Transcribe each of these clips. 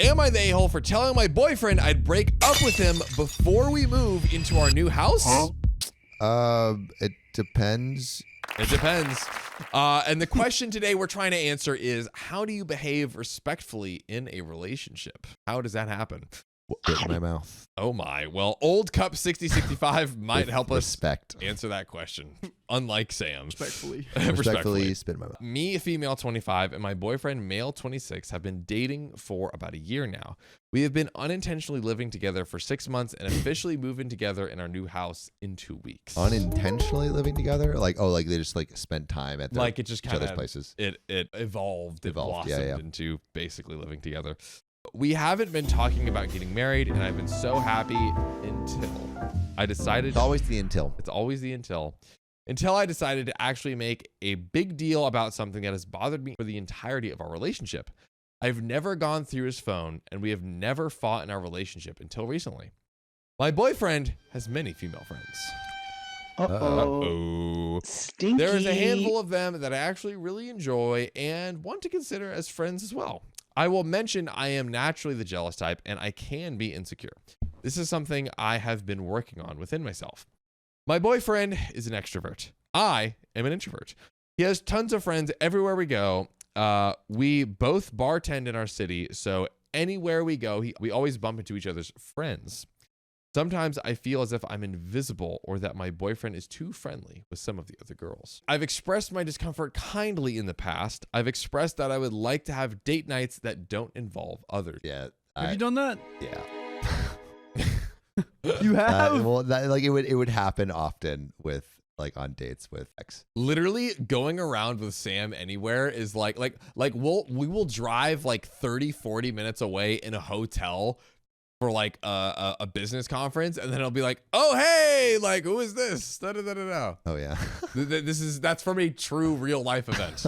Am I the a-hole for telling my boyfriend I'd break up with him before we move into our new house? It depends. It depends. And the question today we're trying to answer is, how do you behave respectfully in a relationship? How does that happen? Spit in my mouth. Oh my. Well, Old Cup 6065 might help us Respect. answer that question. Unlike Sam. Respectfully. Respectfully spit in my mouth. Me, female 25, and my boyfriend, male 26, have been dating for about a year now. We have been unintentionally living together for 6 months and officially moving together in our new house in 2 weeks. Unintentionally living together? Like, oh, like they just like spend time at Like it just each kind other's of places. It evolved. It blossomed yeah. into basically living together. We haven't been talking about getting married, and I've been so happy until I decided. It's always the until. It's always the until. Until I decided to actually make a big deal about something that has bothered me for the entirety of our relationship. I've never gone through his phone, and we have never fought in our relationship until recently. My boyfriend has many female friends. Uh-oh. Stinky. There is a handful of them that I actually really enjoy and want to consider as friends as well. I will mention I am naturally the jealous type and I can be insecure. This is something I have been working on within myself. My boyfriend is an extrovert. I am an introvert. He has tons of friends everywhere we go. We both bartend in our city, so anywhere we go, we always bump into each other's friends. Sometimes I feel as if I'm invisible or that my boyfriend is too friendly with some of the other girls. I've expressed my discomfort kindly in the past. I've expressed that I would like to have date nights that don't involve others. Yeah. Have you done that? Yeah. You have? Well, like it would happen often with like on dates with ex. Literally going around with Sam anywhere is like we will drive like 30-40 minutes away in a hotel for like a business conference, and then it'll be like, oh hey, like who is this? Da-da-da-da-da. Oh yeah. That's from a true real life event.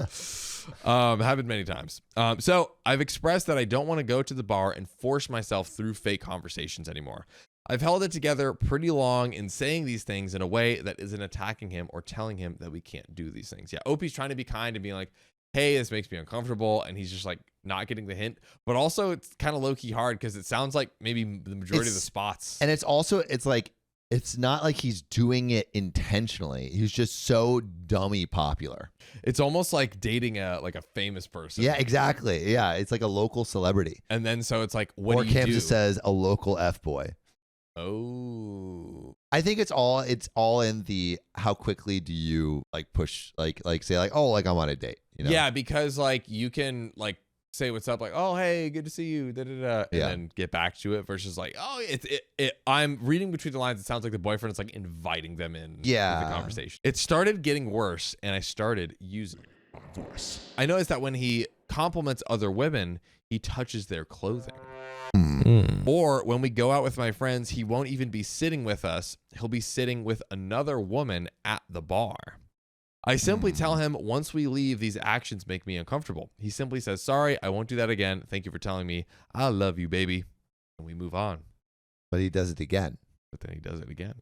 Happened many times. So I've expressed that I don't want to go to the bar and force myself through fake conversations anymore. I've held it together pretty long in saying these things in a way that isn't attacking him or telling him that we can't do these things. Yeah, Opie's trying to be kind and being like, hey, this makes me uncomfortable, and he's just like not getting the hint. But also it's kind of low-key hard because it sounds like maybe the majority of the spots. And it's like it's not like he's doing it intentionally. He's just so dummy popular. It's almost like dating a famous person. Yeah, exactly. Yeah, it's like a local celebrity. And then so it's like, what or do you Cam do? just says a local F boy. Oh, I think it's all in the how quickly do you like push like say like, oh, like I'm on a date, you know? Yeah, because like you can like say what's up, like, oh hey, good to see you, and then get back to it versus like, oh I'm reading between the lines. It sounds like the boyfriend is like inviting them in to the conversation. It started getting worse and I started using force. I noticed that when he compliments other women, he touches their clothing. Or when we go out with my friends, he won't even be sitting with us. He'll be sitting with another woman at the bar. I simply tell him once we leave, these actions make me uncomfortable. He simply says, sorry, I won't do that again. Thank you for telling me. I love you, baby. And we move on. But he does it again. But then he does it again.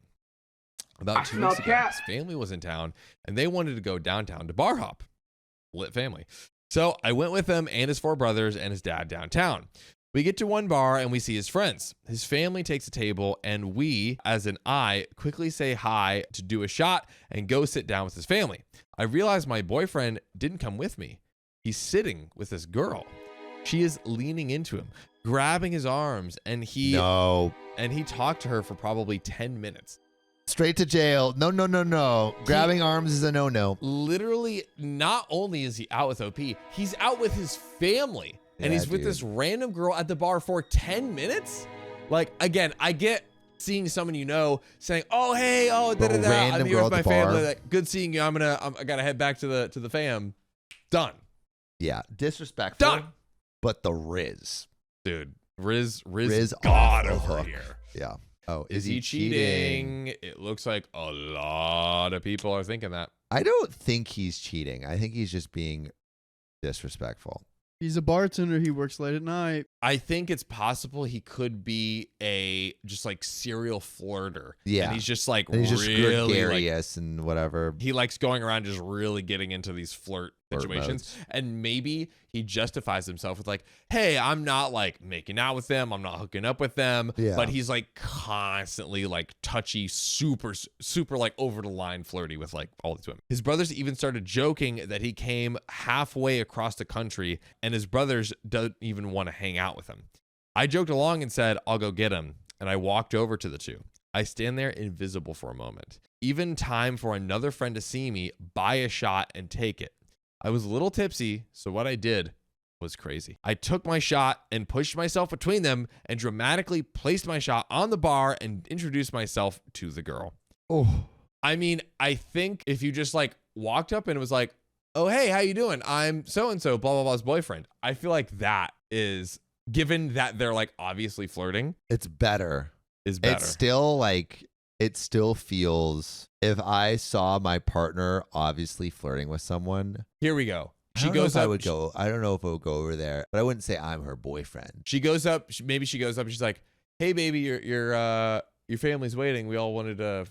About 2 weeks ago, his family was in town and they wanted to go downtown to bar hop. Lit family. So I went with him and his 4 brothers and his dad downtown. We get to one bar and we see his friends. His family takes a table and we, as an I, quickly say hi to do a shot and go sit down with his family. I realize my boyfriend didn't come with me. He's sitting with this girl. She is leaning into him, grabbing his arms, and he talked to her for probably 10 minutes. Straight to jail. No. Grabbing arms is a no. Literally, not only is he out with OP, he's out with his family. And he's with this random girl at the bar for 10 minutes? Like, again, I get seeing someone you know saying, oh, hey, oh, da-da-da, I'm here with my family. Like, good seeing you. I gotta head back to the fam. Done. Yeah, disrespectful. Done. But the Riz. Dude, Riz God over here. Yeah. Oh, is he cheating? It looks like a lot of people are thinking that. I don't think he's cheating. I think he's just being disrespectful. He's a bartender. He works late at night. I think it's possible he could be a just like serial flirter. Yeah. And he's just like and he's really just gregarious and whatever. He likes going around just really getting into these flirt situations. And maybe he justifies himself with like, hey, I'm not like making out with them. I'm not hooking up with them. Yeah. But he's like constantly like touchy, super like over the line flirty with like all these women. His brothers even started joking that he came halfway across the country and his brothers don't even want to hang out with him. I joked along and said, I'll go get him. And I walked over to the two. I stand there invisible for a moment. Even time for another friend to see me, buy a shot, and take it. I was a little tipsy, so what I did was crazy. I took my shot and pushed myself between them and dramatically placed my shot on the bar and introduced myself to the girl. Oh, I mean, I think if you just like walked up and it was like, oh, hey, how you doing? I'm so-and-so, blah, blah, blah's boyfriend. I feel like that is, given that they're like obviously flirting, it's better. Is better. It's still like, it still feels, if I saw my partner obviously flirting with someone. Here we go. I don't know if I would go over there, but I wouldn't say I'm her boyfriend. She goes up. Maybe she goes up and she's like, hey, baby, your family's waiting. We all wanted to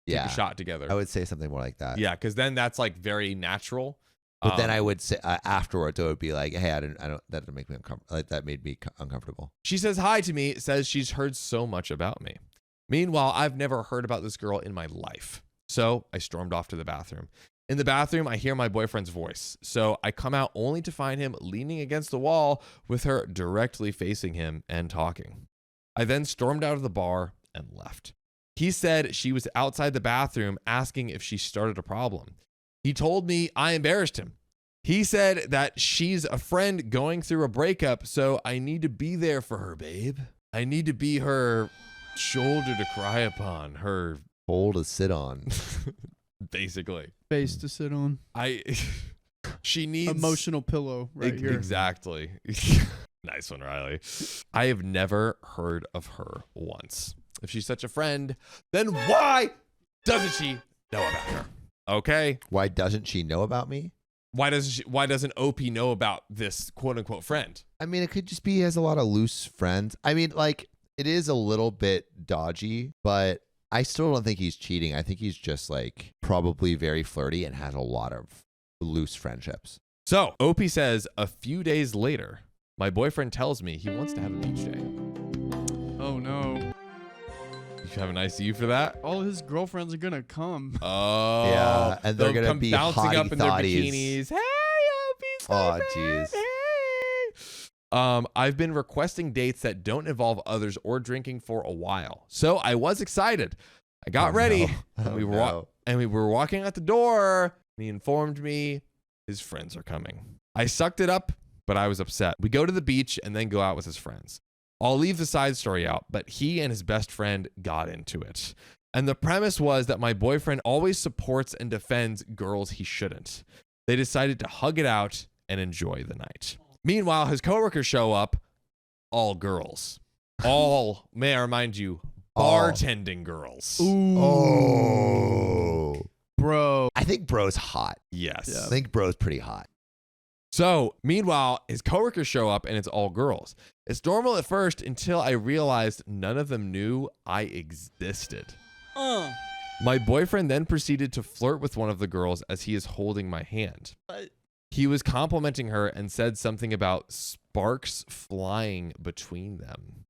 take a shot together. I would say something more like that. Yeah, because then that's like very natural. But then I would say afterwards, I would be like, hey, that didn't make me uncomfortable. Like, that made me uncomfortable. She says hi to me, says she's heard so much about me. Meanwhile, I've never heard about this girl in my life. So I stormed off to the bathroom. In the bathroom, I hear my boyfriend's voice. So I come out only to find him leaning against the wall with her directly facing him and talking. I then stormed out of the bar and left. He said she was outside the bathroom asking if she started a problem. He told me I embarrassed him. He said that she's a friend going through a breakup, so I need to be there for her, babe. I need to be her shoulder to cry upon, her hole to sit on. Basically. Face to sit on. She needs emotional pillow right here. Exactly. Nice one, Riley. I have never heard of her once. If she's such a friend, then why doesn't she know about her? Okay. Why doesn't she know about me? Why doesn't OP know about this quote unquote friend? I mean, it could just be he has a lot of loose friends. I mean, like, it is a little bit dodgy, but I still don't think he's cheating. I think he's just like probably very flirty and has a lot of loose friendships. So OP says a few days later, my boyfriend tells me he wants to have a beach day. Oh no. You have an ICU for that? All his girlfriends are gonna come. Oh. Yeah, and they're going to be bouncing up in their hottie-thotties. bikinis. Hey, OP's Oh, boyfriend. jeez. Hey. I've been requesting dates that don't involve others or drinking for a while. So I was excited. I got ready. No. And we were walking out the door. And he informed me his friends are coming. I sucked it up, but I was upset. We go to the beach and then go out with his friends. I'll leave the side story out, but he and his best friend got into it. And the premise was that my boyfriend always supports and defends girls he shouldn't. They decided to hug it out and enjoy the night. Meanwhile, his coworkers show up, all girls. All, may I remind you, bartending girls. Ooh. Oh. Bro. I think bro's hot. Yes. Yeah. I think bro's pretty hot. So, meanwhile, his coworkers show up and it's all girls. It's normal at first until I realized none of them knew I existed. My boyfriend then proceeded to flirt with one of the girls as he is holding my hand. He was complimenting her and said something about sparks flying between them.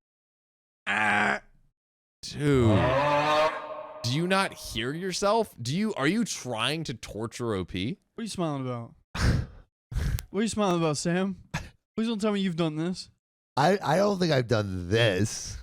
Dude. Do you not hear yourself? Are you trying to torture OP? What are you smiling about? What are you smiling about, Sam? Please don't tell me you've done this. I don't think I've done this.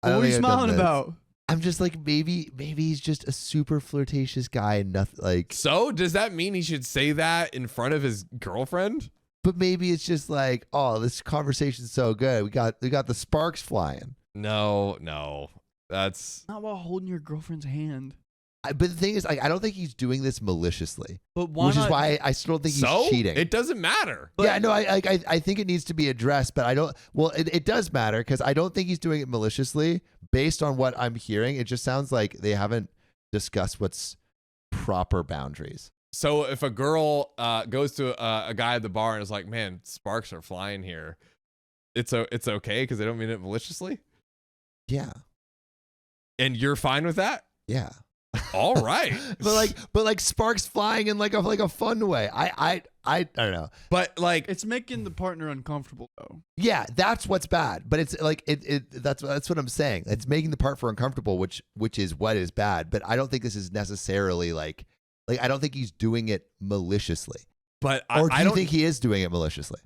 What are you smiling about? I'm just like, maybe he's just a super flirtatious guy and nothing like. So does that mean he should say that in front of his girlfriend? But maybe it's just like, oh, this conversation's so good. We got the sparks flying. No. That's Not while holding your girlfriend's hand. But the thing is, like, I don't think he's doing this maliciously. But why which not? is why I still don't think he's so cheating. it doesn't matter. Yeah, no, I think it needs to be addressed, but I don't. Well, it does matter because I don't think he's doing it maliciously. Based on what I'm hearing, it just sounds like they haven't discussed what's proper boundaries. So if a girl goes to a guy at the bar and is like, "Man, sparks are flying here," it's okay because they don't mean it maliciously. Yeah, And you're fine with that? yeah. All right. but like sparks flying in like a fun way. I don't know. But like, It's making the partner uncomfortable though. Yeah, that's what's bad. But it's like that's what I'm saying. It's making the partner uncomfortable, which is what is bad. But I don't think this is necessarily like I don't think he's doing it maliciously. but Or do I you don't think he is doing it maliciously?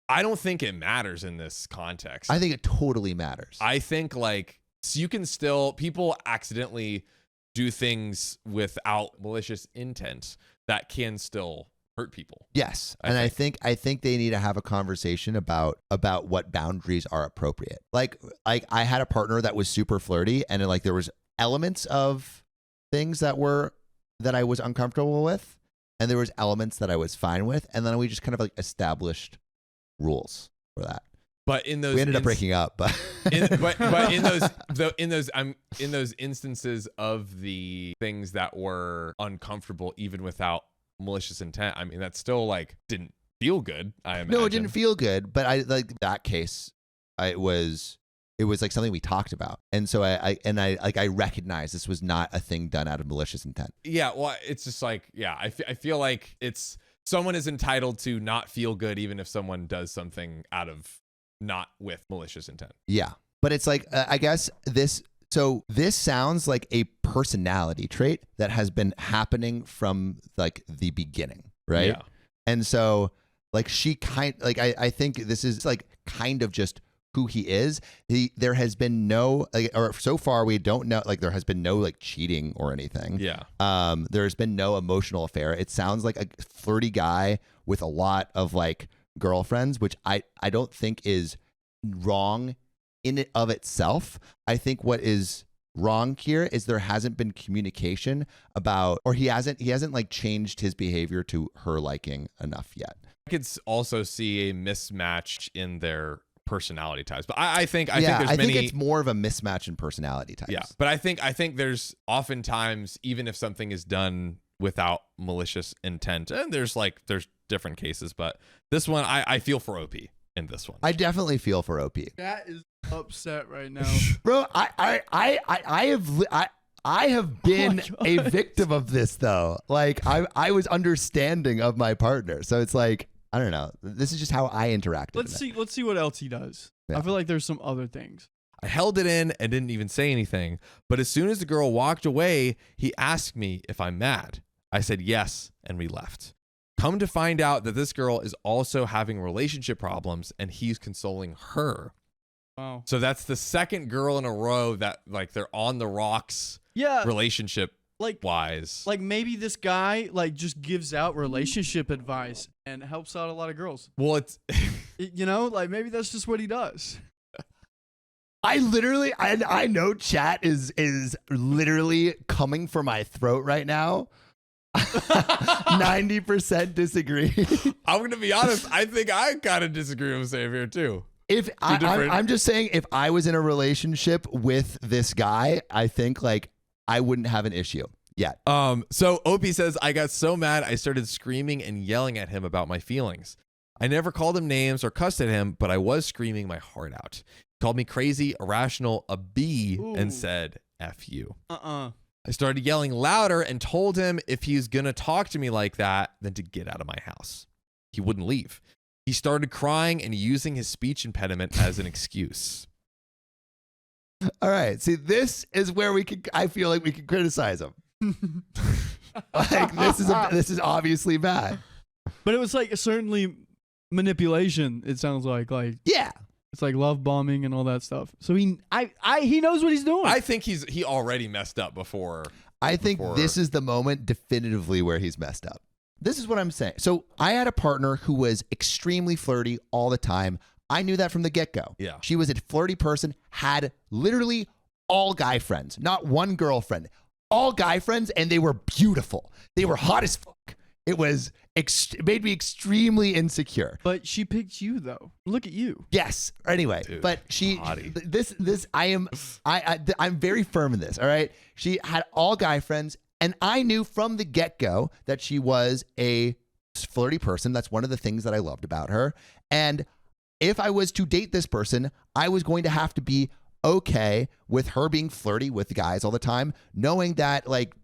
I don't think it matters in this context. I think it totally matters. I think like, so you can still, people accidentally do things without malicious intent that can still hurt people. Yes. I I think they need to have a conversation about what boundaries are appropriate. Like I had a partner that was super flirty, and like there was elements of things that I was uncomfortable with, and there was elements that I was fine with, and then we just kind of like established rules for that. But in those, We ended up breaking up, but but in those instances of the things that were uncomfortable, even without malicious intent, I mean, that still like didn't feel good. I imagine. no, it didn't feel good. But I like that case. It was like something we talked about, and so I recognized this was not a thing done out of malicious intent. Yeah, well, it's just like, yeah, I feel like it's someone is entitled to not feel good even if someone does something out of not with malicious intent. Yeah, but it's like I guess this. So this sounds like a personality trait that has been happening from like the beginning, right? Yeah. And so like I think this is like kind of just who he is. There has been no or so far we don't know, like there has been no like cheating or anything. Yeah. There's been no emotional affair. It sounds like a flirty guy with a lot of like girlfriends, which I don't think is wrong in it of itself. I think what is wrong here is there hasn't been communication about, or he hasn't like changed his behavior to her liking enough yet. I could also see a mismatch in their personality types, but I think there's many. Think it's more of a mismatch in personality types. Yeah, but I think there's oftentimes, even if something is done without malicious intent, and there's different cases, but this one I feel for OP in this one. I definitely feel for OP. That is upset right now. Bro, I have been a victim of this though. Like I was understanding of my partner. So it's like, I don't know. This is just how I interacted. Let's see what else he does. Yeah. I feel like there's some other things. I held it in and didn't even say anything, but as soon as the girl walked away, he asked me if I'm mad. I said yes, and we left. Come to find out that this girl is also having relationship problems and he's consoling her. Wow. So that's the second girl in a row that like they're on the rocks Yeah. relationship Like wise. Like maybe this guy like just gives out relationship advice and helps out a lot of girls. Well, it's You know, like maybe that's just what he does. I literally, I know chat is literally coming for my throat right now. 90% disagree. I'm going to be honest. I think I kind of disagree with Sam here too. I'm just saying, if I was in a relationship with this guy, I think like I wouldn't have an issue yet. So Opie says, I got so mad I started screaming and yelling at him about my feelings. I never called him names or cussed at him, but I was screaming my heart out. He called me crazy, irrational, a B, and said, F you. I started yelling louder and told him if he's going to talk to me like that, then to get out of my house. He wouldn't leave. He started crying and using his speech impediment as an excuse. All right. See, this is where I feel like we could criticize him. Like this is obviously bad. But it was like certainly manipulation. It sounds like yeah. It's like love bombing and all that stuff. So he knows what he's doing. I think he already messed up before. I think this is the moment definitively where he's messed up. This is what I'm saying. So I had a partner who was extremely flirty all the time. I knew that from the get-go. Yeah. She was a flirty person, had literally all guy friends, not one girlfriend, all guy friends, and they were beautiful. They were hot as fuck. It was made me extremely insecure. But she picked you though. Look at you. Yes. Anyway, dude, but she hottie. I'm very firm in this. All right. She had all guy friends, and I knew from the get-go that she was a flirty person. That's one of the things that I loved about her. And if I was to date this person, I was going to have to be okay with her being flirty with guys all the time, knowing that, like,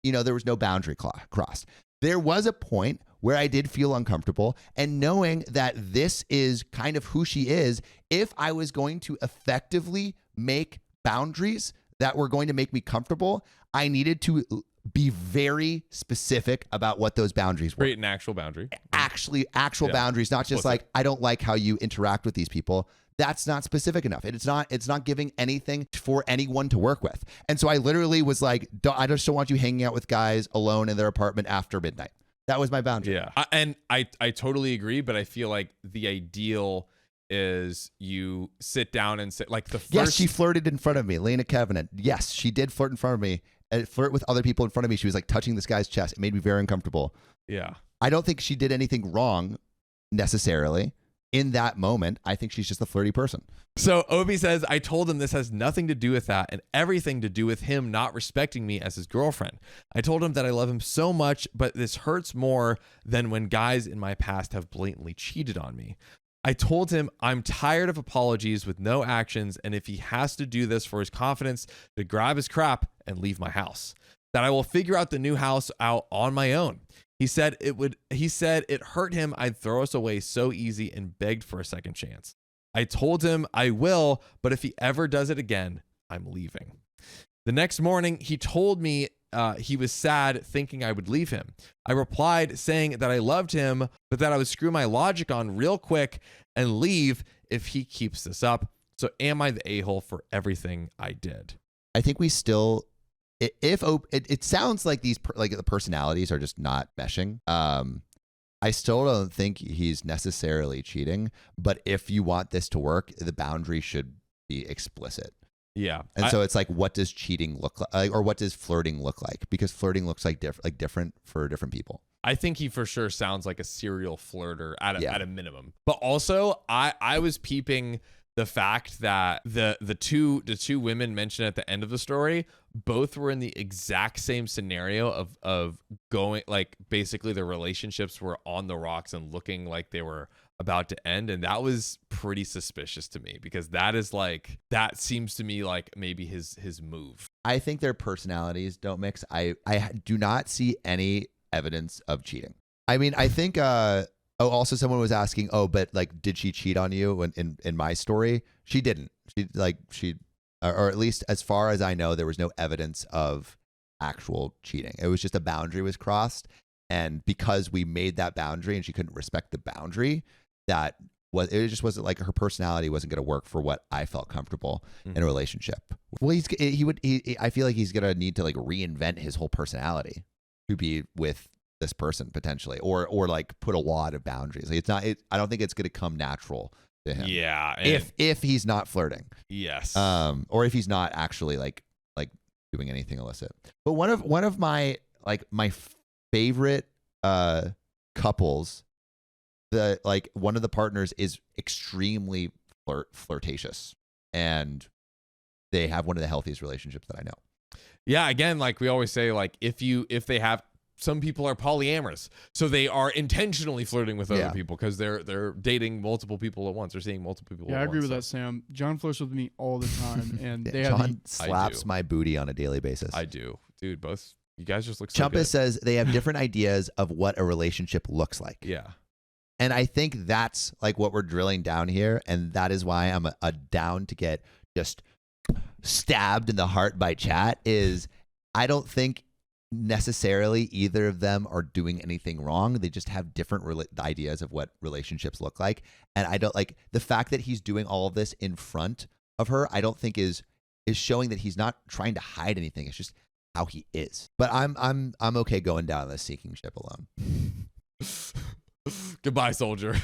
you know, there was no boundary crossed. There was a point where I did feel uncomfortable, and knowing that this is kind of who she is, if I was going to effectively make boundaries that were going to make me comfortable, I needed to be very specific about what those boundaries were. Create an actual boundary. Actual boundaries, not just like, I don't like how you interact with these people. That's not specific enough. It's not giving anything for anyone to work with. And so I literally was like, I just don't want you hanging out with guys alone in their apartment after midnight. That was my boundary. Yeah. And I totally agree, but I feel like the ideal is you sit down and say, like, the first. Yes, she flirted in front of me. Lena Covenant. Yes, she did flirt in front of me and flirt with other people in front of me. She was like touching this guy's chest. It made me very uncomfortable. Yeah. I don't think she did anything wrong necessarily in that moment. I think she's just a flirty person. So Obi says, I told him this has nothing to do with that and everything to do with him not respecting me as his girlfriend. I told him that I love him so much, but this hurts more than when guys in my past have blatantly cheated on me. I told him I'm tired of apologies with no actions, and if he has to do this for his confidence, to grab his crap and leave my house. That I will figure out the new house out on my own. He said it hurt him I'd throw us away so easy and begged for a second chance. I told him I will, but if he ever does it again, I'm leaving. The next morning, he told me he was sad, thinking I would leave him. I replied saying that I loved him, but that I would screw my logic on real quick and leave if he keeps this up. So am I the a-hole for everything I did? I think we still, it sounds like the personalities are just not meshing. I still don't think he's necessarily cheating, but if you want this to work, the boundary should be explicit. Yeah. And so it's like, what does cheating look like, or what does flirting look like? Because flirting looks like different for different people. I think he for sure sounds like a serial flirter at a minimum. But also, I was peeping the fact that the two women mentioned at the end of the story, both were in the exact same scenario of going, like, basically their relationships were on the rocks and looking like they were about to end, and that was pretty suspicious to me, because that seems to me like maybe his move. I think their personalities don't mix. I do not see any evidence of cheating. I mean, I think also someone was asking, but like, did she cheat on you in my story? She didn't. Or at least as far as I know, there was no evidence of actual cheating. It was just a boundary was crossed, and because we made that boundary and she couldn't respect the boundary, it just wasn't like, her personality wasn't going to work for what I felt comfortable in a relationship. Well, I feel like he's going to need to like reinvent his whole personality to be with this person potentially, or like put a lot of boundaries. Like, I don't think it's going to come natural to him. Yeah. If he's not flirting. Yes. Or if he's not actually like doing anything illicit. But one of my favorite couples, one of the partners is extremely flirtatious, and they have one of the healthiest relationships that I know. Yeah, again, like we always say, like if they have, some people are polyamorous, so they are intentionally flirting with other people because they're dating multiple people at once or seeing multiple people. Yeah, at I agree once, with that, Sam. John flirts with me all the time, and John slaps my booty on a daily basis. I do, dude. Both you guys just look so good. Chumpus says they have different ideas of what a relationship looks like. Yeah. And I think that's like what we're drilling down here. And that is why I'm a down to get just stabbed in the heart by chat is I don't think necessarily either of them are doing anything wrong. They just have different ideas of what relationships look like. And I don't like the fact that he's doing all of this in front of her. I don't think is showing that he's not trying to hide anything. It's just how he is. But I'm okay going down the sinking ship alone. Goodbye, soldier.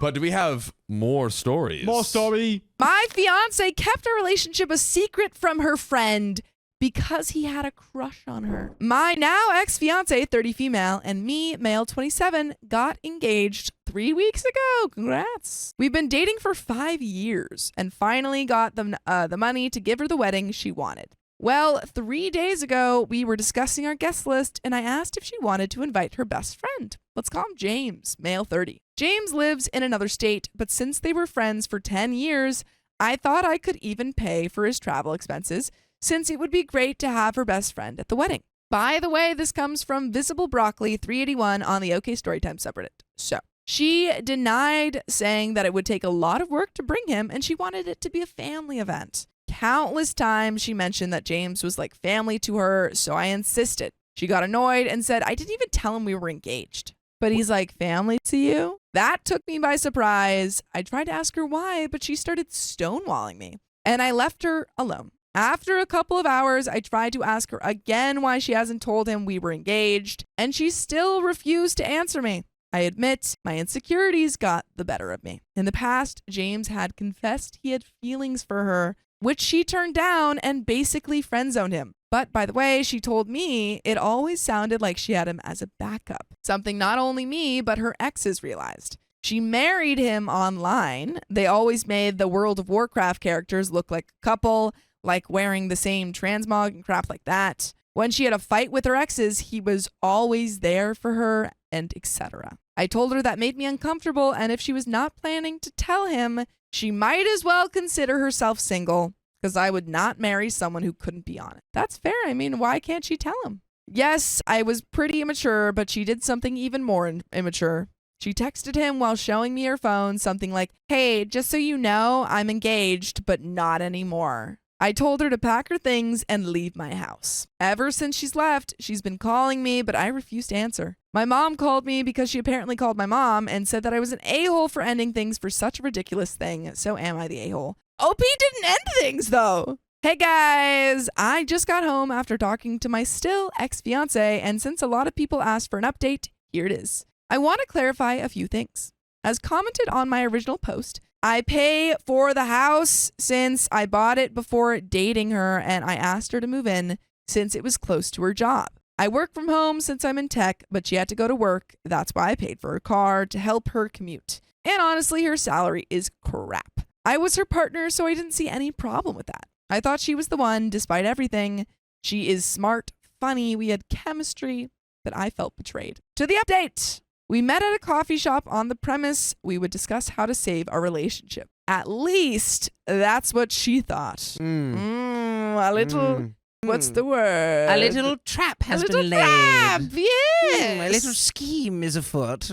But do we have more stories? More story. My fiance kept our relationship a secret from her friend because he had a crush on her. My now ex-fiance, 30 female, and me, male 27, got engaged 3 weeks ago. Congrats. We've been dating for 5 years and finally got the money to give her the wedding she wanted. Well, 3 days ago, we were discussing our guest list, and I asked if she wanted to invite her best friend. Let's call him James, male 30. James lives in another state, but since they were friends for 10 years, I thought I could even pay for his travel expenses since it would be great to have her best friend at the wedding. By the way, this comes from Visible Broccoli 381 on the OK Storytime subreddit. So, she denied, saying that it would take a lot of work to bring him and she wanted it to be a family event. Countless times she mentioned that James was like family to her, so I insisted. She got annoyed and said, I didn't even tell him we were engaged. But he's like, family to you? That took me by surprise. I tried to ask her why, but she started stonewalling me, and I left her alone. After a couple of hours, I tried to ask her again why she hasn't told him we were engaged, and she still refused to answer me. I admit my insecurities got the better of me. In the past, James had confessed he had feelings for her, which she turned down and basically friend-zoned him. But by the way, she told me it always sounded like she had him as a backup, something not only me, but her exes realized. She married him online. They always made the World of Warcraft characters look like a couple, like wearing the same transmog and crap like that. When she had a fight with her exes, he was always there for her, and etc. I told her that made me uncomfortable, and if she was not planning to tell him, she might as well consider herself single, because I would not marry someone who couldn't be on it. That's fair. I mean, why can't she tell him? Yes, I was pretty immature, but she did something even more immature. She texted him while showing me her phone, something like, hey, just so you know, I'm engaged, but not anymore. I told her to pack her things and leave my house. Ever since she's left, she's been calling me, but I refuse to answer. My mom called me because she apparently called my mom and said that I was an a-hole for ending things for such a ridiculous thing. So am I the a-hole. OP didn't end things, though. Hey, guys. I just got home after talking to my still ex-fiancé, and since a lot of people asked for an update, here it is. I want to clarify a few things. As commented on my original post, I pay for the house since I bought it before dating her, and I asked her to move in since it was close to her job. I work from home since I'm in tech, but she had to go to work. That's why I paid for her car to help her commute. And honestly, her salary is crap. I was her partner, so I didn't see any problem with that. I thought she was the one, despite everything. She is smart, funny, we had chemistry, but I felt betrayed. To the update! We met at a coffee shop on the premise we would discuss how to save our relationship. At least, that's what she thought. A little... What's the word? A little trap has been laid. Trap, yes. A little scheme is afoot.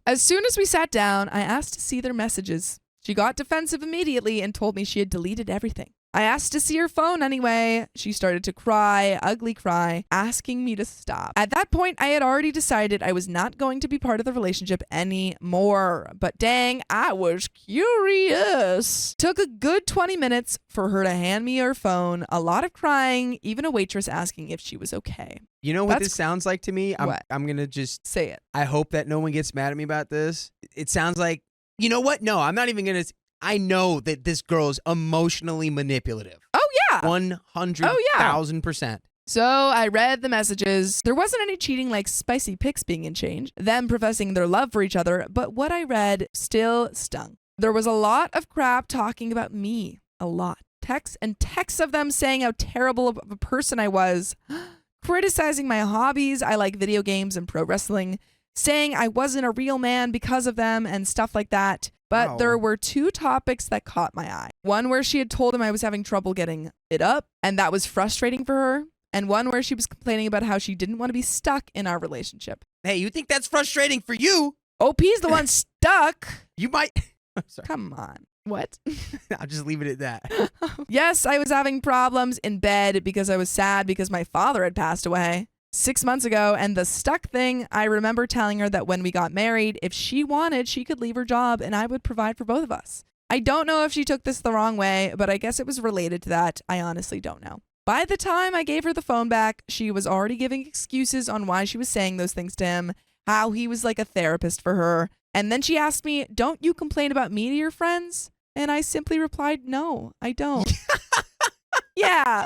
As soon as we sat down, I asked to see their messages. She got defensive immediately and told me she had deleted everything. I asked to see her phone anyway. She started to cry, ugly cry, asking me to stop. At that point, I had already decided I was not going to be part of the relationship anymore. But dang, I was curious. Took a good 20 minutes for her to hand me her phone, a lot of crying, even a waitress asking if she was okay. You know what That's- this sounds like to me? What? I'm going to just... Say it. I hope that no one gets mad at me about this. It sounds like... You know what? No, I'm not even going to... I know that this girl is emotionally manipulative. Oh, yeah. 100,000%. So I read the messages. There wasn't any cheating like spicy pics being exchanged, them professing their love for each other, but what I read still stung. There was a lot of crap talking about me. A lot. Texts and texts of them saying how terrible of a person I was, criticizing my hobbies. I like video games and pro wrestling, saying I wasn't a real man because of them and stuff like that. But Wow. there were two topics that caught my eye. One where she had told him I was having trouble getting it up, and that was frustrating for her. And one where she was complaining about how she didn't want to be stuck in our relationship. Hey, you think that's frustrating for you? OP's the one stuck. You might... I'm sorry. Come on. What? I'll just leave it at that. Yes, I was having problems in bed because I was sad because my father had passed away 6 months ago. And the stuck thing, I remember telling her that when we got married, if she wanted, she could leave her job and I would provide for both of us. I don't know if she took this the wrong way, but I guess it was related to that. I honestly don't know. By the time I gave her the phone back, she was already giving excuses on why she was saying those things to him, how he was like a therapist for her. And then she asked me, don't you complain about me to your friends? And I simply replied, no, I don't. Yeah.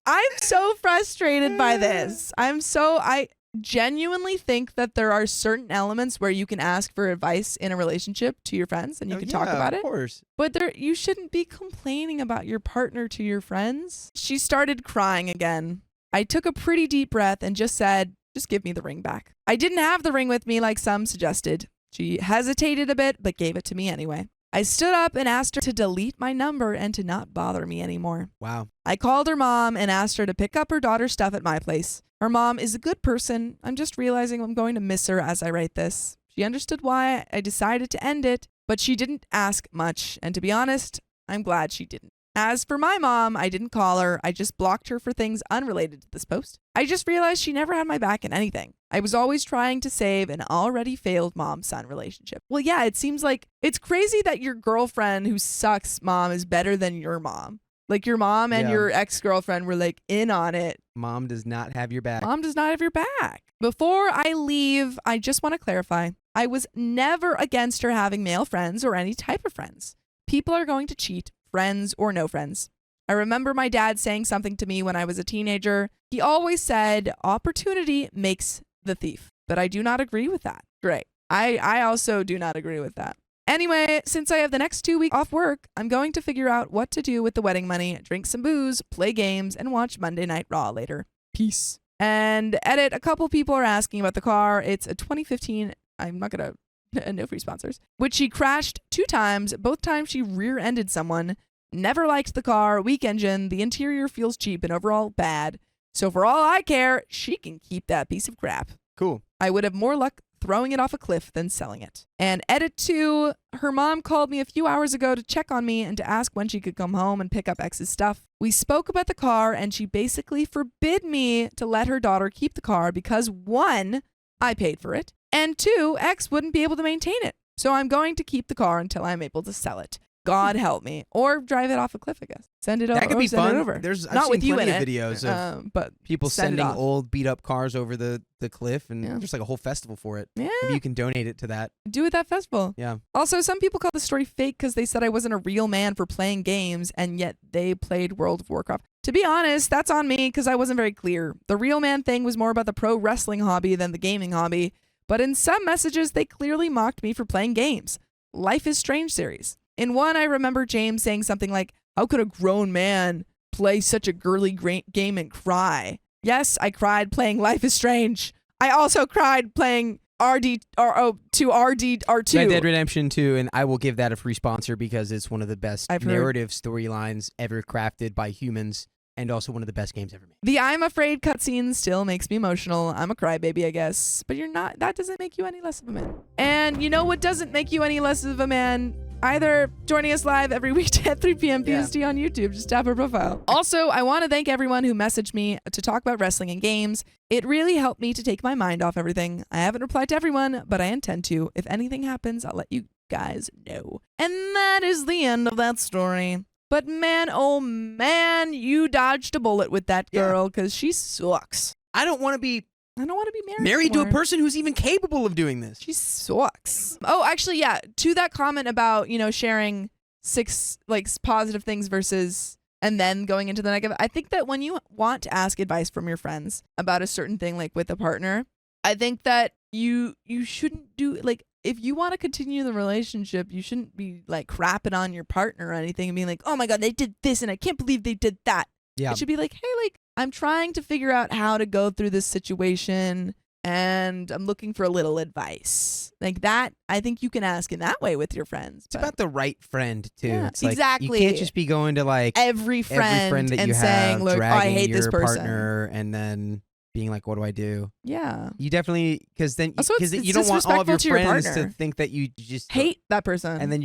I'm so frustrated by this. I genuinely think that there are certain elements where you can ask for advice in a relationship to your friends and you can talk about Of it. course. But you shouldn't be complaining about your partner to your friends. She started crying again. I took a pretty deep breath and just said, just give me the ring back. I didn't have the ring with me like some suggested. She hesitated a bit, but gave it to me anyway. I stood up and asked her to delete my number and to not bother me anymore. Wow. I called her mom and asked her to pick up her daughter's stuff at my place. Her mom is a good person. I'm just realizing I'm going to miss her as I write this. She understood why I decided to end it, but she didn't ask much. And to be honest, I'm glad she didn't. As for my mom, I didn't call her. I just blocked her for things unrelated to this post. I just realized she never had my back in anything. I was always trying to save an already failed mom-son relationship. Well, yeah, it seems like it's crazy that your girlfriend who sucks mom is better than your mom. Like your mom and your ex-girlfriend were like in on it. Mom does not have your back. Mom does not have your back. Before I leave, I just want to clarify. I was never against her having male friends or any type of friends. People are going to cheat, friends or no friends. I remember my dad saying something to me when I was a teenager. He always said, opportunity makes the thief. But I do not agree with that. Great. I also do not agree with that. Anyway, since I have the next 2 weeks off work, I'm going to figure out what to do with the wedding money, drink some booze, play games, and watch Monday Night Raw later. Peace. And edit, a couple people are asking about the car. It's a 2015, I'm not going to, no free sponsors, which she crashed 2 times. Both times she rear-ended someone. Never liked the car, weak engine, the interior feels cheap and overall bad. So for all I care, she can keep that piece of crap. Cool. I would have more luck throwing it off a cliff than selling it. And edit 2, her mom called me a few hours ago to check on me and to ask when she could come home and pick up X's stuff. We spoke about the car and she basically forbid me to let her daughter keep the car because 1, I paid for it, and 2, X wouldn't be able to maintain it. So I'm going to keep the car until I'm able to sell it. God help me. Or drive it off a cliff, I guess. Send it over. That could be fun. Over. I've not seen with you in plenty it, of videos of but people send it sending off. old beat up cars over the cliff and Yeah. just like a whole festival for it. Yeah. Maybe you can donate it to that. Do it at that festival. Yeah. Also, some people call the story fake because they said I wasn't a real man for playing games, and yet they played World of Warcraft. To be honest, that's on me because I wasn't very clear. The real man thing was more about the pro wrestling hobby than the gaming hobby, but in some messages, they clearly mocked me for playing games. Life is Strange series. In one, I remember James saying something like, how could a grown man play such a girly game and cry? Yes, I cried playing Life is Strange. I also cried playing RDR2. Red Dead Redemption 2, and I will give that a free sponsor because it's one of the best I've heard. narrative storylines ever crafted by humans and also one of the best games ever made. The I'm Afraid cutscene still makes me emotional. I'm a crybaby, I guess. But you're not. That doesn't make you any less of a man. And you know what doesn't make you any less of a man? Either joining us live every weekday at 3 p.m. PST on YouTube. Just tap our profile. Also, I want to thank everyone who messaged me to talk about wrestling and games. It really helped me to take my mind off everything. I haven't replied to everyone, but I intend to. If anything happens, I'll let you guys know. And that is the end of that story. But man, oh man, you dodged a bullet with that girl because she sucks. I don't want to be I don't want to be married to a anymore. person who's even capable of doing this. She sucks. Oh, actually, yeah. To that comment about, sharing 6 positive things versus and then going into the negative. I think that when you want to ask advice from your friends about a certain thing, like with a partner, I think that you shouldn't do if you want to continue the relationship, you shouldn't be crapping on your partner or anything and being like, oh my God, they did this and I can't believe they did that. Yeah. It should be like, hey, I'm trying to figure out how to go through this situation and I'm looking for a little advice. Like that, I think you can ask in that way with your friends. It's about the right friend, too. Yeah, It's like, exactly. You can't just be going to every friend that and you saying, have, look, dragging I hate your this person. partner and then being like, what do I do? Yeah. You definitely, because then Also, it's you don't want all of your disrespectful to your friends to partner. think that you just Hate that person. and then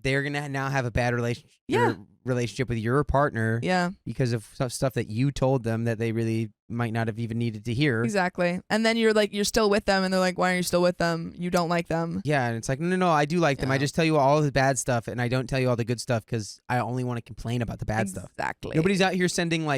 they're gonna now have a bad relationship. Yeah. Relationship with your partner. Yeah, Because of stuff that you told them that they really might not have even needed to hear. exactly. And then you're still with them and they're like, why are you still with them? You don't like them. Yeah, and it's like, no, I do like them. I Yeah. just tell you all the bad stuff, and I don't tell you all the good stuff because I only want to complain about the bad stuff. Exactly. Nobody's out here sending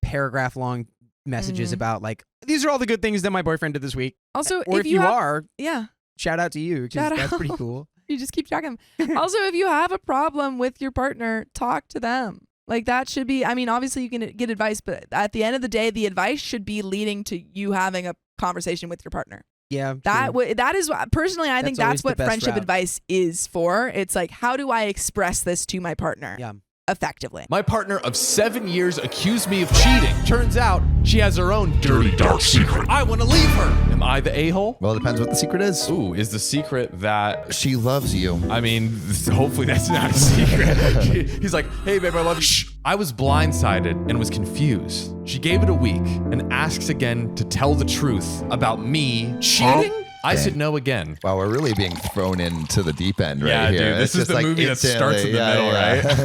paragraph-long messages Mhm. about these are all the good things that my boyfriend did this week. Also, Or if you have, are, yeah, shout out to you because Shout that's pretty out. cool. you just keep tracking them. Also, if you have a problem with your partner, talk to them. That should be, obviously you can get advice, but at the end of the day, the advice should be leading to you having a conversation with your partner. Yeah, That true. that is personally, I think That's always that's what the best friendship route. advice is for. It's like, how do I express this to my partner? Yeah. effectively. My partner of 7 years accused me of cheating. Turns out she has her own dirty, dark secret. I want to leave her. Am I the a-hole? Well, it depends what the secret is. Ooh, is the secret that... She loves you. I mean, hopefully that's not a secret. He's like, hey, babe, I love you. Shh. I was blindsided and was confused. She gave it a week and asks again to tell the truth about me cheating? I said no again. Wow, we're really being thrown into the deep end right Yeah, here. dude, this It's is just the like movie that starts in the middle,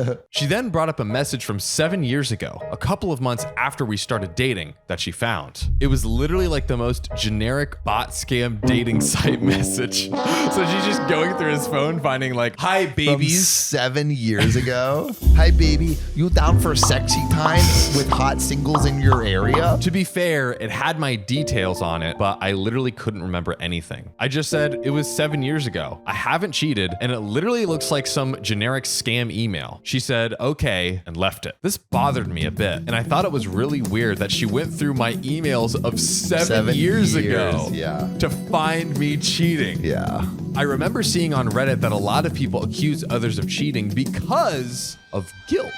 right? She then brought up a message from 7 years ago, a couple of months after we started dating, that she found. It was literally like the most generic bot scam dating site message. So she's just going through his phone, finding like, hi, From babies. 7 years ago. Hi, baby. You down for sexy time with hot singles in your area? To be fair, it had my details on it, but I literally couldn't remember anything. I just said it was 7 years ago. I haven't cheated, and it literally looks like some generic scam email. She said, okay, and left it. This bothered me a bit, and I thought it was really weird that she went through my emails of 7 years ago Yeah. to find me cheating. Yeah. I remember seeing on Reddit that a lot of people accuse others of cheating because of guilt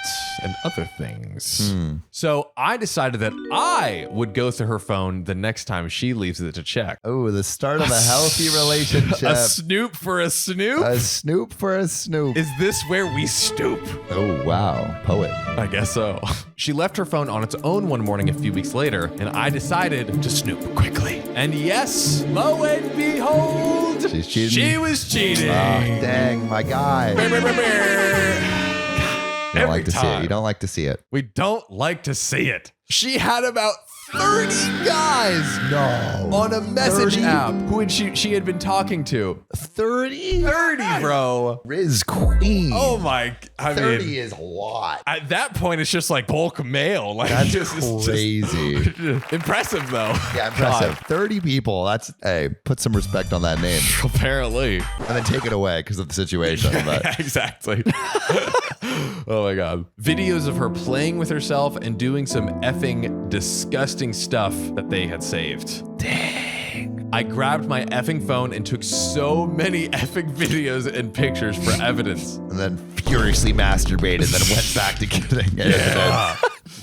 and other things. So I decided that I would go through her phone the next time she leaves it to check. Oh, the start of a healthy relationship. A snoop for a snoop? A snoop for a snoop. Is this where we stoop? Oh, wow. Poet. I guess so. She left her phone on its own one morning a few weeks later, and I decided to snoop quickly. And yes, lo and behold, She's cheating. she was cheating. Oh, dang, my guy. You don't like to see it. You don't like to see it. We don't like to see it. She had about 30 guys No. on a message 30? app who she had been talking to. 30? 30, bro. Riz Queen. Oh my, I 30 mean, is a lot. at that point, it's just like bulk mail. Like, That's it's just crazy. impressive, though. Yeah, impressive. God. 30 people. That's, hey, put some respect on that name. Apparently. And then take it away because of the situation. But Yeah, exactly. Oh my God. Videos of her playing with herself and doing some effing disgusting stuff that they had saved. Dang. I grabbed my effing phone and took so many effing videos and pictures for evidence. and then furiously masturbated, then went back to getting it. Yeah.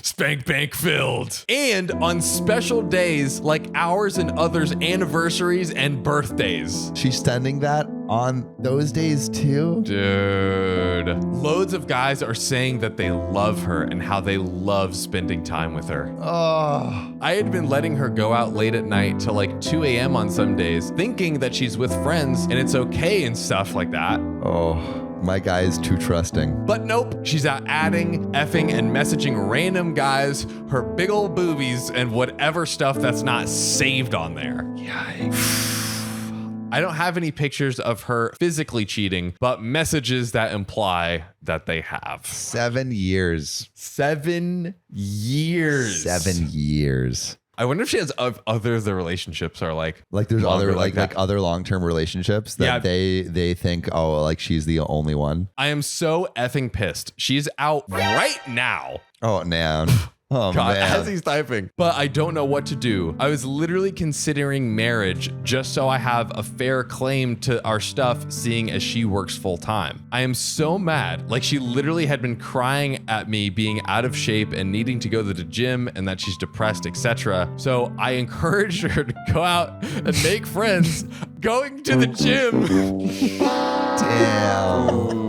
Spank bank filled. And on special days like ours and others' anniversaries and birthdays. She's sending that on those days too? Dude. Loads of guys are saying that they love her and how they love spending time with her. Oh. I had been letting her go out late at night till like 2 a.m. on some days, thinking that she's with friends and it's okay and stuff like that. Oh. My guy is too trusting. But nope, she's out adding, effing, and messaging random guys, her big old boobies, and whatever stuff that's not saved on there. Yikes. I don't have any pictures of her physically cheating, but messages that imply that they have. 7 years. 7 years. 7 years. I wonder if she has other the relationships are like There's longer other like that. other long-term relationships that Yeah. they think, oh, like she's the only one. I am so effing pissed. She's out right now. Oh man. Oh God, as man. he's typing. But I don't know what to do. I was literally considering marriage just so I have a fair claim to our stuff, seeing as she works full time. I am so mad. Like, she literally had been crying at me being out of shape and needing to go to the gym and that she's depressed, etc. So I encouraged her to go out and make friends going to the gym. Damn.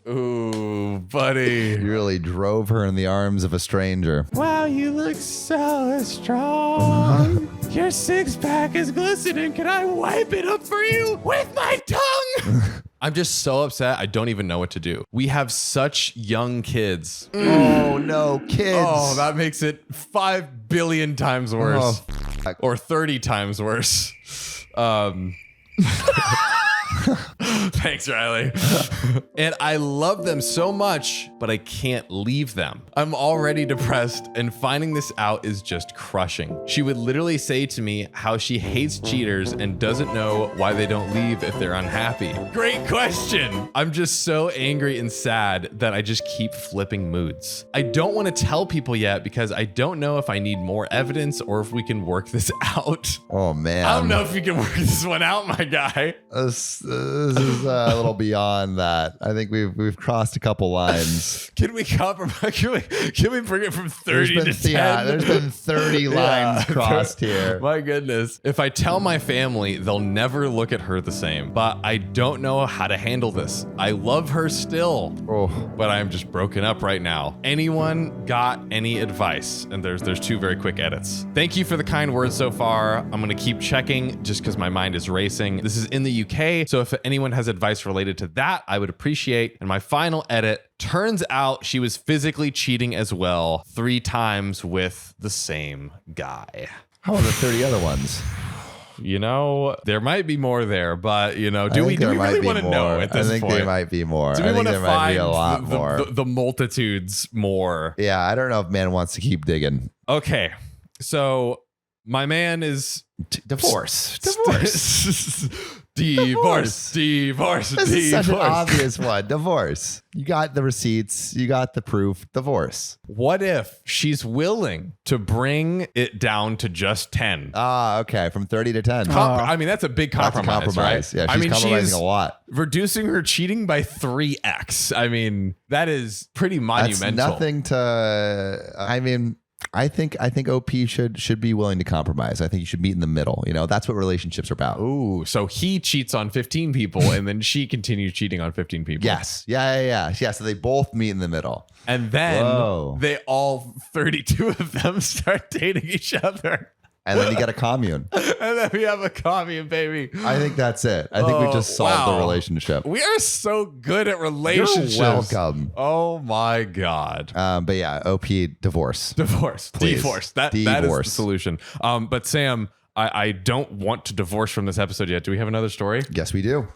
Ooh, buddy. You really drove her in the arms of a stranger. Wow, you look so strong. Your six-pack is glistening. Can I wipe it up for you with my tongue? I'm just so upset. I don't even know what to do. We have such young kids. Oh no, kids. Oh, that makes it 5 billion times worse. Oh, Or 30 times worse. Thanks, Riley. And I love them so much, but I can't leave them. I'm already depressed, and finding this out is just crushing. She would literally say to me how she hates cheaters and doesn't know why they don't leave if they're unhappy. Great question. I'm just so angry and sad that I just keep flipping moods. I don't want to tell people yet because I don't know if I need more evidence or if we can work this out. Oh man. I don't know if you can work this one out, my guy. This This is a little beyond that. I think we've crossed a couple lines. Can we compromise? Can we bring it from 30 to 10? Yeah, there's been 30 lines crossed here. My goodness. If I tell my family, they'll never look at her the same. But I don't know how to handle this. I love her still, but I'm just broken up right now. Anyone got any advice? And there's 2 very quick edits. Thank you for the kind words so far. I'm going to keep checking just because my mind is racing. This is in the UK, so if anyone has advice related to that, I would appreciate. And my final edit, turns out she was physically cheating as well 3 times with the same guy. How about the 30 other ones? You know, there might be more there, but do we really want to know at this point? I think there might be more. Do we want to find a lot more? The multitudes more? Yeah, I don't know if man wants to keep digging. Okay, so my man is Divorce. Divorce. This is such an obvious one. Divorce. You got the receipts. You got the proof. Divorce. What if she's willing to bring it down to just 10? Okay. From 30 to 10. I mean, that's a big compromise, right? Yeah, she's compromising a lot. Reducing her cheating by 3x. I mean, that is pretty monumental. That's nothing to, I mean, I think OP should be willing to compromise. I think you should meet in the middle. That's what relationships are about. Ooh, so he cheats on 15 people and then she continues cheating on 15 people. Yes. Yeah. So they both meet in the middle. And then they all 32 of them start dating each other. And then you get a commune. And then we have a commune, baby. I think that's it. I think we just solved the relationship. We are so good at relationships. You're welcome. Oh my God. But yeah, OP, divorce. Please. Divorce. That is the solution. But Sam, I don't want to divorce from this episode yet. Do we have another story? Yes, we do.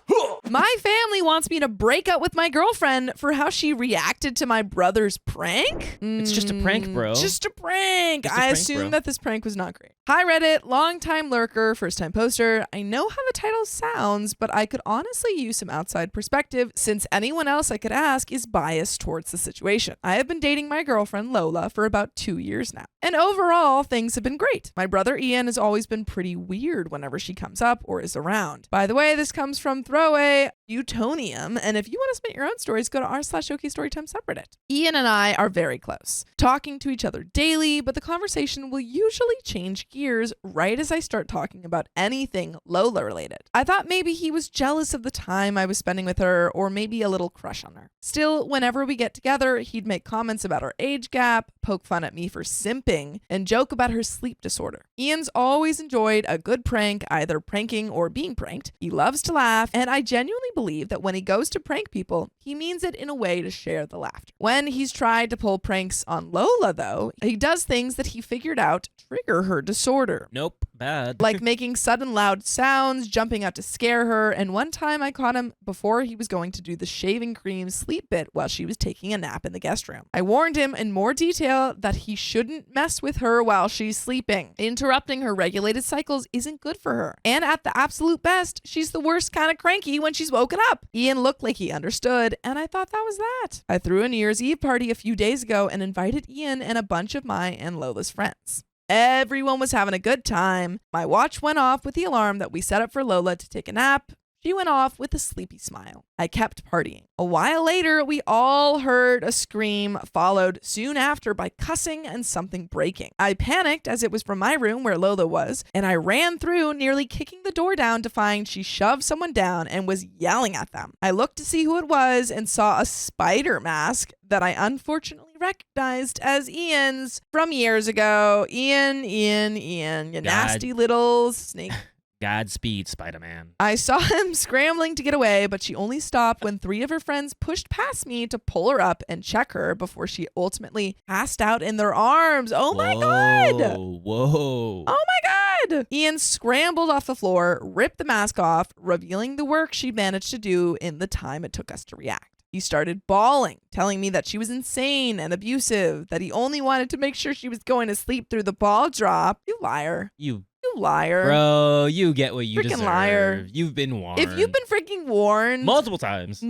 My family wants me to break up with my girlfriend for how she reacted to my brother's prank. It's just a prank, bro. Just a prank. Just a I prank, assume bro. that this prank was not great. Hi, Reddit. Long-time lurker, first-time poster. I know how the title sounds, but I could honestly use some outside perspective since anyone else I could ask is biased towards the situation. I have been dating my girlfriend, Lola, for about 2 years now. And overall, things have been great. My brother, Ian, has always been pretty weird whenever she comes up or is around. By the way, this comes from Throwaway Utonium, and if you want to submit your own stories, go to r/OK Storytime subreddit. Ian and I are very close, talking to each other daily, but the conversation will usually change gears right as I start talking about anything Lola related. I thought maybe he was jealous of the time I was spending with her, or maybe a little crush on her. Still, whenever we get together, he'd make comments about our age gap, poke fun at me for simping, and joke about her sleep disorder. Ian's always enjoyed a good prank, either pranking or being pranked. He loves to laugh, and I genuinely believe that when he goes to prank people, he means it in a way to share the laughter. When he's tried to pull pranks on Lola, though, he does things that he figured out trigger her disorder. Nope, bad. Like making sudden loud sounds, jumping out to scare her, and one time I caught him before he was going to do the shaving cream sleep bit while she was taking a nap in the guest room. I warned him in more detail that he shouldn't mess with her while she's sleeping. Interrupting her regulated cycles isn't good for her. And at the absolute best, she's the worst kind of cranky when she's woken up. Ian looked like he understood, and I thought that was that. I threw a New Year's Eve party a few days ago and invited Ian and a bunch of my and Lola's friends. Everyone was having a good time. My watch went off with the alarm that we set up for Lola to take a nap. She went off with a sleepy smile. I kept partying. A while later, we all heard a scream, followed soon after by cussing and something breaking. I panicked as it was from my room where Lola was, and I ran through, nearly kicking the door down to find she shoved someone down and was yelling at them. I looked to see who it was and saw a spider mask that I unfortunately recognized as Ian's from years ago. Ian, you nasty little snake. Godspeed, Spider-Man. I saw him scrambling to get away, but she only stopped when 3 of her friends pushed past me to pull her up and check her before she ultimately passed out in their arms. Oh my God! Whoa. Oh my God! Ian scrambled off the floor, ripped the mask off, revealing the work she managed to do in the time it took us to react. He started bawling, telling me that she was insane and abusive, that he only wanted to make sure she was going to sleep through the ball drop. You liar. You liar. Bro, you get what you Freaking deserve. liar. You've been warned. If you've been freaking warned multiple times,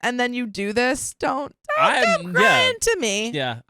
and then you do this, don't Come crying to me. Yeah,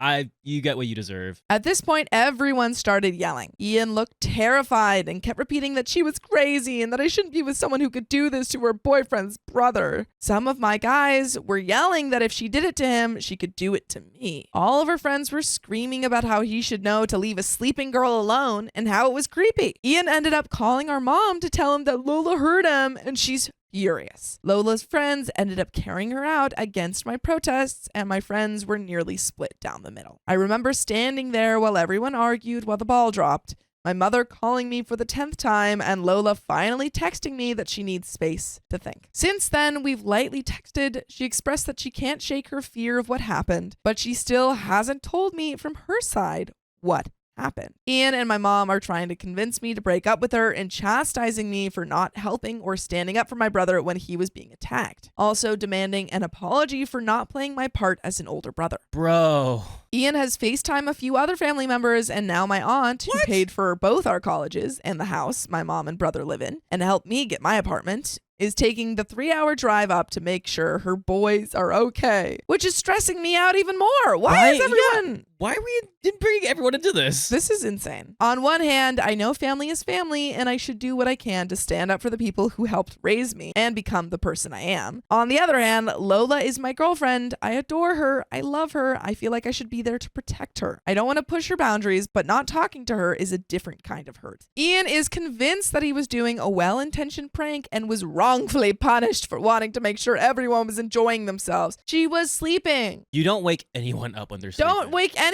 you get what you deserve. At this point, everyone started yelling. Ian looked terrified and kept repeating that she was crazy and that I shouldn't be with someone who could do this to her boyfriend's brother. Some of my guys were yelling that if she did it to him, she could do it to me. All of her friends were screaming about how he should know to leave a sleeping girl alone and how it was creepy. Ian ended up calling our mom to tell him that Lola heard him, and she's furious. Lola's friends ended up carrying her out against my protests, and my friends were nearly split down the middle. I remember standing there while everyone argued while the ball dropped, my mother calling me for the 10th time, and Lola finally texting me that she needs space to think. Since then, we've lightly texted. She expressed that she can't shake her fear of what happened, but she still hasn't told me from her side what happened. Ian and my mom are trying to convince me to break up with her and chastising me for not helping or standing up for my brother when he was being attacked. Also demanding an apology for not playing my part as an older brother. Bro. Ian has FaceTime a few other family members and now my aunt, who paid for both our colleges and the house my mom and brother live in and helped me get my apartment, is taking the 3-hour drive up to make sure her boys are okay, which is stressing me out even more. Why is everyone... Why are we bringing everyone into this? This is insane. On one hand, I know family is family and I should do what I can to stand up for the people who helped raise me and become the person I am. On the other hand, Lola is my girlfriend. I adore her. I love her. I feel like I should be there to protect her. I don't want to push her boundaries, but not talking to her is a different kind of hurt. Ian is convinced that he was doing a well-intentioned prank and was wrongfully punished for wanting to make sure everyone was enjoying themselves. She was sleeping. You don't wake anyone up when they're sleeping. Don't wake anyone.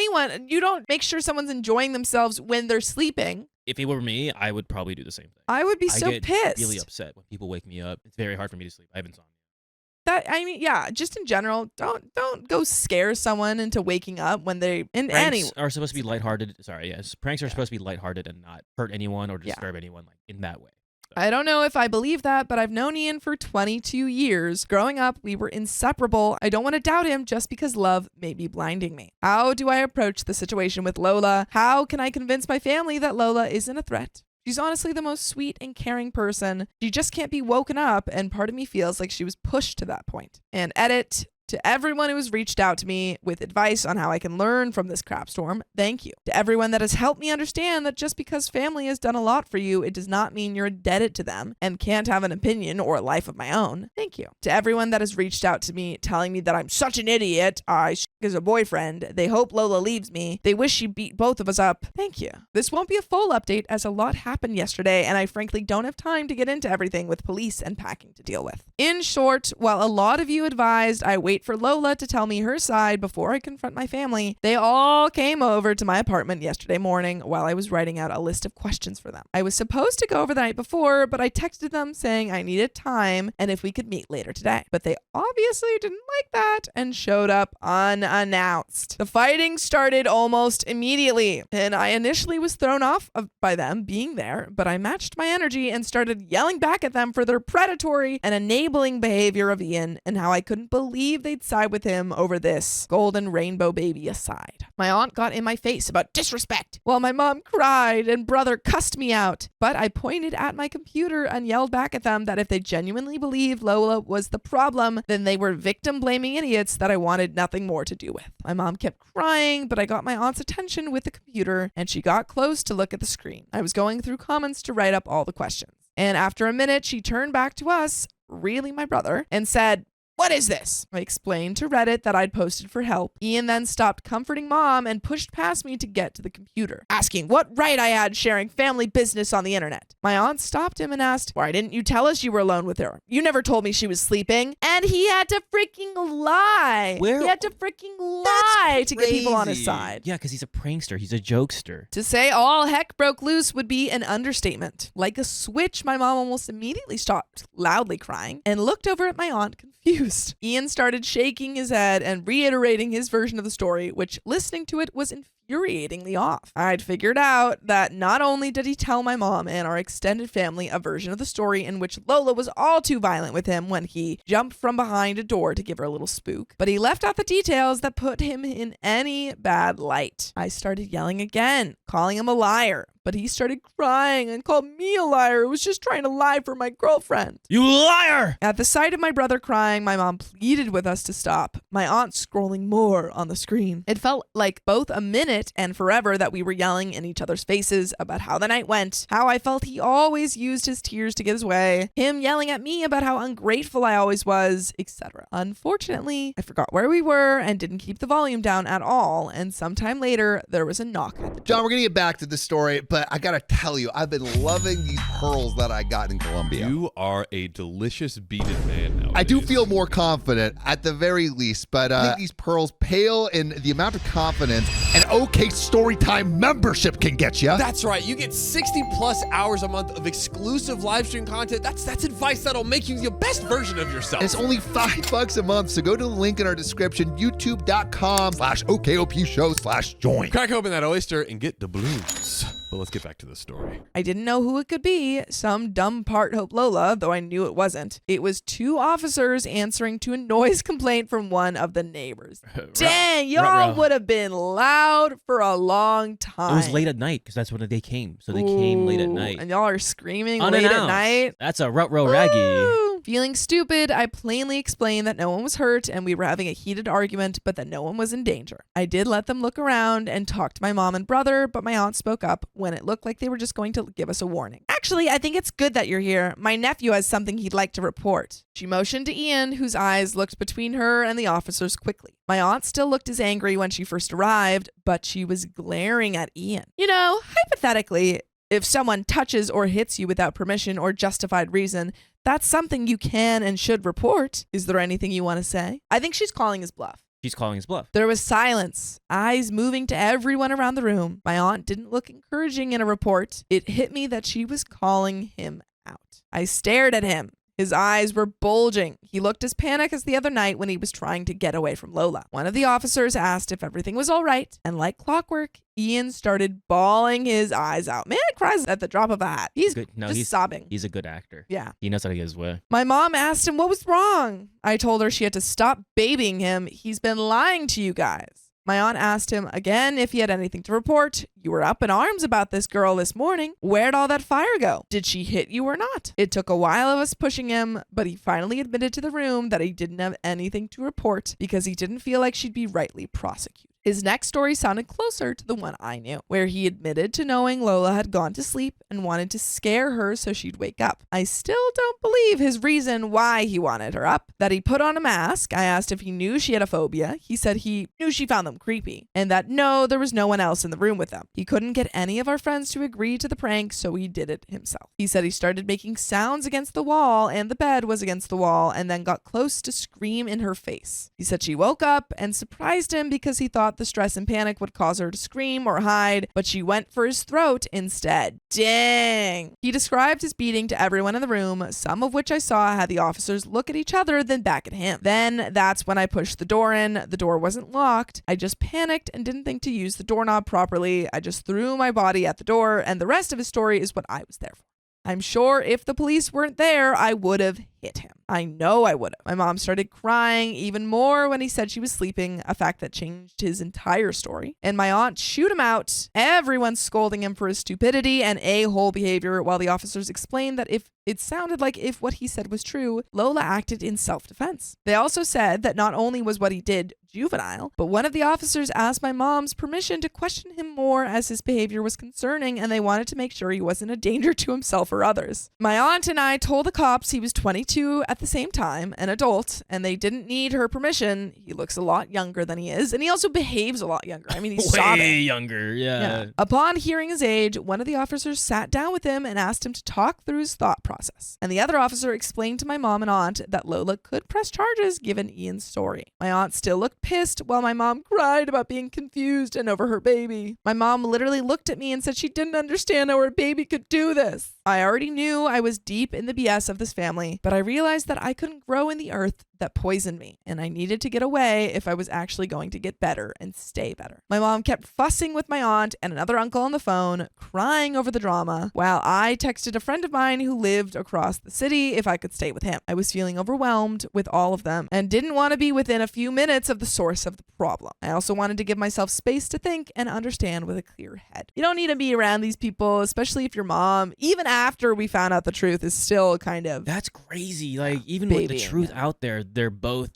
You don't make sure someone's enjoying themselves when they're sleeping. If it were me, I would probably do the same thing. I would be so get pissed. Really upset when people wake me up. It's very hard for me to sleep. I have insomnia. Just in general, don't go scare someone into waking up when they Pranks are supposed to be lighthearted. Sorry, yes. Pranks are supposed to be lighthearted and not hurt anyone or disturb anyone like in that way. I don't know if I believe that, but I've known Ian for 22 years. Growing up, we were inseparable. I don't want to doubt him just because love may be blinding me. How do I approach the situation with Lola? How can I convince my family that Lola isn't a threat? She's honestly the most sweet and caring person. She just can't be woken up, and part of me feels like she was pushed to that point. And edit. To everyone who has reached out to me with advice on how I can learn from this crap storm, thank you. To everyone that has helped me understand that just because family has done a lot for you, it does not mean you're indebted to them and can't have an opinion or a life of my own, thank you. To everyone that has reached out to me telling me that I'm such an idiot, I as a boyfriend, they hope Lola leaves me, they wish she beat both of us up, thank you. This won't be a full update as a lot happened yesterday and I frankly don't have time to get into everything with police and packing to deal with. In short, while a lot of you advised I wait for Lola to tell me her side before I confront my family, they all came over to my apartment yesterday morning while I was writing out a list of questions for them. I was supposed to go over the night before, but I texted them saying I needed time and if we could meet later today. But they obviously didn't like that and showed up unannounced. The fighting started almost immediately, and I initially was thrown off by them being there, but I matched my energy and started yelling back at them for their predatory and enabling behavior of Ian and how I couldn't believe they'd side with him over this golden rainbow baby aside. My aunt got in my face about disrespect while my mom cried and brother cussed me out, but I pointed at my computer and yelled back at them that if they genuinely believed Lola was the problem, then they were victim blaming idiots that I wanted nothing more to do with. My mom kept crying, but I got my aunt's attention with the computer and she got close to look at the screen. I was going through comments to write up all the questions. And after a minute, she turned back to us, really my brother, and said, "What is this?" I explained to Reddit that I'd posted for help. Ian then stopped comforting mom and pushed past me to get to the computer, asking what right I had sharing family business on the internet. My aunt stopped him and asked, "Why didn't you tell us you were alone with her? You never told me she was sleeping." And he had to freaking lie. Where- He had to freaking lie to get people on his Crazy. side. Yeah, because he's a prankster. He's a jokester. To say all heck broke loose would be an understatement. Like a switch, my mom almost immediately stopped loudly crying and looked over at my aunt confused. Ian started shaking his head and reiterating his version of the story, which listening to it was infuriatingly off. I'd figured out that not only did he tell my mom and our extended family a version of the story in which Lola was all too violent with him when he jumped from behind a door to give her a little spook, but he left out the details that put him in any bad light. I started yelling again, calling him a liar. But he started crying and called me a liar who was just trying to lie for my girlfriend. You liar! At the sight of my brother crying, my mom pleaded with us to stop, my aunt scrolling more on the screen. It felt like both a minute and forever that we were yelling in each other's faces about how the night went, how I felt he always used his tears to get his way, him yelling at me about how ungrateful I always was, etc. Unfortunately, I forgot where we were and didn't keep the volume down at all, and sometime later, there was a knock at the door. John, we're going to get back to the story, but I got to tell you, I've been loving these pearls that I got in Colombia. You are a delicious beaded man now. I do feel more confident at the very least, but I think these pearls pale in the amount of confidence an OK Storytime membership can get you. That's right. You get 60 plus hours a month of exclusive live stream content. That's advice that'll make you the best version of yourself. It's only $5 a month, so go to the link in our description, youtube.com/OKOP show/join. Crack open that oyster and get the blues. But let's get back to the story. I didn't know who it could be. Some dumb part Hope Lola, though I knew it wasn't. It was 2 officers answering to a noise complaint from one of the neighbors. Dang, y'all would have been loud for a long time. It was late at night because that's when they came. So they came late at night. And y'all are screaming Unannounced. late at night. That's a rut-row raggy. Woo! Feeling stupid, I plainly explained that no one was hurt and we were having a heated argument, but that no one was in danger. I did let them look around and talk to my mom and brother, but my aunt spoke up when it looked like they were just going to give us a warning. Actually, I think it's good that you're here. My nephew has something he'd like to report. She motioned to Ian, whose eyes looked between her and the officers quickly. My aunt still looked as angry when she first arrived, but she was glaring at Ian. You know, hypothetically, if someone touches or hits you without permission or justified reason, that's something you can and should report. Is there anything you want to say? I think she's calling his bluff. She's calling his bluff. There was silence, eyes moving to everyone around the room. My aunt didn't look encouraging in a report. It hit me that she was calling him out. I stared at him. His eyes were bulging. He looked as panicked as the other night when he was trying to get away from Lola. One of the officers asked if everything was all right, and like clockwork, Ian started bawling his eyes out. Man cries at the drop of a hat. He's good. No, just he's sobbing. He's a good actor. Yeah. He knows how to get his way. My mom asked him what was wrong. I told her she had to stop babying him. He's been lying to you guys. My aunt asked him again if he had anything to report. You were up in arms about this girl this morning. Where'd all that fire go? Did she hit you or not? It took a while of us pushing him, but he finally admitted to the room that he didn't have anything to report because he didn't feel like she'd be rightly prosecuted. His next story sounded closer to the one I knew, where he admitted to knowing Lola had gone to sleep and wanted to scare her so she'd wake up. I still don't believe his reason why he wanted her up. That he put on a mask. I asked if he knew she had a phobia. He said he knew she found them creepy, and that no, there was no one else in the room with them. He couldn't get any of our friends to agree to the prank, so he did it himself. He said he started making sounds against the wall, and the bed was against the wall, and then got close to scream in her face. He said she woke up and surprised him because he thought the stress and panic would cause her to scream or hide, but she went for his throat instead. Dang. He described his beating to everyone in the room, some of which I saw had the officers look at each other, then back at him. Then that's when I pushed the door in. The door wasn't locked. I just panicked and didn't think to use the doorknob properly. I just threw my body at the door, and the rest of his story is what I was there for. I'm sure if the police weren't there, I would have hit him. I know I would have. My mom started crying even more when he said she was sleeping, a fact that changed his entire story. And my aunt shooed him out. Everyone scolding him for his stupidity and a-hole behavior, while the officers explained that if it sounded like if what he said was true, Lola acted in self-defense. They also said that not only was what he did juvenile, but one of the officers asked my mom's permission to question him more as his behavior was concerning, and they wanted to make sure he wasn't a danger to himself or others. My aunt and I told the cops he was 22 at the same time, an adult, and they didn't need her permission. He looks a lot younger than he is, and he also behaves a lot younger. I mean, he's way sobbing. younger. Yeah. Upon hearing his age, one of the officers sat down with him and asked him to talk through his thought process. And the other officer explained to my mom and aunt that Lola could press charges given Ian's story. My aunt still looked pissed while my mom cried about being confused and over her baby. My mom literally looked at me and said she didn't understand how her baby could do this. I already knew I was deep in the BS of this family, but I realized that I couldn't grow in the earth that poisoned me, and I needed to get away if I was actually going to get better and stay better. My mom kept fussing with my aunt and another uncle on the phone, crying over the drama, while I texted a friend of mine who lived across the city if I could stay with him. I was feeling overwhelmed with all of them and didn't want to be within a few minutes of the source of the problem. I also wanted to give myself space to think and understand with a clear head. You don't need to be around these people, especially if your mom, even after we found out the truth, is still kind of... That's crazy. Like, even with the babying truth him. out there, they're both...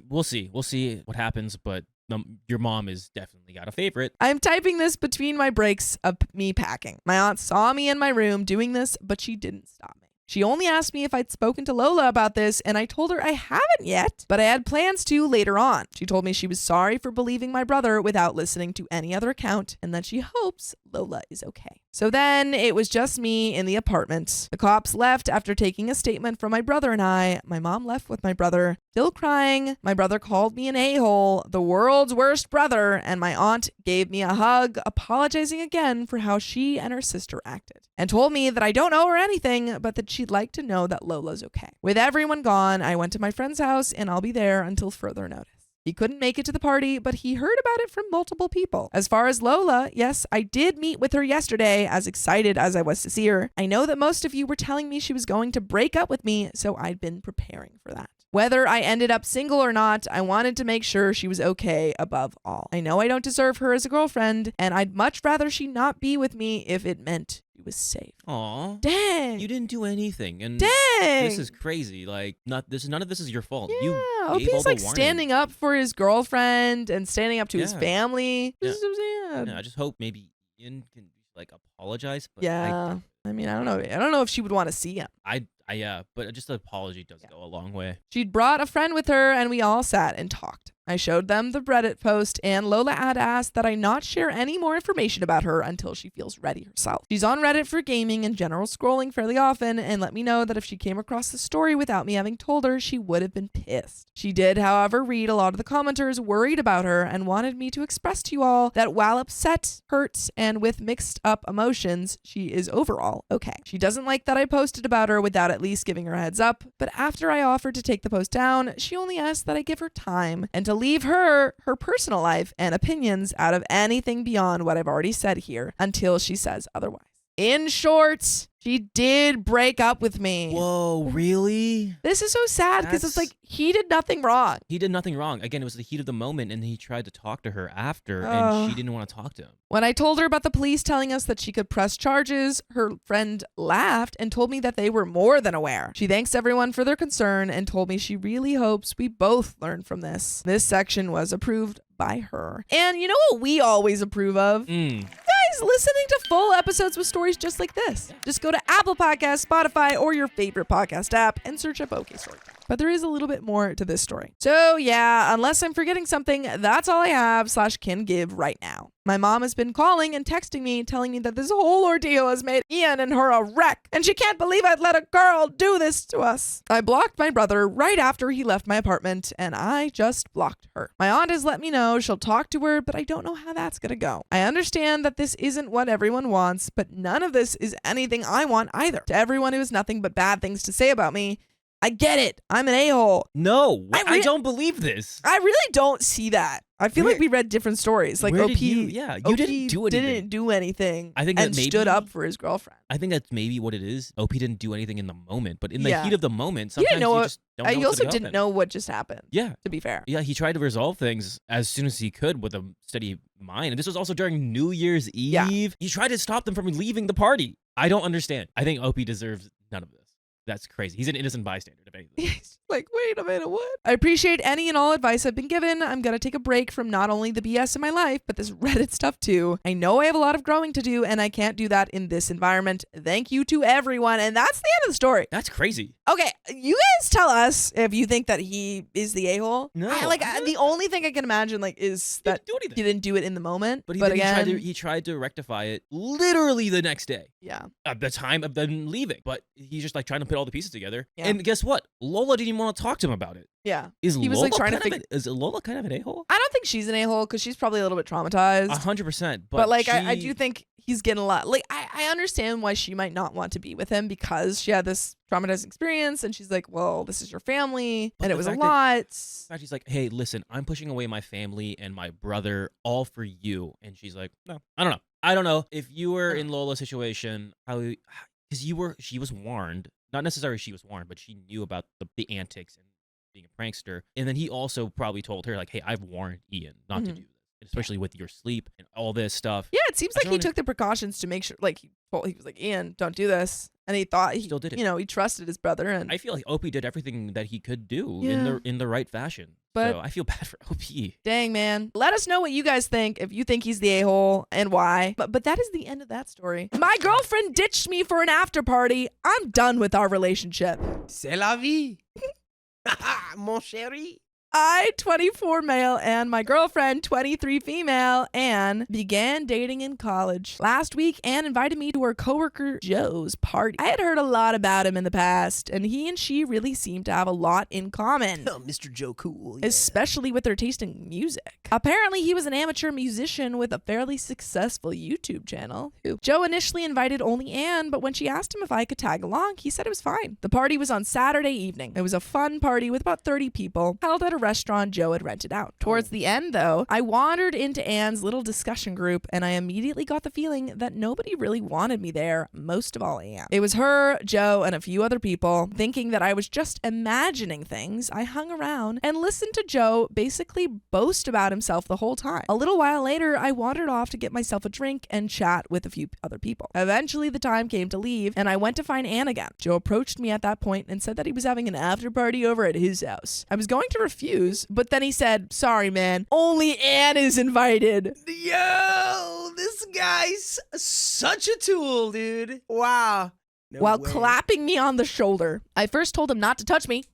We'll see what happens, but your mom is definitely got a favorite. I'm typing this between my breaks of me packing. My aunt saw me in my room doing this, but she didn't stop me. She only asked me if I'd spoken to Lola about this, and I told her I haven't yet, but I had plans to later on. She told me she was sorry for believing my brother without listening to any other account, and that she hopes Lola is okay. So then it was just me in the apartment. The cops left after taking a statement from my brother and I. My mom left with my brother, still crying. My brother called me an a-hole, the world's worst brother, and my aunt gave me a hug, apologizing again for how she and her sister acted, and told me that I don't owe her anything, but that she'd like to know that Lola's okay. With everyone gone, I went to my friend's house, and I'll be there until further notice. He couldn't make it to the party, but he heard about it from multiple people. As far as Lola, yes, I did meet with her yesterday, as excited as I was to see her. I know that most of you were telling me she was going to break up with me, so I'd been preparing for that. Whether I ended up single or not, I wanted to make sure she was okay above all. I know I don't deserve her as a girlfriend, and I'd much rather she not be with me if it meant she was safe. Aw. Dang. You didn't do anything, and Dang. this is crazy. Like, none of this is your fault. Yeah, You gave all OP's the like warning. standing up for his girlfriend and standing up to his Yeah. family. This is so sad. Yeah, I just hope maybe Ian can like apologize. But Yeah. I mean, I don't know. I don't know if she would want to see him. yeah, but just an apology does go a long way. She'd brought a friend with her, and we all sat and talked. I showed them the Reddit post, and Lola had asked that I not share any more information about her until she feels ready herself. She's on Reddit for gaming and general scrolling fairly often, and let me know that if she came across the story without me having told her, she would have been pissed. She did, however, read a lot of the commenters worried about her and wanted me to express to you all that while upset, hurt, and with mixed up emotions, she is overall okay. She doesn't like that I posted about her without at least giving her a heads up, but after I offered to take the post down, she only asked that I give her time and to leave her personal life and opinions out of anything beyond what I've already said here until she says otherwise. In short, she did break up with me. Whoa, really? This is so sad because it's That's- like he did nothing wrong. He did nothing wrong. Again, it was the heat of the moment, and he tried to talk to her after, Ugh. and she didn't want to talk to him. When I told her about the police telling us that she could press charges, her friend laughed and told me that they were more than aware. She thanks everyone for their concern and told me she really hopes we both learn from this. This section was approved by her. And you know what we always approve of? Guys, listening to full episodes with stories just like this. Just go to Apple Podcasts, Spotify, or your favorite podcast app and search up OK Story. But there is a little bit more to this story. So yeah, unless I'm forgetting something, that's all I have / can give right now. My mom has been calling and texting me, telling me that this whole ordeal has made Ian and her a wreck, and she can't believe I'd let a girl do this to us. I blocked my brother right after he left my apartment, and I just blocked her. My aunt has let me know she'll talk to her, but I don't know how that's gonna go. I understand that this isn't what everyone wants, but none of this is anything I want either. To everyone who has nothing but bad things to say about me, I get it. I'm an a-hole. No, I I don't believe this. I really don't see that. I feel like we read different stories. Like where OP, did you OP didn't do anything. didn't do anything. I think that and stood maybe- up for his girlfriend. I think that's maybe what it is. OP didn't do anything in the moment, but in the Yeah. heat of the moment, He didn't sometimes know you what- just don't know He what's also gonna didn't happen. know what just happened. Yeah. To be fair. Yeah, he tried to resolve things as soon as he could with a steady mind. And this was also during New Year's Eve. Yeah. He tried to stop them from leaving the party. I don't understand. I think OP deserves none of this. That's crazy. He's an innocent bystander, if anything. He's like, wait a minute, what? I appreciate any and all advice I've been given. I'm going to take a break from not only the BS in my life, but this Reddit stuff too. I know I have a lot of growing to do, and I can't do that in this environment. Thank you to everyone. And that's the end of the story. That's crazy. Okay, you guys tell us if you think that he is the a-hole. No. The only thing I can imagine is He that didn't do anything. he didn't do it in the moment. But, But he again, tried to rectify it literally the next day. yeah. At the time of them leaving. But he's just like trying to put all the pieces together. Yeah. And guess what? Lola didn't even want to talk to him about it. Yeah. Is He was, Lola like, trying to kind of is Lola kind of an a-hole? I don't think she's an a-hole because she's probably a little bit traumatized. 100%. But like, I she- do think he's getting a lot. Like, I understand why she might not want to be with him because she had this traumatizing experience and she's like, well, this is your family But and it the was a fact that- lot. In fact, she's like, hey, listen, I'm pushing away my family and my brother all for you. And she's like, no, I don't know. I don't know. If you were in Lola's situation, because she was warned, not necessarily she was warned, but she knew about the antics and being a prankster. And then he also probably told her, like, hey, I've warned Ian not to do this, especially with your sleep and all this stuff. Yeah, it seems like he took the precautions to make sure, like, he was like, Ian, don't do this. And he thought he Still did it. You know, he trusted his brother. And I feel like OP did everything that he could do Yeah. in the right fashion. But- so I feel bad for OP. dang, man. Let us know what you guys think, if you think he's the a-hole and why. But that is the end of that story. My girlfriend ditched me for an after party. I'm done with our relationship. C'est la vie. Mon chéri. I, 24 male, and my girlfriend, 23 female, Anne, began dating in college. Last week, Anne invited me to her coworker Joe's party. I had heard a lot about him in the past, and he and she really seemed to have a lot in common. Oh, Mr. Joe Cool. Yeah. Especially with their taste in music. Apparently, he was an amateur musician with a fairly successful YouTube channel. Joe initially invited only Anne, but when she asked him if I could tag along, he said it was fine. The party was on Saturday evening. It was a fun party with about 30 people, held at a restaurant Joe had rented out. Towards the end, though, I wandered into Anne's little discussion group, and I immediately got the feeling that nobody really wanted me there, most of all Anne. It was her, Joe, and a few other people. Thinking that I was just imagining things, I hung around and listened to Joe basically boast about himself the whole time. A little while later, I wandered off to get myself a drink and chat with a few other people. Eventually, the time came to leave, and I went to find Anne again. Joe approached me at that point and said that he was having an after party over at his house. I was going to refuse, but then he said, sorry, man, only Anne is invited. Yo, this guy's such a tool, dude. Wow. No While way. clapping me on the shoulder. I first told him not to touch me,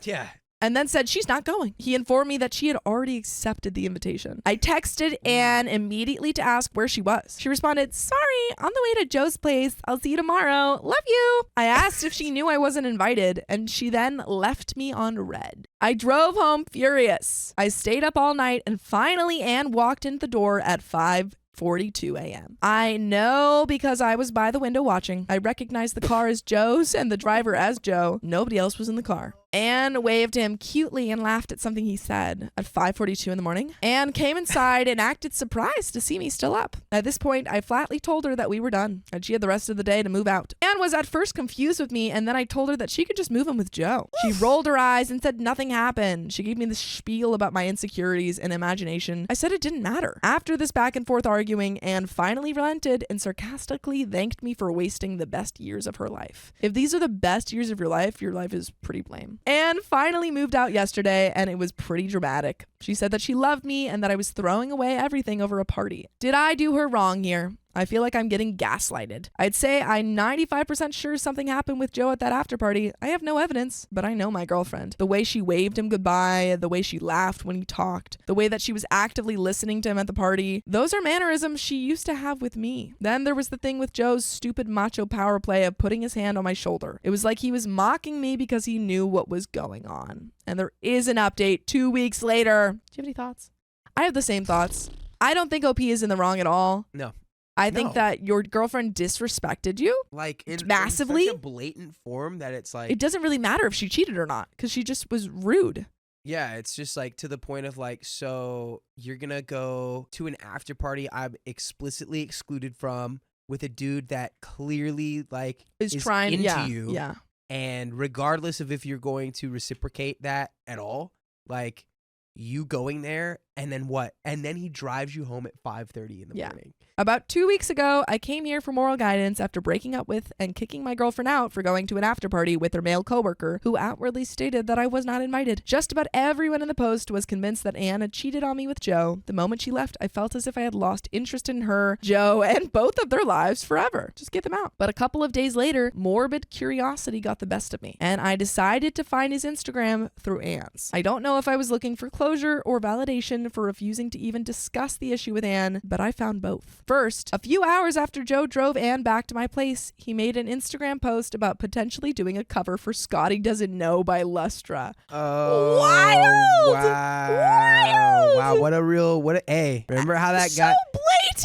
Yeah. and then said she's not going. He informed me that she had already accepted the invitation. I texted Anne immediately to ask where she was. She responded, sorry, on the way to Joe's place. I'll see you tomorrow. Love you. I asked if she knew I wasn't invited, and she then left me on red. I drove home furious. I stayed up all night, and finally Anne walked in the door at 5:42 a.m. I know because I was by the window watching. I recognized the car as Joe's and the driver as Joe. Nobody else was in the car. Anne waved him cutely and laughed at something he said at 5:42 in the morning. Anne came inside and acted surprised to see me still up. At this point, I flatly told her that we were done and she had the rest of the day to move out. Anne was at first confused with me, and then I told her that she could just move in with Joe. She rolled her eyes and said nothing happened. She gave me the spiel about my insecurities and imagination. I said it didn't matter. After this back and forth arguing, Anne finally relented and sarcastically thanked me for wasting the best years of her life. If these are the best years of your life is pretty lame. Anne finally moved out yesterday, and it was pretty dramatic. She said that she loved me and that I was throwing away everything over a party. Did I do her wrong here? I feel like I'm getting gaslighted. I'd say I'm 95% sure something happened with Joe at that after party. I have no evidence, but I know my girlfriend. The way she waved him goodbye, the way she laughed when he talked, the way that she was actively listening to him at the party, those are mannerisms she used to have with me. Then there was the thing with Joe's stupid macho power play of putting his hand on my shoulder. It was like he was mocking me because he knew what was going on. And there is an update 2 weeks later. Do you have any thoughts? I have the same thoughts. I don't think OP is in the wrong at all. No. I think No. that your girlfriend disrespected you. Like in Massively? such a blatant form that it's like It doesn't really matter if she cheated or not because she just was rude. yeah, it's just like to the point of like, so you're gonna go to an after party I'm explicitly excluded from with a dude that clearly like Is is trying into yeah, you. Yeah. And regardless of if you're going to reciprocate that at all, like you going there and then what? And then he drives you home at 5:30 in the Yeah. morning. About 2 weeks ago, I came here for moral guidance after breaking up with and kicking my girlfriend out for going to an after party with her male coworker who outwardly stated that I was not invited. Just about everyone in the post was convinced that Anne had cheated on me with Joe. The moment she left, I felt as if I had lost interest in her, Joe, and both of their lives forever. Just get them out. But a couple of days later, morbid curiosity got the best of me, and I decided to find his Instagram through Anne's. I don't know if I was looking for closure or validation for refusing to even discuss the issue with Anne, but I found both. First, a few hours after Joe drove Anne back to my place, he made an Instagram post about potentially doing a cover for Scotty Doesn't Know by Lustra. Oh, Wild! Wow. Wild! Wow, what a hey, remember how that so got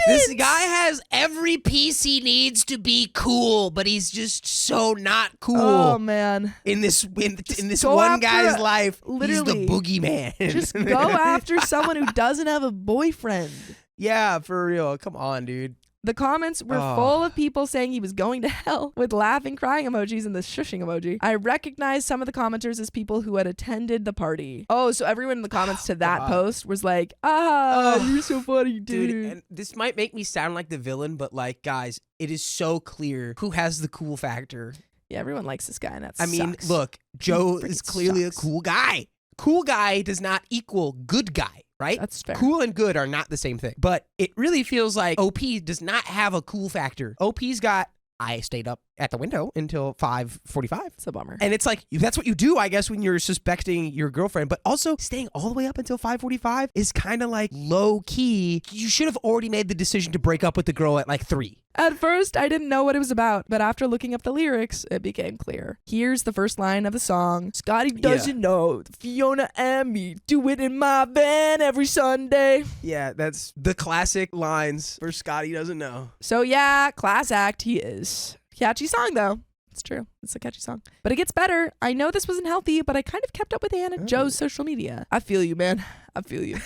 This guy has every piece he needs to be cool, but he's just so not cool. Oh man. In this go one after guy's life, literally, he's the boogeyman. Just go after someone who doesn't have a boyfriend. Yeah, for real. Come on, dude. The comments were full of people saying he was going to hell with laughing, crying emojis and the shushing emoji. I recognized some of the commenters as people who had attended the party. Oh, so everyone in the comments to that post was like, you're so funny, dude. And this might make me sound like the villain, but like, guys, it is so clear who has the cool factor. Yeah, everyone likes this guy, and that mean, sucks. look, Joe Freaking is clearly sucks. a cool guy. Cool guy does not equal good guy. Right? That's fair. Cool and good are not the same thing. But it really feels like OP does not have a cool factor. OP's got, I stayed up at the window until 5:45. It's a bummer. And it's like, that's what you do, I guess, when you're suspecting your girlfriend. But also, staying all the way up until 5:45 is kind of like low key. You should have already made the decision to break up with the girl at like 3. At first, I didn't know what it was about, but after looking up the lyrics, it became clear. Here's the first line of the song. Scotty doesn't know. Fiona and me do it in my van every Sunday. Yeah, that's the classic lines for Scotty doesn't know. So yeah, class act he is. Catchy song though. It's true. It's a catchy song. But it gets better. I know this wasn't healthy, but I kind of kept up with Ann and Joe's social media. I feel you, man. I feel you.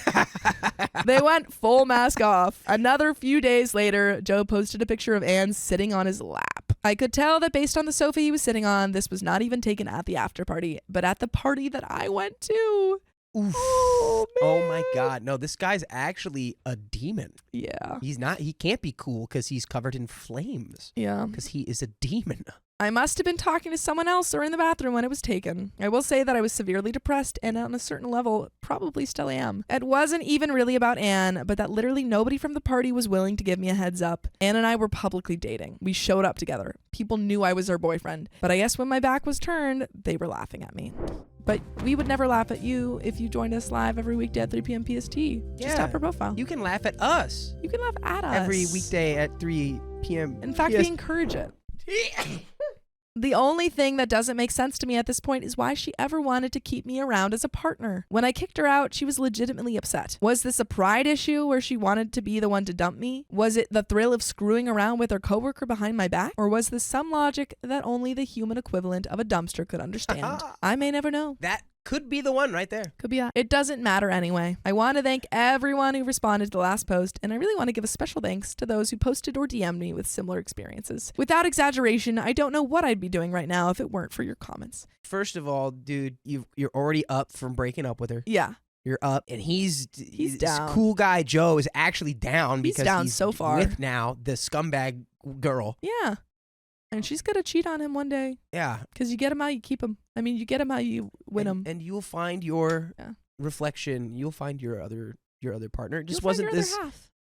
They went full mask off. Another few days later, Joe posted a picture of Ann sitting on his lap. I could tell that based on the sofa he was sitting on, this was not even taken at the after party, but at the party that I went to. Oof. Oh, man. Oh my God. No, this guy's actually a demon. Yeah. He can't be cool because he's covered in flames. Yeah. Because he is a demon. I must have been talking to someone else or in the bathroom when it was taken. I will say that I was severely depressed and on a certain level, probably still am. It wasn't even really about Anne, but that literally nobody from the party was willing to give me a heads up. Anne and I were publicly dating. We showed up together. People knew I was her boyfriend. But I guess when my back was turned, they were laughing at me. But we would never laugh at you if you joined us live every weekday at 3 p.m. PST. Just tap her profile. You can laugh at us. You can laugh at us. Every weekday at 3 p.m. In fact, we encourage it. The only thing that doesn't make sense to me at this point is why she ever wanted to keep me around as a partner. When I kicked her out, she was legitimately upset. Was this a pride issue where she wanted to be the one to dump me? Was it the thrill of screwing around with her coworker behind my back? Or was this some logic that only the human equivalent of a dumpster could understand? I may never know. That could be the one right there. Could be. It doesn't matter anyway. I want to thank everyone who responded to the last post, and I really want to give a special thanks to those who posted or DM'd me with similar experiences. Without exaggeration, I don't know what I'd be doing right now if it weren't for your comments. First of all, dude, you're already up from breaking up with her. Yeah. You're up, and he's down. Cool guy Joe is actually down because down he's so far. with now the scumbag girl. Yeah. And she's going to cheat on him one day. Yeah. Because you get him how you keep him. I mean, you get him how you win him. And you'll find your reflection. You'll find your other partner. It just wasn't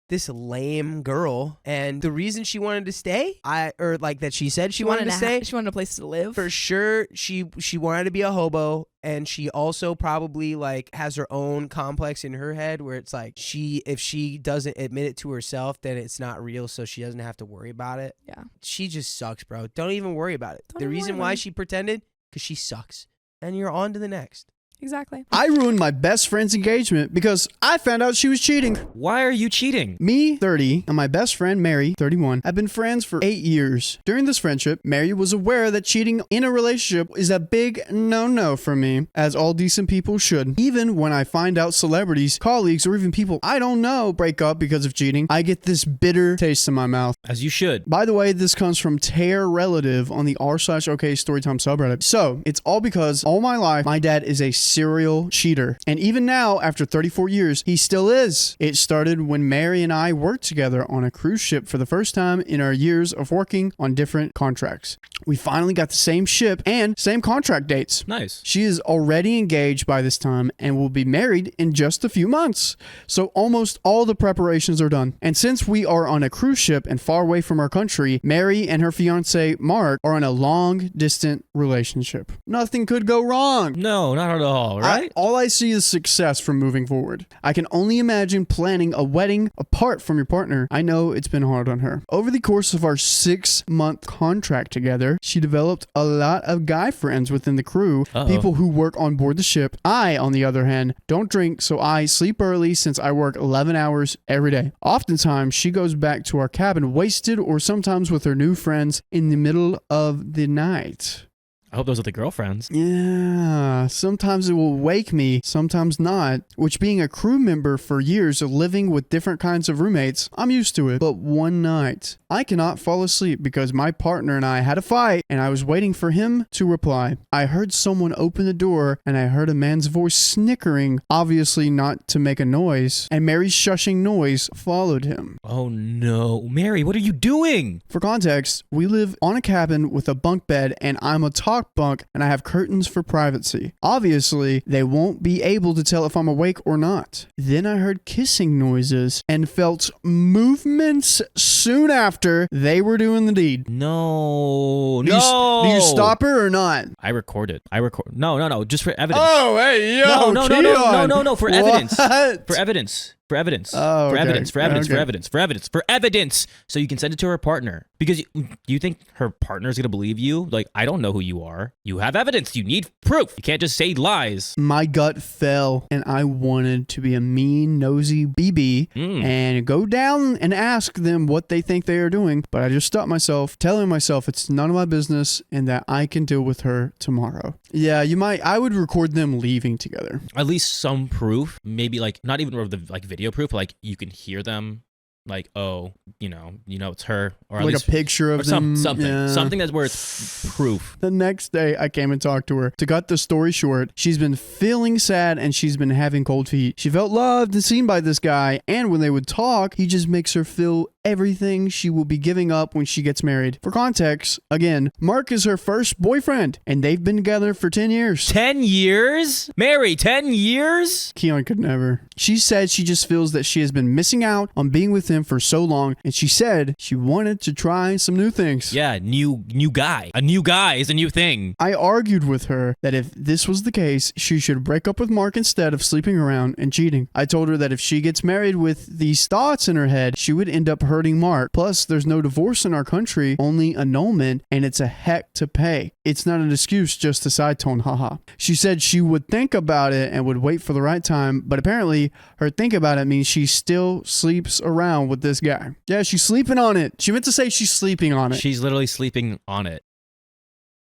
this lame girl. And the reason she wanted to stay, that she said she wanted to stay. She wanted a place to live. For sure, she wanted to be a hobo, and she also probably like has her own complex in her head where it's like if she doesn't admit it to herself, then it's not real, so she doesn't have to worry about it. Yeah. She just sucks, bro. Don't even worry about it. Don't The even reason worry why about it. she pretended, because she sucks. And you're on to the next. Exactly. I ruined my best friend's engagement because I found out she was cheating. Why are you cheating? Me, 30, and my best friend, Mary, 31, have been friends for 8 years. During this friendship, Mary was aware that cheating in a relationship is a big no-no for me, as all decent people should. Even when I find out celebrities, colleagues, or even people I don't know break up because of cheating, I get this bitter taste in my mouth. As you should. By the way, this comes from Tear Relative on the r/OK Storytime subreddit. So, it's all because all my life, my dad is a serial cheater. And even now, after 34 years, he still is. It started when Mary and I worked together on a cruise ship for the first time in our years of working on different contracts. We finally got the same ship and same contract dates. Nice. She is already engaged by this time and will be married in just a few months. So almost all the preparations are done. And since we are on a cruise ship and far away from our country, Mary and her fiance, Mark, are in a long-distance relationship. Nothing could go wrong. No, not at all. all, right? All I see is success from moving forward. I can only imagine planning a wedding apart from your partner. I know it's been hard on her. Over the course of our 6-month contract together, she developed a lot of guy friends within the crew, people who work on board the ship. I, on the other hand, don't drink, so I sleep early since I work 11 hours every day. Oftentimes, she goes back to our cabin wasted or sometimes with her new friends in the middle of the night. I hope those are the girlfriends. Yeah, sometimes it will wake me, sometimes not, which being a crew member for years of living with different kinds of roommates, I'm used to it. But one night, I cannot fall asleep because my partner and I had a fight and I was waiting for him to reply. I heard someone open the door and I heard a man's voice snickering, obviously not to make a noise, and Mary's shushing noise followed him. Oh no. Mary, what are you doing? For context, we live on a cabin with a bunk bed and I'm a talk bunk and I have curtains for privacy. Obviously, they won't be able to tell if I'm awake or not. Then I heard kissing noises and felt movements soon after they were doing the deed. No. Do you stop her or not? I record it. No. Just for evidence. Oh, hey, yo, No. For evidence. For evidence. For evidence. Oh, For okay. evidence. For evidence. For Okay. evidence. For evidence. For evidence. So you can send it to her partner. Because you think her partner's going to believe you? Like, I don't know who you are. You have evidence. You need proof. You can't just say lies. My gut fell and I wanted to be a mean, nosy BB and go down and ask them what they think they are doing. But I just stopped myself, telling myself it's none of my business and that I can deal with her tomorrow. Yeah, I would record them leaving together. At least some proof. Maybe like, not even the like video proof. Like you can hear them. Like, oh, you know, it's her, or at Like least a picture of or them. something that's worth proof. The next day, I came and talked to her. To cut the story short, she's been feeling sad and she's been having cold feet. She felt loved and seen by this guy, and when they would talk, he just makes her feel everything she will be giving up when she gets married. For context, again, Mark is her first boyfriend, and they've been together for 10 years. 10 years? Mary, 10 years? Keon could never. She said she just feels that she has been missing out on being with him for so long, and she said she wanted to try some new things. Yeah, new guy. A new guy is a new thing. I argued with her that if this was the case, she should break up with Mark instead of sleeping around and cheating. I told her that if she gets married with these thoughts in her head, she would end up hurting Mark. Plus, there's no divorce in our country, only annulment, and it's a heck to pay. It's not an excuse, just a side tone, haha. She said she would think about it and would wait for the right time, but apparently her think about it means she still sleeps around with this guy. Yeah, she's sleeping on it. She meant to say she's sleeping on it. She's literally sleeping on it.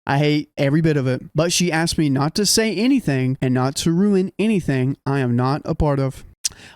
I hate every bit of it, but she asked me not to say anything and not to ruin anything I am not a part of.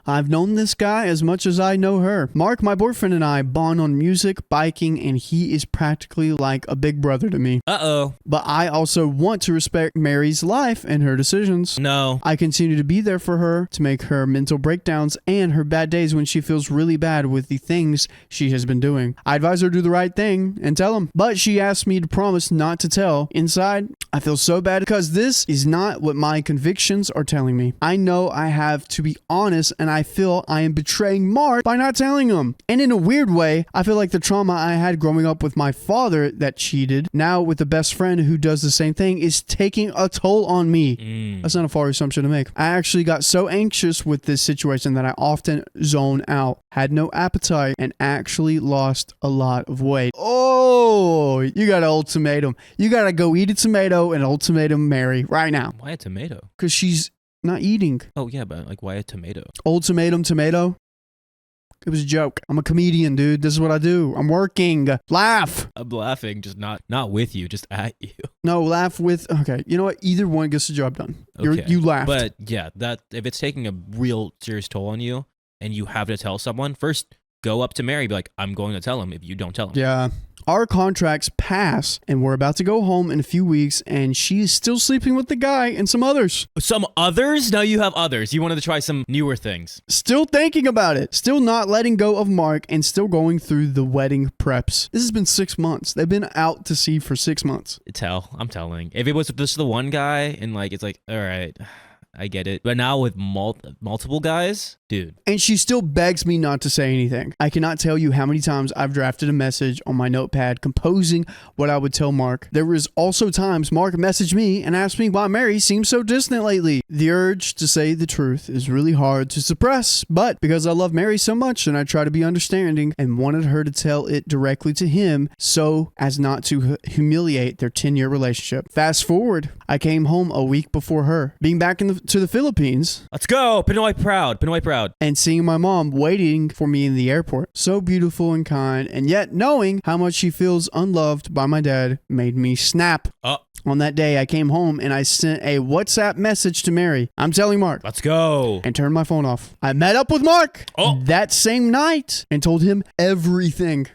I've known this guy as much as I know her. Mark, my boyfriend, and I bond on music, biking, and he is practically like a big brother to me. Uh-oh. But I also want to respect Mary's life and her decisions. No. I continue to be there for her to make her mental breakdowns and her bad days when she feels really bad with the things she has been doing. I advise her to do the right thing and tell him. But she asked me to promise not to tell. Inside, I feel so bad because this is not what my convictions are telling me. I know I have to be honest, and I feel I am betraying Mark by not telling him. And in a weird way, I feel like the trauma I had growing up with my father that cheated, now with a best friend who does the same thing, is taking a toll on me. That's not a far assumption to make. I actually got so anxious with this situation that I often zone out, had no appetite, and actually lost a lot of weight. Oh, you got an ultimatum. You got to go eat a tomato and ultimatum Mary right now. Why a tomato? Because she's not eating. Oh, yeah, but like, why a tomato? Ultimatum tomato. It was a joke. I'm a comedian, dude. This is what I do. I'm working. Laugh. I'm laughing, just not with you, just at you. No, laugh with. Okay, you know what? Either one gets the job done. Okay. You laughed. But yeah, that if it's taking a real serious toll on you and you have to tell someone, first go up to Mary, be like, I'm going to tell him if you don't tell him. Yeah. Our contracts pass, and we're about to go home in a few weeks, and she is still sleeping with the guy and some others. Some others? Now you have others. You wanted to try some newer things. Still thinking about it. Still not letting go of Mark, and still going through the wedding preps. This has been 6 months. They've been out to sea for 6 months. I'm telling. If it was just the one guy, and like, it's like, all right, I get it. But now with multiple guys, Dude. And she still begs me not to say anything. I cannot tell you how many times I've drafted a message on my notepad composing what I would tell Mark. There was also times Mark messaged me and asked me why Mary seems so distant lately. The urge to say the truth is really hard to suppress, but because I love Mary so much and I try to be understanding and wanted her to tell it directly to him so as not to humiliate their 10-year relationship. Fast forward, I came home a week before her. Being back to the Philippines. Let's go. Pinoy proud. Pinoy proud. And seeing my mom waiting for me in the airport. So beautiful and kind, and yet knowing how much she feels unloved by my dad made me snap. On that day, I came home and I sent a WhatsApp message to Mary. I'm telling Mark. Let's go. And turned my phone off. I met up with Mark that same night and told him everything.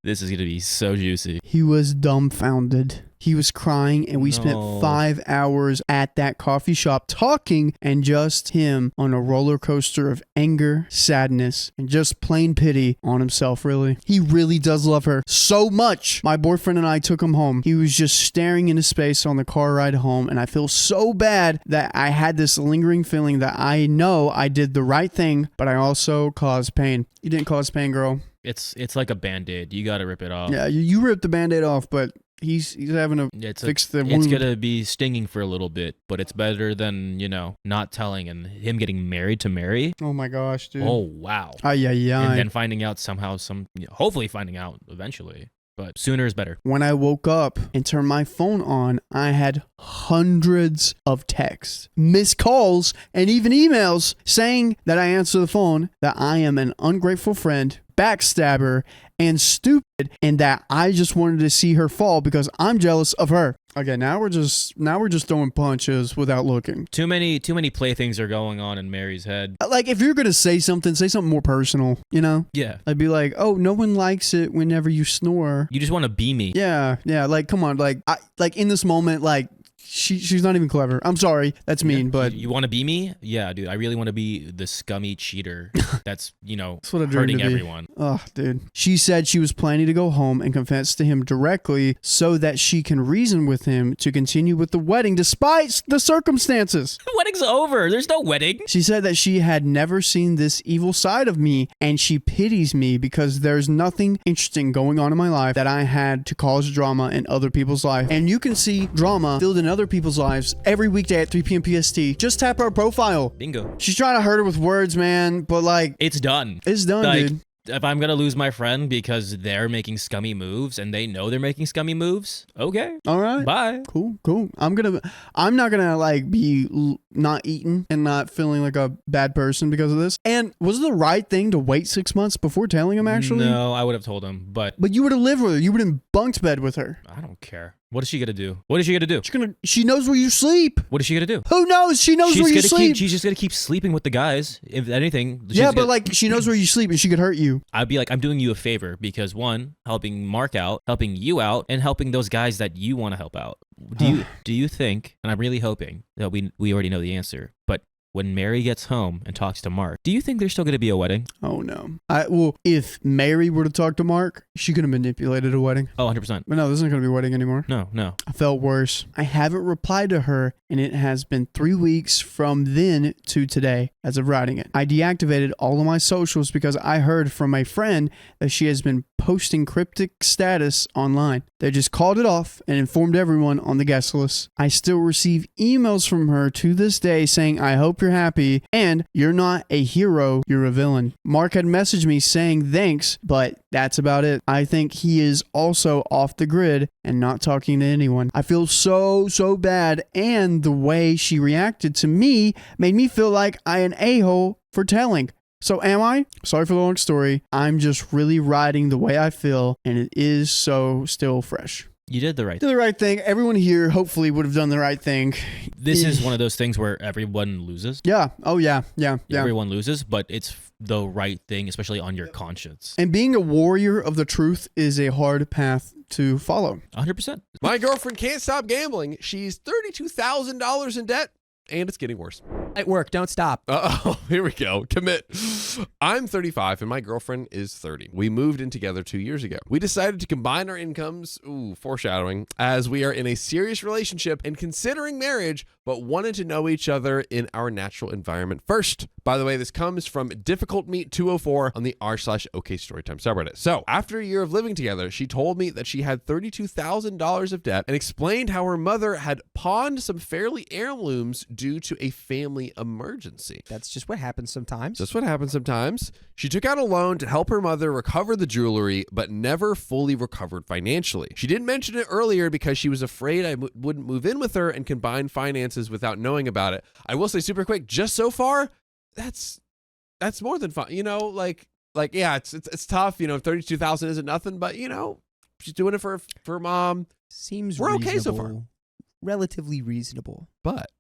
This is going to be so juicy. He was dumbfounded. He was crying, and we spent 5 hours at that coffee shop talking, and just him on a roller coaster of anger, sadness, and just plain pity on himself, really. He really does love her so much. My boyfriend and I took him home. He was just staring into space on the car ride home, and I feel so bad that I had this lingering feeling that I know I did the right thing, but I also caused pain. You didn't cause pain, girl. It's like a Band-Aid. You got to rip it off. Yeah, you ripped the Band-Aid off, but he's having to fix the wound. It's going to be stinging for a little bit, but it's better than, not telling and him getting married to Mary. Oh my gosh, dude. Oh, wow. Ay. And then finding out somehow, hopefully finding out eventually. But sooner is better. When I woke up and turned my phone on, I had hundreds of texts, missed calls, and even emails saying that I answer the phone, that I am an ungrateful friend, backstabber, and stupid, and that I just wanted to see her fall because I'm jealous of her. Okay, now we're just throwing punches without looking. Too many playthings are going on in Mary's head. Like, if you're gonna say something more personal, Yeah. I'd be like, oh, no one likes it whenever you snore. You just want to be me. Yeah, like, come on, like, in this moment, like, she's not even clever. I'm sorry, that's mean, but you want to be me? Yeah, dude. I really want to be the scummy cheater that's that's what I dreamed hurting to be. everyone. Oh, dude. She said she was planning to go home and confess to him directly so that she can reason with him to continue with the wedding despite the circumstances. The wedding's over. There's no wedding. She said that she had never seen this evil side of me and she pities me because there's nothing interesting going on in my life that I had to cause drama in other people's life. And you can see drama filled in other people's lives every weekday at 3 p.m. PST. Just tap her profile. Bingo. She's trying to hurt her with words, man, but like, It's done. it's done, Like, dude. if I'm going to lose my friend because they're making scummy moves and they know they're making scummy moves, okay. All right. Bye. Cool. I'm not gonna like be not eating and not feeling like a bad person because of this. And was it the right thing to wait 6 months before telling him, actually? No, I would have told him, but But you would have lived with her. You would have bunked bed with her. I don't care. What is she going to do? What is she going to do? She knows where you sleep. What is she going to do? Who knows? She knows where you sleep. She's just going to keep sleeping with the guys. If anything. Yeah, but like, she knows where you sleep and she could hurt you. I'd be like, I'm doing you a favor because one, helping Mark out, helping you out, and helping those guys that you want to help out. Do you think, and I'm really hoping that we already know the answer, but when Mary gets home and talks to Mark, do you think there's still going to be a wedding? Oh, no. Well, if Mary were to talk to Mark, she could have manipulated a wedding. Oh, 100%. But no, this isn't going to be a wedding anymore. No. I felt worse. I haven't replied to her, and it has been 3 weeks from then to today as of writing it. I deactivated all of my socials because I heard from my friend that she has been posting cryptic status online. They just called it off and informed everyone on the guest list. I still receive emails from her to this day saying, I hope you're happy, and you're not a hero, you're a villain. Mark had messaged me saying thanks, but that's about it. I think he is also off the grid and not talking to anyone. I feel so bad, and the way she reacted to me made me feel like I an a-hole for telling. So am I? Sorry for the long story. I'm just really riding the way I feel, and it is so still fresh. You did the right Do the right thing. Everyone here hopefully would have done the right thing. This is one of those things where everyone loses. Yeah. Oh, yeah. Everyone loses, but it's the right thing, especially on your conscience. And being a warrior of the truth is a hard path to follow. 100%. My girlfriend can't stop gambling. She's $32,000 in debt, and it's getting worse. At work, don't stop. Oh, here we go. Commit. I'm 35 and my girlfriend is 30. We moved in together 2 years ago. We decided to combine our incomes, foreshadowing, as we are in a serious relationship and considering marriage, but wanted to know each other in our natural environment first. By the way, this comes from Difficult Meet 204 on the r/OK Storytime subreddit. So, after a year of living together, she told me that she had $32,000 of debt and explained how her mother had pawned some fairly heirlooms due to a family emergency. That's just what happens sometimes. That's what happens sometimes. She took out a loan to help her mother recover the jewelry, but never fully recovered financially. She didn't mention it earlier because she was afraid I wouldn't move in with her and combine finances without knowing about it. I will say super quick, just so far, that's more than fun. You know, like yeah, it's tough. You know, 32,000 isn't nothing, but you know, she's doing it for her mom. Seems we're reasonable. okay so far. Relatively reasonable. But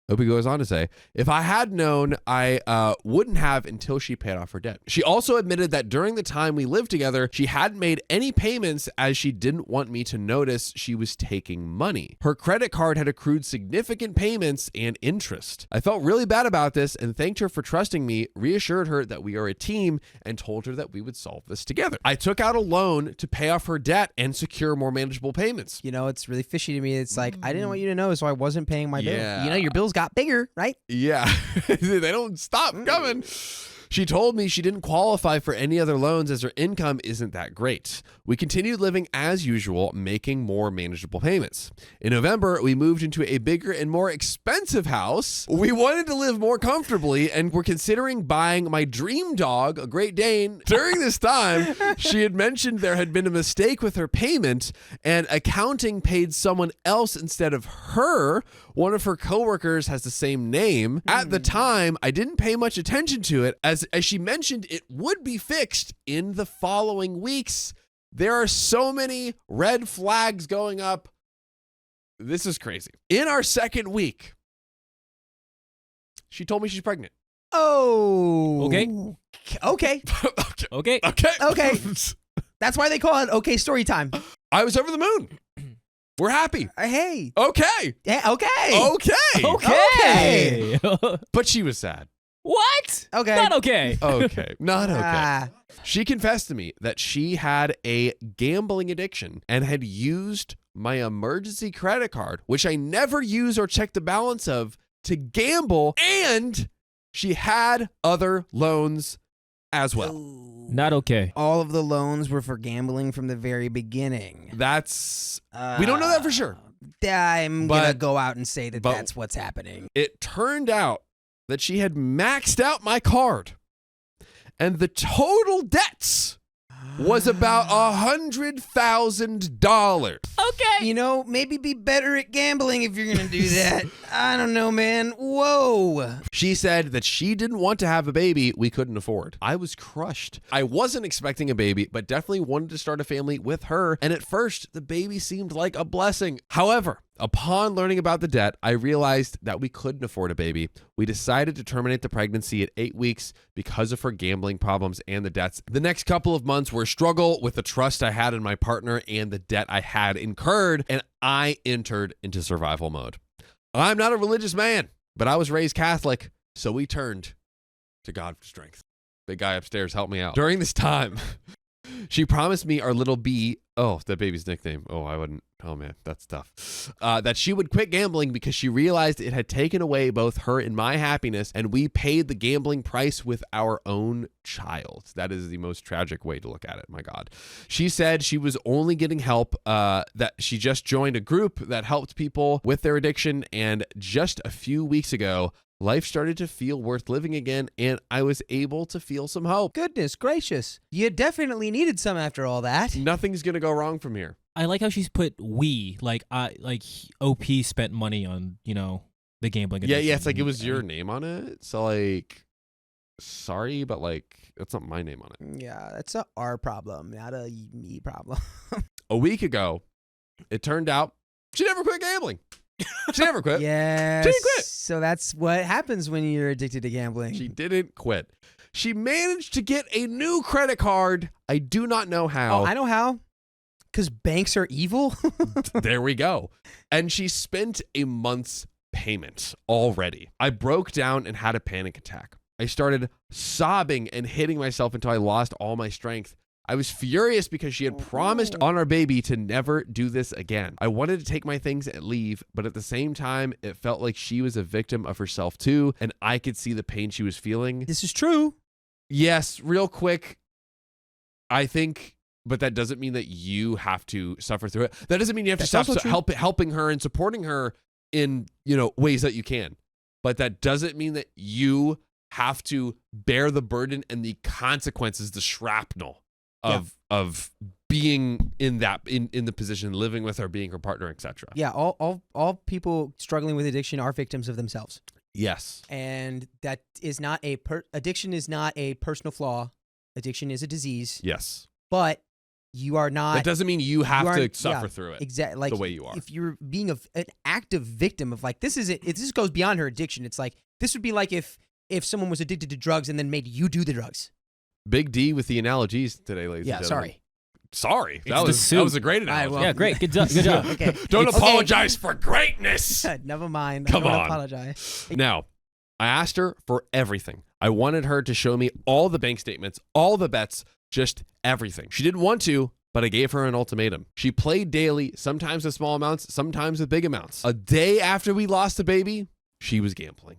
Opie goes on to say, if I had known, I wouldn't have until she paid off her debt. She also admitted that during the time we lived together, she hadn't made any payments as she didn't want me to notice she was taking money. Her credit card had accrued significant payments and interest. I felt really bad about this and thanked her for trusting me, reassured her that we are a team, and told her that we would solve this together. I took out a loan to pay off her debt and secure more manageable payments. You know, it's really fishy to me. It's like, I didn't want you to know, so I wasn't paying my bill. Yeah. You know, your bills got bigger, right? Yeah, they don't stop coming. She told me she didn't qualify for any other loans as her income isn't that great. We continued living as usual, making more manageable payments. In November, we moved into a bigger and more expensive house. We wanted to live more comfortably and were considering buying my dream dog, a Great Dane. During this time, she had mentioned there had been a mistake with her payment and accounting paid someone else instead of her. One of her coworkers has the same name. At the time, I didn't pay much attention to it as she mentioned it would be fixed in the following weeks. There are so many red flags going up. This is crazy. In our second week, she told me she's pregnant. Oh. Okay. Okay. Okay. Okay. That's why they call it OK Story Time. I was over the moon. We're happy. Hey. Okay. Yeah, okay. Okay. Okay. But she was sad. What? Okay. Not okay. Okay. Not okay. Ah. She confessed to me that she had a gambling addiction and had used my emergency credit card, which I never use or check the balance of, to gamble, and she had other loans as well. Not okay. All of the loans were for gambling from the very beginning. That's we don't know that for sure. I'm going to go out and say that but- that's what's happening. It turned out that she had maxed out my card, and the total debts was about $100,000. Okay. You know, maybe be better at gambling if you're going to do that. I don't know, man. Whoa. She said that she didn't want to have a baby we couldn't afford. I was crushed. I wasn't expecting a baby, but definitely wanted to start a family with her. And at first, the baby seemed like a blessing. However, upon learning about the debt, I realized that we couldn't afford a baby. We decided to terminate the pregnancy at 8 weeks because of her gambling problems and the debts. The next couple of months were a struggle with the trust I had in my partner and the debt I had incurred, and I entered into survival mode. I'm not a religious man, but I was raised Catholic, so we turned to God for strength. Big guy upstairs, help me out. During this time, she promised me our little B, that baby's nickname. I wouldn't. Oh man, that's tough. That she would quit gambling because she realized it had taken away both her and my happiness, and we paid the gambling price with our own child. That is the most tragic way to look at it. My God. She said she was only getting help, that she just joined a group that helped people with their addiction, and just a few weeks ago, life started to feel worth living again, and I was able to feel some hope. Goodness gracious. You definitely needed some after all that. Nothing's going to go wrong from here. I like how she's put we, like OP spent money on, the gambling. Yeah, addiction. it's like it was your name on it. So like, sorry, but like, that's not my name on it. Yeah, that's a our problem, not a me problem. A week ago, it turned out she never quit gambling. She never quit. Yes. She didn't quit. So that's what happens when you're addicted to gambling. She didn't quit. She managed to get a new credit card. I do not know how. Oh, I know how. Because banks are evil. There we go. And she spent a month's payment already. I broke down and had a panic attack. I started sobbing and hitting myself until I lost all my strength. I was furious because she had promised on our baby to never do this again. I wanted to take my things and leave, but at the same time, it felt like she was a victim of herself too, and I could see the pain she was feeling. This is true. Yes, real quick, I think, but that doesn't mean that you have to suffer through it. That doesn't mean you have to stop helping her and supporting her in, ways that you can. But that doesn't mean that you have to bear the burden and the consequences, the shrapnel of being in the position, living with her, being her partner, etc. Yeah, all people struggling with addiction are victims of themselves. Yes. And that is not addiction is not a personal flaw. Addiction is a disease. Yes. But you are not. That doesn't mean you have to suffer through it. Exactly. Like the way you are. If you're being an active victim of this is it. This goes beyond her addiction. It's like this would be like if someone was addicted to drugs and then made you do the drugs. Big D with the analogies today, ladies and gentlemen. Sorry. That was a great analogy. Well, Yeah, great. Good job. Okay. Don't apologize for greatness. Never mind. Come I don't on. apologize. Now, I asked her for everything. I wanted her to show me all the bank statements, all the bets, just everything. She didn't want to, but I gave her an ultimatum. She played daily, sometimes with small amounts, sometimes with big amounts. A day after we lost the baby, she was gambling.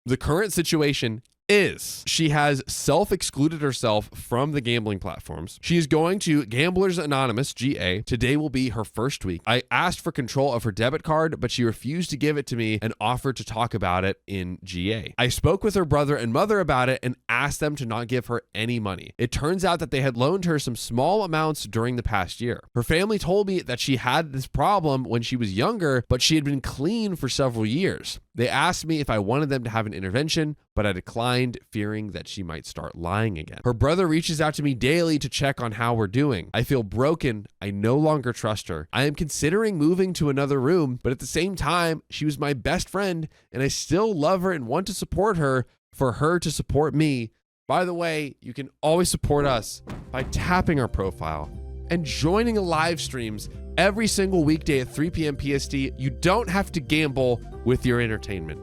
The current situation is she has self-excluded herself from the gambling platforms. She is going to Gamblers Anonymous, GA. Today will be her first week. I asked for control of her debit card, but she refused to give it to me and offered to talk about it in GA. I spoke with her brother and mother about it and asked them to not give her any money. It turns out that they had loaned her some small amounts during the past year. Her family told me that she had this problem when she was younger, but she had been clean for several years. They asked me if I wanted them to have an intervention, but I declined, fearing that she might start lying again. Her brother reaches out to me daily to check on how we're doing. I feel broken. I no longer trust her. I am considering moving to another room, but at the same time, she was my best friend, and I still love her and want to support her for her to support me. By the way, you can always support us by tapping our profile and joining the live streams every single weekday at 3 p.m. PST. You don't have to gamble with your entertainment.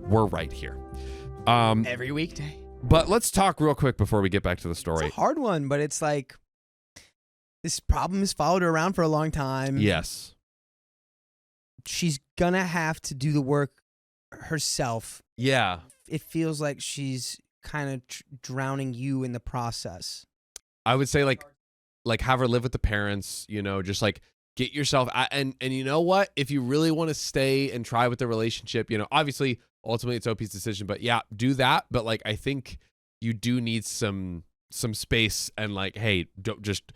We're right here. Every weekday. But let's talk real quick before we get back to the story. It's a hard one, but it's like this problem has followed her around for a long time. Yes. She's gonna have to do the work herself. Yeah. It feels like she's kind of drowning you in the process. I would say like have her live with the parents, just like get yourself and you know what? If you really want to stay and try with the relationship, obviously ultimately it's OP's decision, but yeah, do that. But like, I think you do need some space and like, hey, don't just,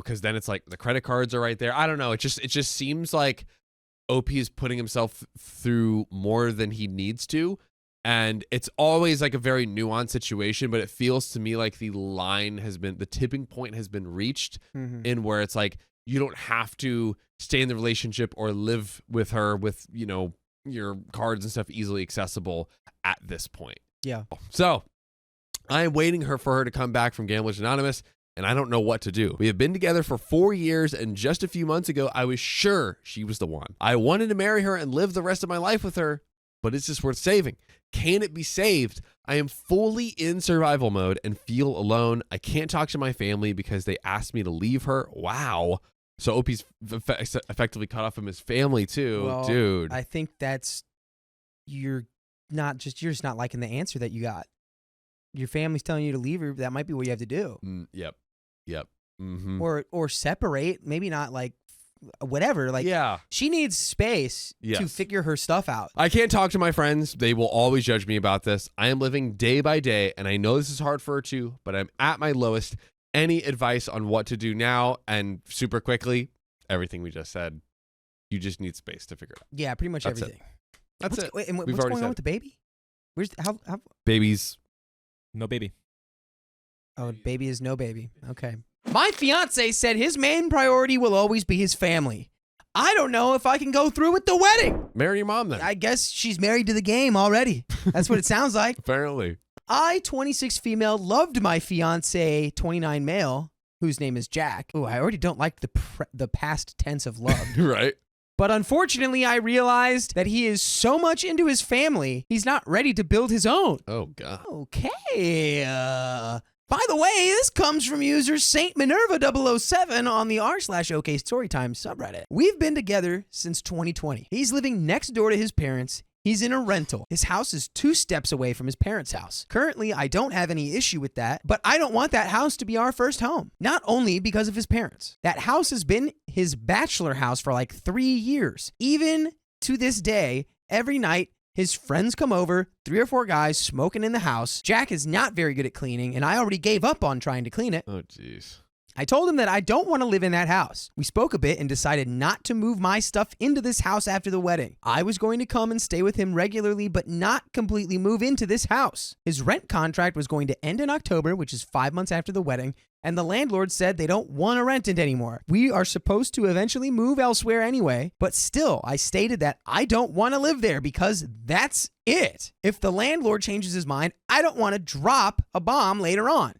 cause then it's like the credit cards are right there. I don't know. It just seems like OP is putting himself through more than he needs to. And it's always like a very nuanced situation, but it feels to me like the tipping point has been reached in where it's like, you don't have to stay in the relationship or live with her with, your cards and stuff easily accessible at this point. Yeah. So I'm waiting for her to come back from Gamblers Anonymous, and I don't know what to do. We have been together for 4 years, and just a few months ago, I was sure she was the one. I wanted to marry her and live the rest of my life with her, but it's just worth saving. Can it be saved? I am fully in survival mode and feel alone. I can't talk to my family because they asked me to leave her. Wow. So OP's effectively cut off from his family too, well, dude. I think you're just not liking the answer that you got. Your family's telling you to leave her. That might be what you have to do. Yep. Mm-hmm. Or separate. Maybe not like whatever. Like yeah. She needs space to figure her stuff out. I can't talk to my friends. They will always judge me about this. I am living day by day, and I know this is hard for her too, but I'm at my lowest. Any advice on what to do now? And super quickly, everything we just said. You just need space to figure it out. Yeah, pretty much That's everything. That's it. Wait, and We've what's already going said on with the baby? Where's how? Babies? No baby. Oh, baby is no baby. Okay. My fiance said his main priority will always be his family. I don't know if I can go through with the wedding. Marry your mom then. I guess she's married to the game already. That's what it sounds like. Apparently. I, 26 female, loved my fiance, 29 male, whose name is Jack. Oh, I already don't like the past tense of love. Right. But unfortunately, I realized that he is so much into his family, he's not ready to build his own. Oh, God. Okay. By the way, this comes from user Saint Minerva 007 on the r/OK Storytime subreddit. We've been together since 2020. He's living next door to his parents. He's in a rental. His house is 2 steps away from his parents' house. Currently, I don't have any issue with that, but I don't want that house to be our first home. Not only because of his parents. That house has been his bachelor house for like 3 years. Even to this day, every night, his friends come over, 3 or 4 guys smoking in the house. Jack is not very good at cleaning, and I already gave up on trying to clean it. Oh, jeez. I told him that I don't want to live in that house. We spoke a bit and decided not to move my stuff into this house after the wedding. I was going to come and stay with him regularly, but not completely move into this house. His rent contract was going to end in October, which is 5 months after the wedding, and the landlord said they don't want to rent it anymore. We are supposed to eventually move elsewhere anyway, but still, I stated that I don't want to live there because that's it. If the landlord changes his mind, I don't want to drop a bomb later on.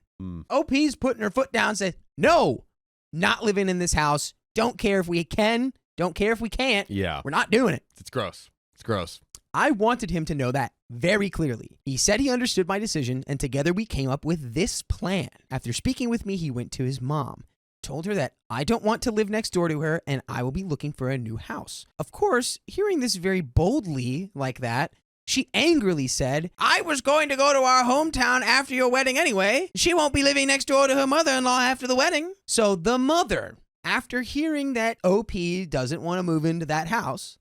OP's putting her foot down and said, no, not living in this house. Don't care if we can. Don't care if we can't. Yeah. We're not doing it. It's gross. It's gross. I wanted him to know that very clearly. He said he understood my decision, and together we came up with this plan. After speaking with me, he went to his mom, told her that I don't want to live next door to her, and I will be looking for a new house. Of course, hearing this very boldly like that, she angrily said, I was going to go to our hometown after your wedding anyway. She won't be living next door to her mother-in-law after the wedding. So the mother, after hearing that OP doesn't want to move into that house,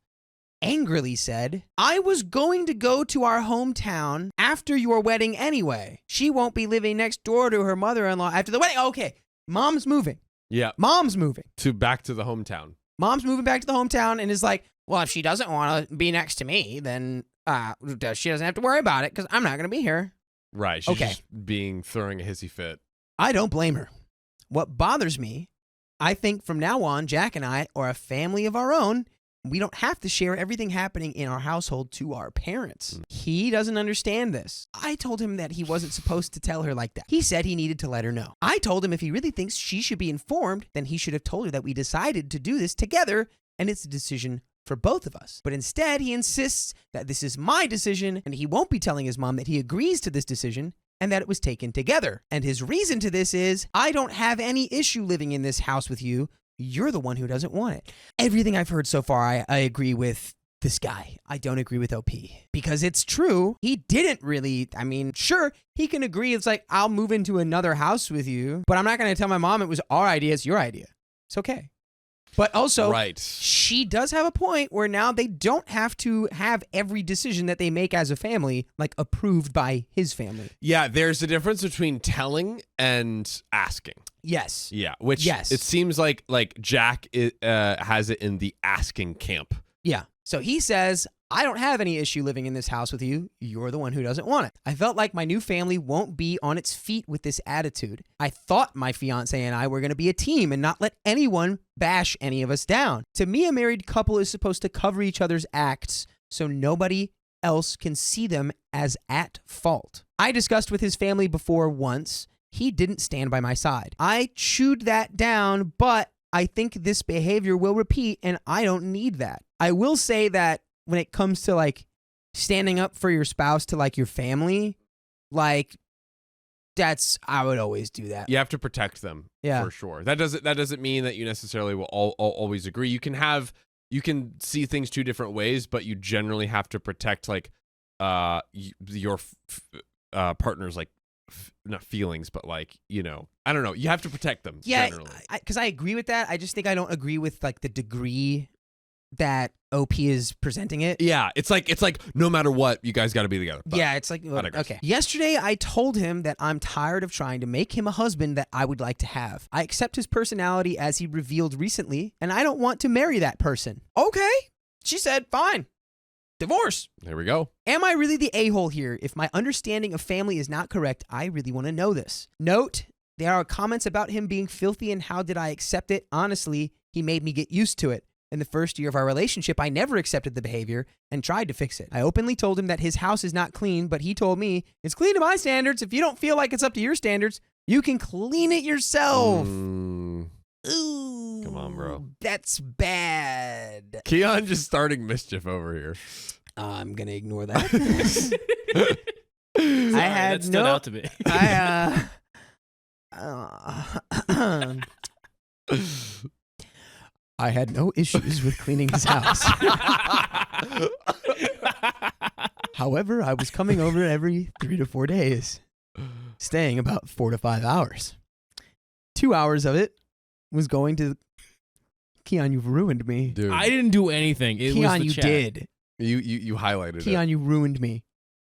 angrily said, I was going to go to our hometown after your wedding anyway. She won't be living next door to her mother-in-law after the wedding. Okay, mom's moving. Yeah. Mom's moving. Back to the hometown. Mom's moving back to the hometown and is like, well, if she doesn't want to be next to me, then she doesn't have to worry about it because I'm not going to be here. Right. She's Okay. just throwing a hissy fit. I don't blame her. What bothers me, I think from now on, Jack and I are a family of our own. We don't have to share everything happening in our household to our parents. He doesn't understand this. I told him that he wasn't supposed to tell her like that. He said he needed to let her know. I told him if he really thinks she should be informed, then he should have told her that we decided to do this together and it's a decision for both of us. But instead, he insists that this is my decision and he won't be telling his mom that he agrees to this decision and that it was taken together. And his reason to this is, I don't have any issue living in this house with you. You're the one who doesn't want it. Everything I've heard so far, I agree with this guy. I don't agree with OP. Because it's true, he didn't really, sure, he can agree. It's like, I'll move into another house with you, but I'm not going to tell my mom it was our idea, it's your idea. It's okay. But also, right. She does have a point where now they don't have to have every decision that they make as a family, like, approved by his family. Yeah, there's a difference between telling and asking. Yes. Yeah, which Yes. it seems like Jack has it in the asking camp. Yeah. So he says, I don't have any issue living in this house with you. You're the one who doesn't want it. I felt like my new family won't be on its feet with this attitude. I thought my fiance and I were going to be a team and not let anyone bash any of us down. To me, a married couple is supposed to cover each other's acts so nobody else can see them as at fault. I discussed with his family before once. He didn't stand by my side. I chewed that down, but I think this behavior will repeat and I don't need that. I will say that when it comes to like standing up for your spouse to like your family, like I would always do that. You have to protect them, for sure. That doesn't mean that you necessarily will always agree. You can see things 2 different ways, but you generally have to protect like your partner's like not feelings, but like, I don't know. You have to protect them. Yeah, generally. because I agree with that. I just think I don't agree with like the degree that OP is presenting it. Yeah, it's like no matter what, you guys got to be together. But Yeah, it's like, okay. Yesterday, I told him that I'm tired of trying to make him a husband that I would like to have. I accept his personality as he revealed recently, and I don't want to marry that person. Okay. She said, fine. Divorce. There we go. Am I really the a-hole here? If my understanding of family is not correct, I really want to know this. Note, there are comments about him being filthy and how did I accept it? Honestly, he made me get used to it. In the first year of our relationship, I never accepted the behavior and tried to fix it. I openly told him that his house is not clean, but he told me, it's clean to my standards. If you don't feel like it's up to your standards, you can clean it yourself. Come Ooh. on, bro. That's bad. Keon just starting mischief over here. I'm gonna ignore that. Sorry, I had that stood out to me. I had no issues with cleaning his house. However, I was coming over every 3 to 4 days, staying about 4 to 5 hours. 2 hours of it was going to Keon. You've ruined me. Dude, I didn't do anything. It was Keon, the you chat. did. you highlighted Keon, it. you ruined me.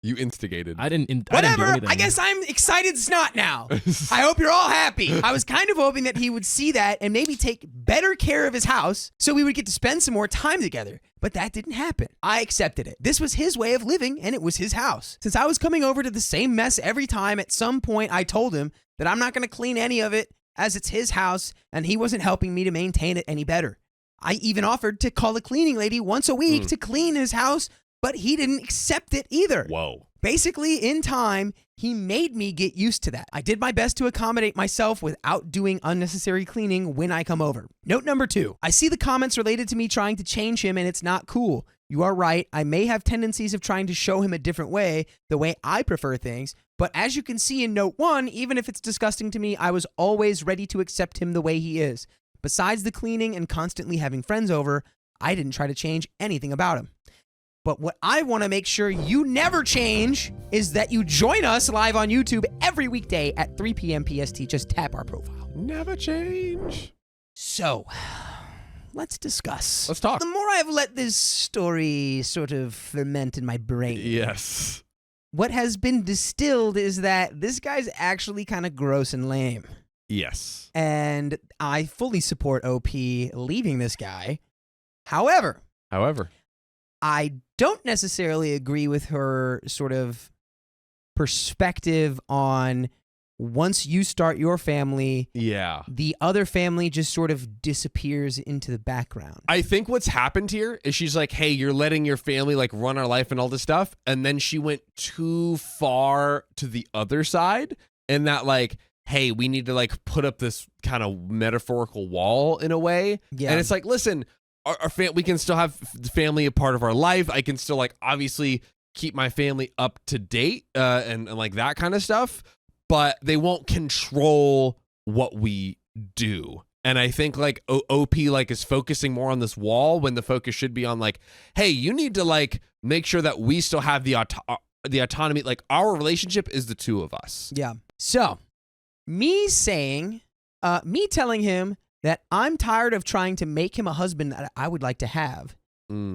You instigated. I didn't do Whatever. anything. I guess I'm excited snot now. I hope you're all happy. I was kind of hoping that he would see that and maybe take better care of his house so we would get to spend some more time together. But that didn't happen. I accepted it. This was his way of living and it was his house. Since I was coming over to the same mess every time, at some point I told him that I'm not going to clean any of it as it's his house and he wasn't helping me to maintain it any better. I even offered to call a cleaning lady once a week to clean his house, but he didn't accept it either. Whoa. Basically, in time, he made me get used to that. I did my best to accommodate myself without doing unnecessary cleaning when I come over. Note number 2, I see the comments related to me trying to change him and it's not cool. You are right, I may have tendencies of trying to show him a different way, the way I prefer things, but as you can see in note 1, even if it's disgusting to me, I was always ready to accept him the way he is. Besides the cleaning and constantly having friends over, I didn't try to change anything about him. But what I want to make sure you never change is that you join us live on YouTube every weekday at 3 p.m. PST. Just tap our profile. Never change. So, let's discuss. Let's talk. The more I've let this story sort of ferment in my brain, Yes. what has been distilled is that this guy's actually kind of gross and lame. Yes. And I fully support OP leaving this guy. However, I don't necessarily agree with her sort of perspective on once you start your family, Yeah. the other family just sort of disappears into the background. I think what's happened here is she's like, hey, you're letting your family like run our life and all this stuff. And then she went too far to the other side and that like, hey, we need to like put up this kind of metaphorical wall in a way. Yeah. And it's like, listen, we can still have family a part of our life. I can still like obviously keep my family up to date and like that kind of stuff, but they won't control what we do. And I think like OP like is focusing more on this wall when the focus should be on like, hey, you need to like make sure that we still have the autonomy. Like our relationship is the two of us. Yeah. So, me telling him that I'm tired of trying to make him a husband that I would like to have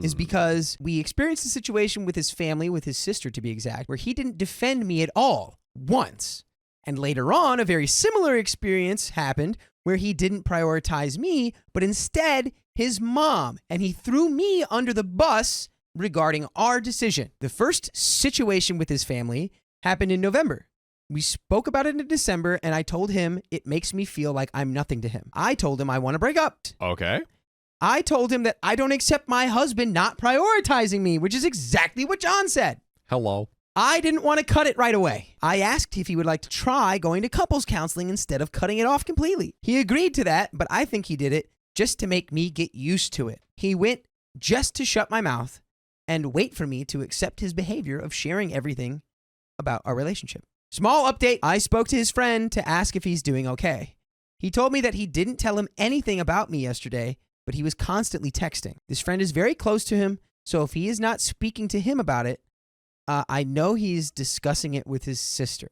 is because we experienced a situation with his family, with his sister to be exact, where he didn't defend me at all once. And later on, a very similar experience happened where he didn't prioritize me, but instead his mom, and he threw me under the bus regarding our decision. The first situation with his family happened in November. We spoke about it in December, and I told him it makes me feel like I'm nothing to him. I told him I want to break up. Okay. I told him that I don't accept my husband not prioritizing me, which is exactly what John said. Hello. I didn't want to cut it right away. I asked if he would like to try going to couples counseling instead of cutting it off completely. He agreed to that, but I think he did it just to make me get used to it. He went just to shut my mouth and wait for me to accept his behavior of sharing everything about our relationship. Small update, I spoke to his friend to ask if he's doing okay. He told me that he didn't tell him anything about me yesterday, but he was constantly texting. This friend is very close to him, so if he is not speaking to him about it, I know he's discussing it with his sister.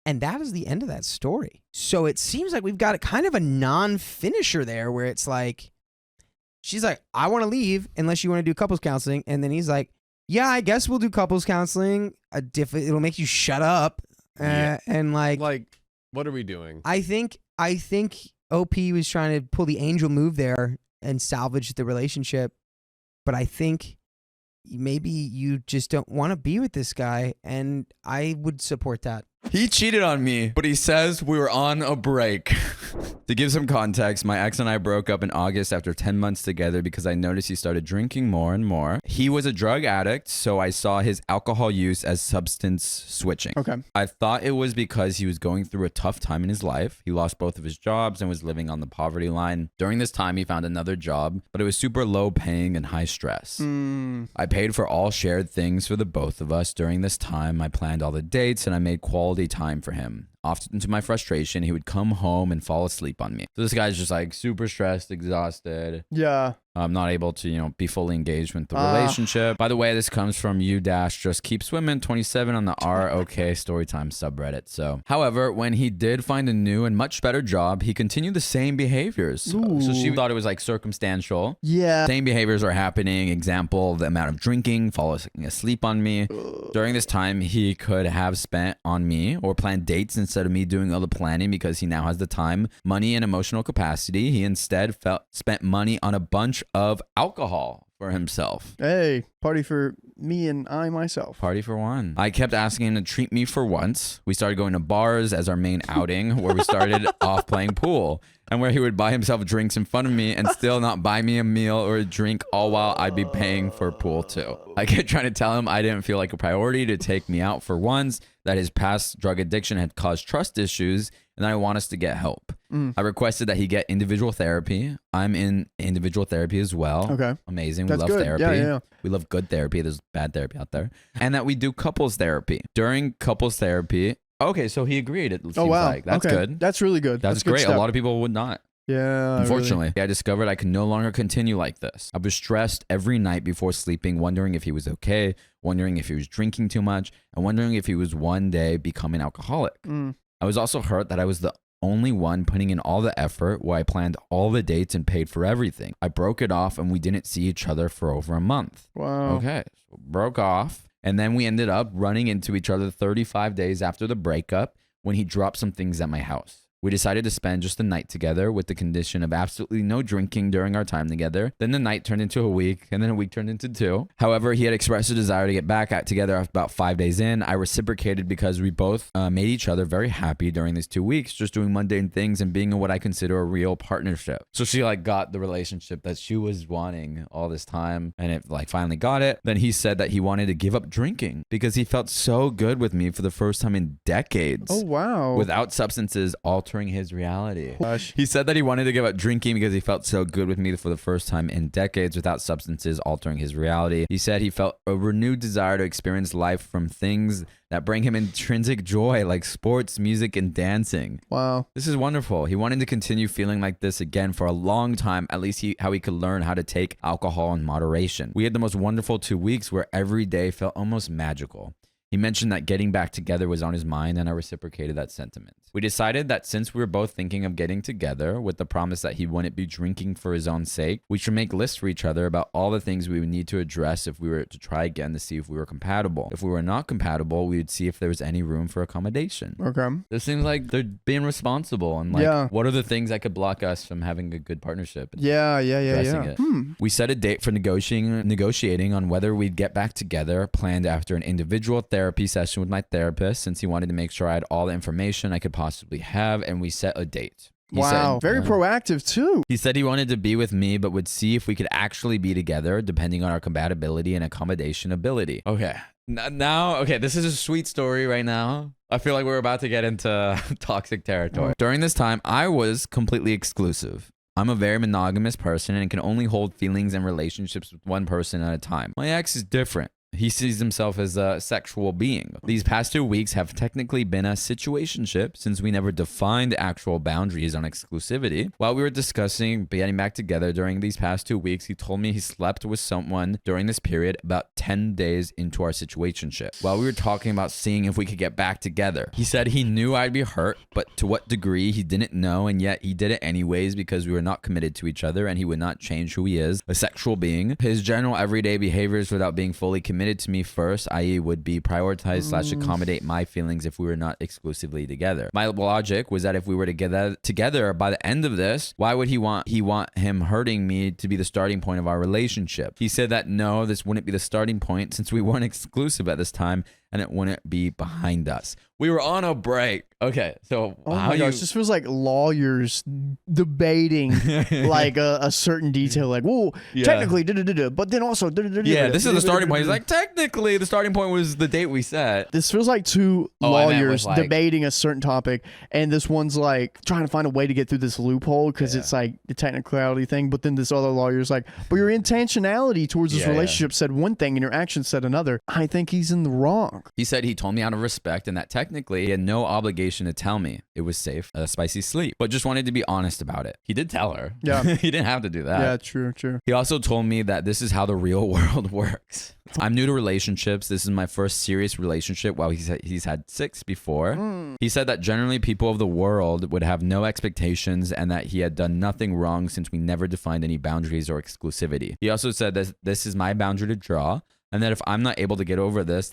And that is the end of that story. So it seems like we've got a kind of a non-finisher there where it's like, she's like, I want to leave unless you want to do couples counseling. And then he's like, yeah, I guess we'll do couples counseling. It'll make you shut up. Yeah. And like, what are we doing? I think OP was trying to pull the angel move there and salvage the relationship. But I think maybe you just don't want to be with this guy. And I would support that. He cheated on me, but he says we were on a break. To give some context, my ex and I broke up in August after 10 months together because I noticed he started drinking more and more. He was a drug addict, so I saw his alcohol use as substance switching. Okay. I thought it was because he was going through a tough time in his life. He lost both of his jobs and was living on the poverty line. During this time, he found another job, but it was super low paying and high stress. I paid for all shared things for the both of us. During this time, I planned all the dates and I made quality time for him. Often to my frustration, he would come home and fall asleep on me. So this guy's just like super stressed, exhausted. Yeah. I'm not able to, be fully engaged with the relationship. By the way, this comes from just keep swimming 27 on the ROK Storytime subreddit. So, however, when he did find a new and much better job, he continued the same behaviors. So she thought it was like circumstantial. Yeah. Same behaviors are happening. Example, the amount of drinking, falling asleep on me. During this time, he could have spent on me or planned dates instead of me doing all the planning because he now has the time, money, and emotional capacity. He instead spent money on a bunch of alcohol for himself. Hey, party for me and I myself. Party for one. I kept asking him to treat me for once. We started going to bars as our main outing, where we started off playing pool, and where he would buy himself drinks in front of me and still not buy me a meal or a drink, all while I'd be paying for pool too. I kept trying to tell him I didn't feel like a priority to take me out for once, that his past drug addiction had caused trust issues, and I want us to get help. I requested that he get individual therapy. I'm in individual therapy as well. Okay. Amazing. That's we love good. therapy. Yeah. We love good therapy. There's bad therapy out there. And that we do couples therapy. During couples therapy, okay, so he agreed, it seems like. That's okay. good. That's really good. That's a good great. step. A lot of people would not. Yeah. Unfortunately, I discovered I could no longer continue like this. I was stressed every night before sleeping, wondering if he was okay, wondering if he was drinking too much, and wondering if he was one day becoming alcoholic. I was also hurt that I was the only one putting in all the effort, where I planned all the dates and paid for everything. I broke it off and we didn't see each other for over a month. Wow. Okay, so broke off. And then we ended up running into each other 35 days after the breakup when he dropped some things at my house. We decided to spend just the night together with the condition of absolutely no drinking during our time together. Then the night turned into a week, and then a week turned into 2. However, he had expressed a desire to get back together about 5 days in. I reciprocated because we both made each other very happy during these 2 weeks, just doing mundane things and being in what I consider a real partnership. So she got the relationship that she was wanting all this time, and it finally got it. Then he said that he wanted to give up drinking because he felt so good with me for the first time in decades. Oh, wow. Without substances altering his reality. Gosh. He said that he wanted to give up drinking because he felt so good with me for the first time in decades without substances altering his reality. He said he felt a renewed desire to experience life from things that bring him intrinsic joy, like sports, music, and dancing. Wow. This is wonderful. He wanted to continue feeling like this again for a long time, at least how he could learn how to take alcohol in moderation. We had the most wonderful 2 weeks where every day felt almost magical. He mentioned that getting back together was on his mind, and I reciprocated that sentiment. We decided that since we were both thinking of getting together, with the promise that he wouldn't be drinking for his own sake, we should make lists for each other about all the things we would need to address if we were to try again to see if we were compatible. If we were not compatible, we would see if there was any room for accommodation. Okay. This seems like they're being responsible, and what are the things that could block us from having a good partnership? Yeah. Addressing it. We set a date for negotiating on whether we'd get back together, planned after an individual therapy session with my therapist, since he wanted to make sure I had all the information I could possibly have, and we set a date. Wow. Very proactive too. He said he wanted to be with me, but would see if we could actually be together depending on our compatibility and accommodation ability. Okay. Now, this is a sweet story right now. I feel like we're about to get into toxic territory. During this time, I was completely exclusive. I'm a very monogamous person and can only hold feelings and relationships with one person at a time. My ex is different. He sees himself as a sexual being. These past 2 weeks have technically been a situationship since we never defined actual boundaries on exclusivity. While we were discussing getting back together during these past 2 weeks, he told me he slept with someone during this period about 10 days into our situationship. While we were talking about seeing if we could get back together, he said he knew I'd be hurt, but to what degree he didn't know, and yet he did it anyways because we were not committed to each other and he would not change who he is, a sexual being. His general everyday behaviors without being fully committed to me first, i.e. would be prioritized / accommodate my feelings if we were not exclusively together. My logic was that if we were together by the end of this, why would he want him hurting me to be the starting point of our relationship? He said that no, this wouldn't be the starting point since we weren't exclusive at this time, and it wouldn't be behind us. We were on a break. Okay, so Oh how my gosh, this feels like lawyers debating like a certain detail. Like, whoa, Yeah. technically, but then also, Yeah, this is the starting point. He's like, technically, the starting point was the date we set. this feels like two Oh, I meant with, lawyers like- debating a certain topic, and this one's like trying to find a way to get through this loophole because Yeah. it's like the technicality thing. But then this other lawyer's like, but your intentionality towards this Yeah, yeah. relationship said one thing and your actions said another. I think he's in the wrong. He said he told me out of respect and that technically he had no obligation to tell me it was safe, a spicy sleep, but just wanted to be honest about it. He did tell her. Yeah. He didn't have to do that. Yeah, true. He also told me that this is how the real world works. I'm new to relationships. This is my first serious relationship while he's had 6 before. He said that generally people of the world would have no expectations and that he had done nothing wrong since we never defined any boundaries or exclusivity. He also said that this is my boundary to draw, and that if I'm not able to get over this,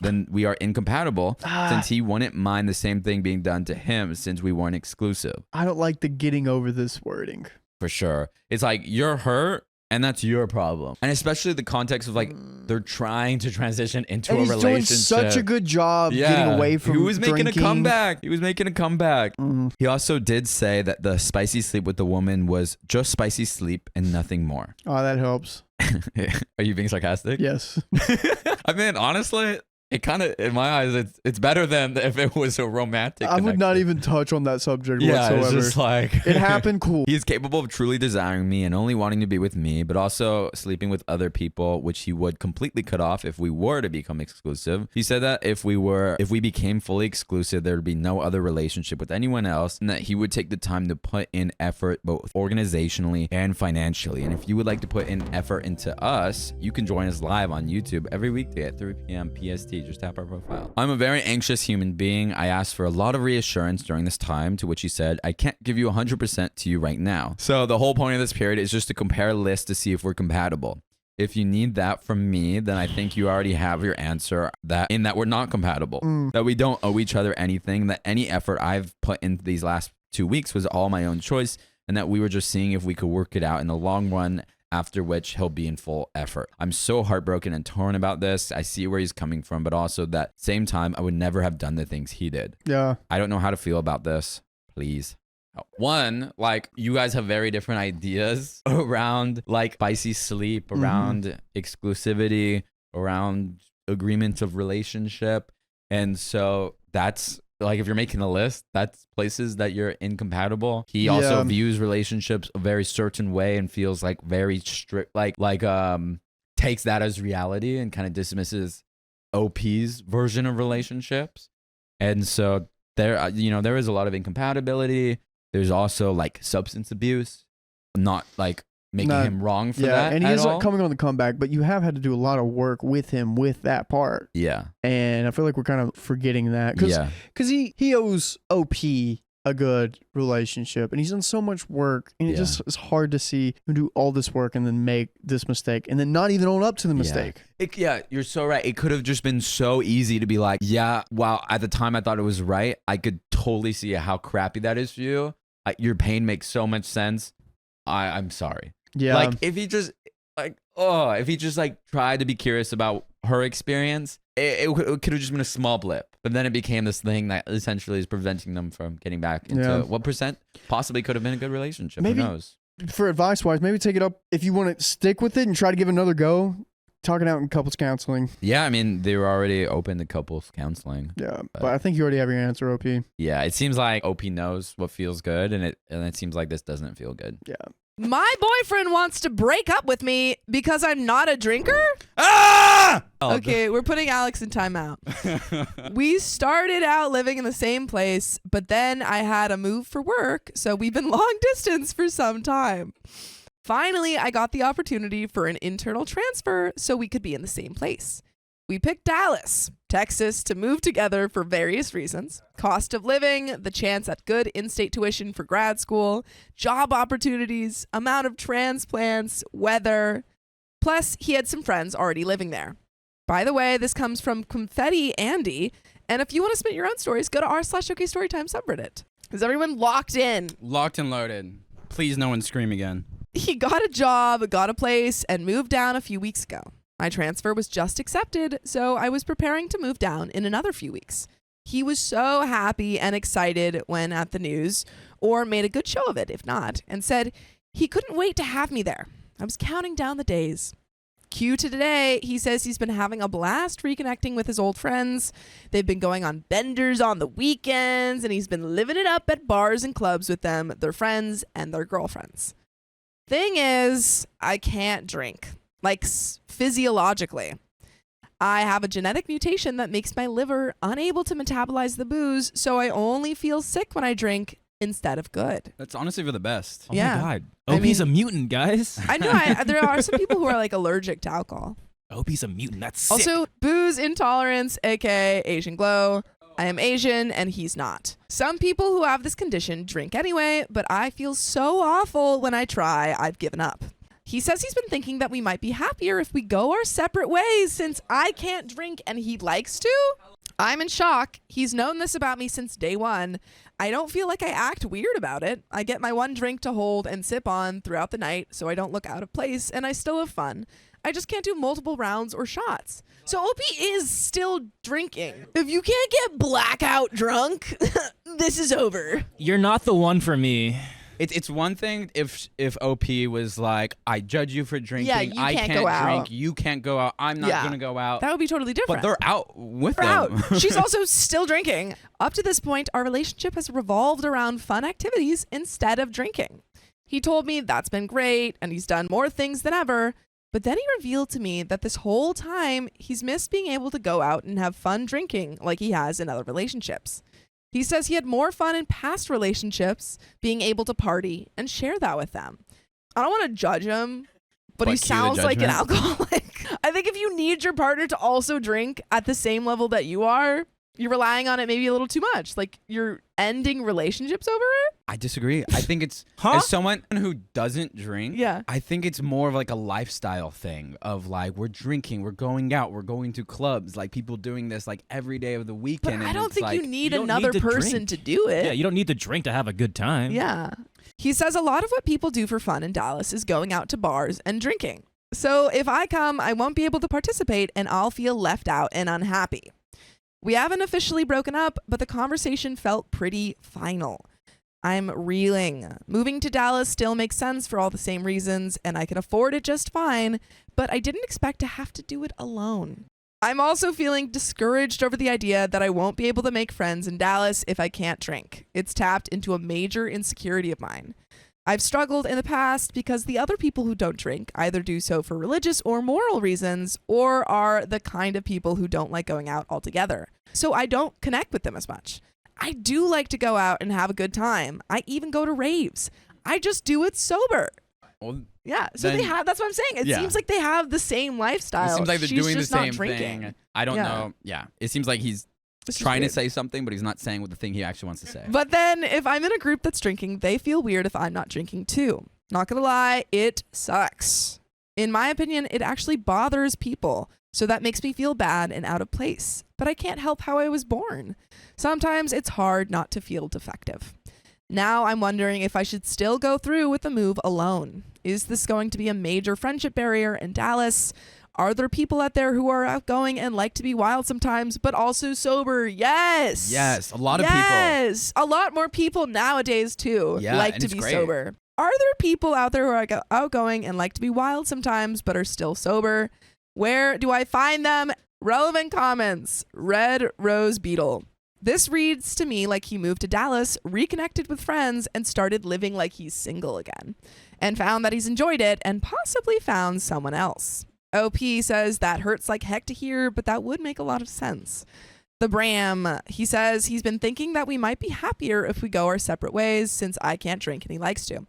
then we are incompatible since he wouldn't mind the same thing being done to him since we weren't exclusive. I don't like the getting over this wording. For sure. It's like you're hurt and that's your problem. And especially the context of like they're trying to transition into And a he's relationship. doing such a good job getting away from He was making drinking. a comeback. He was making a comeback. Mm. He also did say that the spicy sleep with the woman was just spicy sleep and nothing more. Oh, that helps. Are you being sarcastic? Yes. I mean, honestly, it kind of, in my eyes, it's better than if it was a romantic I would not connection. even touch on that subject Yeah, whatsoever. it's just like It happened, cool. He is capable of truly desiring me and only wanting to be with me, but also sleeping with other people, which he would completely cut off if we were to become exclusive. He said that if we became fully exclusive, there would be no other relationship with anyone else, and that he would take the time to put in effort both organizationally and financially. And if you would like to put in effort into us, you can join us live on YouTube every weekday at 3 p.m. PST. Just tap our profile. I'm a very anxious human being. I asked for a lot of reassurance during this time, to which he said, I can't give you 100% to you right now. So the whole point of this period is just to compare lists to see if we're compatible. If you need that from me, then I think you already have your answer, that we're not compatible, that we don't owe each other anything, that any effort I've put into these last 2 weeks was all my own choice, and that we were just seeing if we could work it out in the long run, after which he'll be in full effort. I'm so heartbroken and torn about this. I see where he's coming from, but also that same time, I would never have done the things he did. Yeah. I don't know how to feel about this. Please. One, like, you guys have very different ideas around like spicy sleep, around exclusivity, around agreements of relationship. And so that's like, if you're making a list, that's places that you're incompatible. He also Yeah. views relationships a very certain way and feels like very strict, like takes that as reality and kind of dismisses OP's version of relationships. And so there, there is a lot of incompatibility. There's also like substance abuse, not like making him wrong for that. And he at is all. coming on the comeback, but you have had to do a lot of work with him with that part. Yeah. And I feel like we're kind of forgetting that. Yeah. Because he owes OP a good relationship, and he's done so much work, and it Yeah. just is hard to see him do all this work and then make this mistake and then not even own up to the mistake. Yeah, you're so right. It could have just been so easy to be like, yeah, wow, at the time I thought it was right. I could totally see how crappy that is for you. Your pain makes so much sense. I'm sorry. Yeah. Like, if he just tried to be curious about her experience, it could have just been a small blip. But then it became this thing that essentially is preventing them from getting back into what percent possibly could have been a good relationship. Maybe- Who knows? For advice wise, maybe take it up if you want to stick with it and try to give it another go. Talk it out in couples counseling. Yeah, I mean, they were already open to couples counseling. Yeah. But I think you already have your answer, OP. Yeah, it seems like OP knows what feels good, and it seems like this doesn't feel good. Yeah. My boyfriend wants to break up with me because I'm not a drinker? Ah! Okay, we're putting Alex in timeout. We started out living in the same place, but then I had a move for work, so we've been long distance for some time. Finally, I got the opportunity for an internal transfer so we could be in the same place. We picked Dallas, Texas, to move together for various reasons. Cost of living, the chance at good in-state tuition for grad school, job opportunities, amount of transplants, weather. Plus, he had some friends already living there. By the way, this comes from Confetti Andy. And if you want to submit your own stories, go to r/OKStorytime subreddit. Is everyone locked in? Locked and loaded. Please no one scream again. He got a job, got a place, and moved down a few weeks ago. My transfer was just accepted, so I was preparing to move down in another few weeks. He was so happy and excited when at the news, or made a good show of it if not, and said he couldn't wait to have me there. I was counting down the days. Cue to today, he says he's been having a blast reconnecting with his old friends. They've been going on benders on the weekends, and he's been living it up at bars and clubs with them, their friends, and their girlfriends. Thing is, I can't drink, like physiologically. I have a genetic mutation that makes my liver unable to metabolize the booze, so I only feel sick when I drink instead of good. That's honestly for the best. Oh Yeah. my god. I OP's a mean- mutant, guys. I know there are some people who are like allergic to alcohol. OP's a mutant. That's sick. Also, booze intolerance, aka Asian glow. I am Asian and he's not. Some people who have this condition drink anyway, but I feel so awful when I try, I've given up. He says he's been thinking that we might be happier if we go our separate ways since I can't drink and he likes to. I'm in shock. He's known this about me since day one. I don't feel like I act weird about it. I get my one drink to hold and sip on throughout the night so I don't look out of place and I still have fun. I just can't do multiple rounds or shots. So OP is still drinking. If you can't get blackout drunk, this is over. You're not the one for me. It's one thing if OP was like, I judge you for drinking. Yeah, you I can't can't go out. drink. You can't go out. I'm not Yeah. gonna go out. That would be totally different. But they're out with They're them. out. She's also still drinking. Up to this point, our relationship has revolved around fun activities instead of drinking. He told me that's been great and he's done more things than ever. But then he revealed to me that this whole time he's missed being able to go out and have fun drinking like he has in other relationships. He says he had more fun in past relationships being able to party and share that with them. I don't want to judge him, but he But cue the sounds like an judgment. alcoholic. I think if you need your partner to also drink at the same level that you are, you're relying on it maybe a little too much. Like you're ending relationships over it. I disagree. I think it's Huh? as someone who doesn't drink. Yeah. I think it's more of like a lifestyle thing of like we're drinking, we're going out, we're going to clubs, like people doing this like every day of the But weekend. I and don't it's think like, you need you don't another need to person drink. to do it. Yeah, you don't need to drink to have a good time. Yeah. He says a lot of what people do for fun in Dallas is going out to bars and drinking. So if I come, I won't be able to participate and I'll feel left out and unhappy. We haven't officially broken up, but the conversation felt pretty final. I'm reeling. Moving to Dallas still makes sense for all the same reasons, and I can afford it just fine, but I didn't expect to have to do it alone. I'm also feeling discouraged over the idea that I won't be able to make friends in Dallas if I can't drink. It's tapped into a major insecurity of mine. I've struggled in the past because the other people who don't drink either do so for religious or moral reasons or are the kind of people who don't like going out altogether. So I don't connect with them as much. I do like to go out and have a good time. I even go to raves. I just do it sober. Well, Yeah, so Then- they have, that's what I'm saying. It Yeah. seems like they have the same lifestyle. it seems like they're She's doing the just not same drinking. thing. I don't Yeah. know. Yeah, it seems like he's It's just trying to weird. say something, but he's not saying what the thing he actually wants to say. But then if I'm in a group that's drinking, they feel weird if I'm not drinking too. Not gonna lie, it sucks. In my opinion, it actually bothers people. So that makes me feel bad and out of place. But I can't help how I was born. Sometimes it's hard not to feel defective. Now I'm wondering if I should still go through with the move alone. Is this going to be a major friendship barrier in Dallas? Are there people out there who are outgoing and like to be wild sometimes, but also sober? Yes. Yes, a lot of people. Yes. A lot more people nowadays, too, Yeah, like and to it's be great. sober. Are there people out there who are outgoing and like to be wild sometimes, but are still sober? Where do I find them? Relevant comments. Red Rose Beetle. This reads to me like he moved to Dallas, reconnected with friends, and started living like he's single again, and found that he's enjoyed it and possibly found someone else. OP says that hurts like heck to hear, but that would make a lot of sense. The Bram, he says he's been thinking that we might be happier if we go our separate ways since I can't drink and he likes to.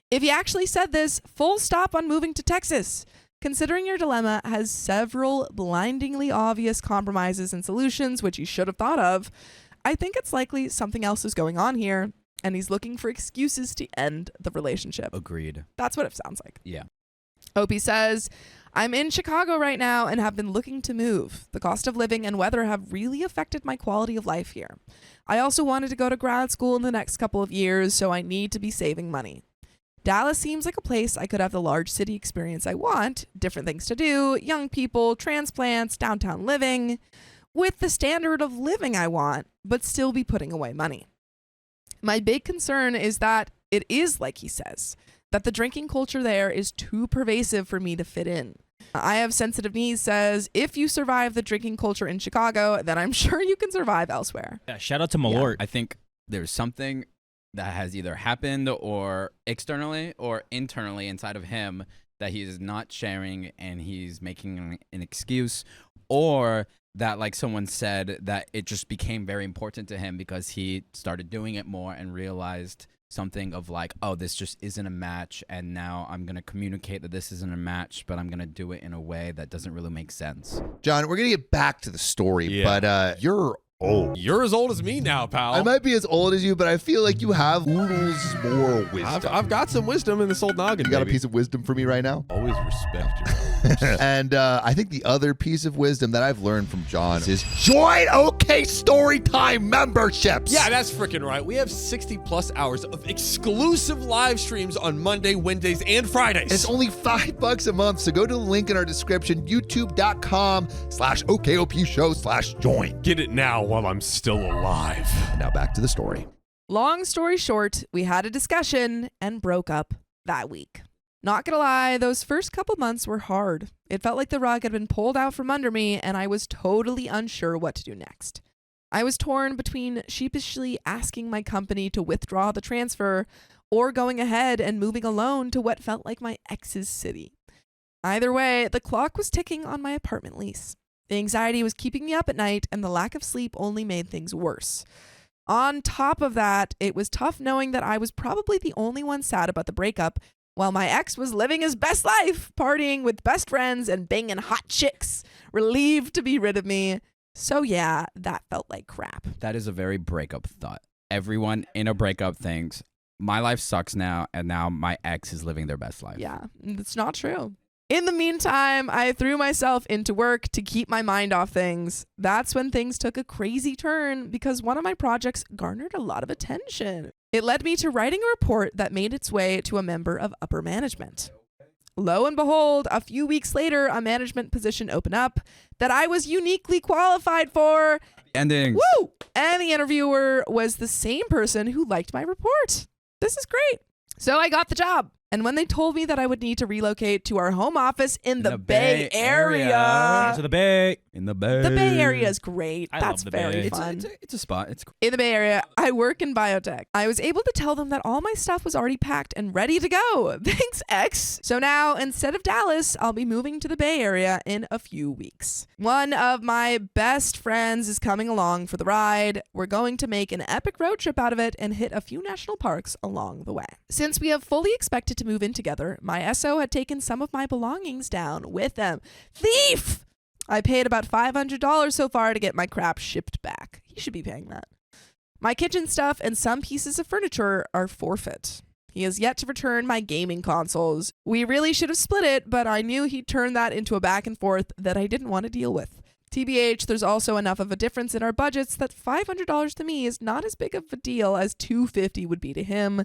If he actually said this, full stop on moving to Texas. Considering your dilemma has several blindingly obvious compromises and solutions, which you should have thought of, I think it's likely something else is going on here, and he's looking for excuses to end the relationship. Agreed. That's what it sounds like. Yeah. Opie says, I'm in Chicago right now and have been looking to move. The cost of living and weather have really affected my quality of life here. I also wanted to go to grad school in the next couple of years, so I need to be saving money. Dallas seems like a place I could have the large city experience I want, different things to do, young people, transplants, downtown living, with the standard of living I want, but still be putting away money. My big concern is that it is like he says, that the drinking culture there is too pervasive for me to fit in. I Have Sensitive Knees says, if you survive the drinking culture in Chicago, then I'm sure you can survive elsewhere. Yeah, shout out to Malort. I think there's something that has either happened or externally or internally inside of him that he is not sharing and he's making an excuse, or that, like someone said, that it just became very important to him because he started doing it more and realized something of like, oh, this just isn't a match, and now I'm going to communicate that this isn't a match, but I'm going to do it in a way that doesn't really make sense. John, we're going to get back to the story, Yeah. but you're old. You're as old as me now, pal. I might be as old as you, but I feel like you have oodles more wisdom. I've got some wisdom in this old noggin. You got a baby. piece of wisdom for me right now? Always respect your And I think the other piece of wisdom that I've learned from John is join OK Storytime memberships. Yeah, that's freaking right. We have 60 plus hours of exclusive live streams on Monday, Wednesdays, and Fridays. It's only $5 a month, so go to the link in our description, youtube.com/OKOP show/join. Get it now while I'm still alive. Now back to the story. Long story short, we had a discussion and broke up that week. Not gonna lie, those first couple months were hard. It felt like the rug had been pulled out from under me and I was totally unsure what to do next. I was torn between sheepishly asking my company to withdraw the transfer or going ahead and moving alone to what felt like my ex's city. Either way, the clock was ticking on my apartment lease. The anxiety was keeping me up at night and the lack of sleep only made things worse. On top of that, it was tough knowing that I was probably the only one sad about the breakup, while my ex was living his best life, partying with best friends and banging hot chicks, relieved to be rid of me. So yeah, that felt like crap. That is a very breakup thought. Everyone in a breakup thinks, my life sucks now, and now my ex is living their best life. Yeah, it's not true. In the meantime, I threw myself into work to keep my mind off things. That's when things took a crazy turn because one of my projects garnered a lot of attention. It led me to writing a report that made its way to a member of upper management. Lo and behold, a few weeks later, a management position opened up that I was uniquely qualified for. Endings. Woo! And the interviewer was the same person who liked my report. This is great. So I got the job. And when they told me that I would need to relocate to our home office in the Bay Area. To the Bay. In the Bay. The Bay Area is great. I That's love the very Bay. fun. It's a spot. It's In the Bay Area, I work in biotech. I was able to tell them that all my stuff was already packed and ready to go. Thanks, X. So now, instead of Dallas, I'll be moving to the Bay Area in a few weeks. One of my best friends is coming along for the ride. We're going to make an epic road trip out of it and hit a few national parks along the way. Since we have fully expected to move in together, my SO had taken some of my belongings down with them. Thief! I paid about $500 so far to get my crap shipped back. He should be paying that. My kitchen stuff and some pieces of furniture are forfeit. He has yet to return my gaming consoles. We really should have split it, but I knew he'd turn that into a back and forth that I didn't want to deal with. TBH, there's also enough of a difference in our budgets that $500 to me is not as big of a deal as $250 would be to him.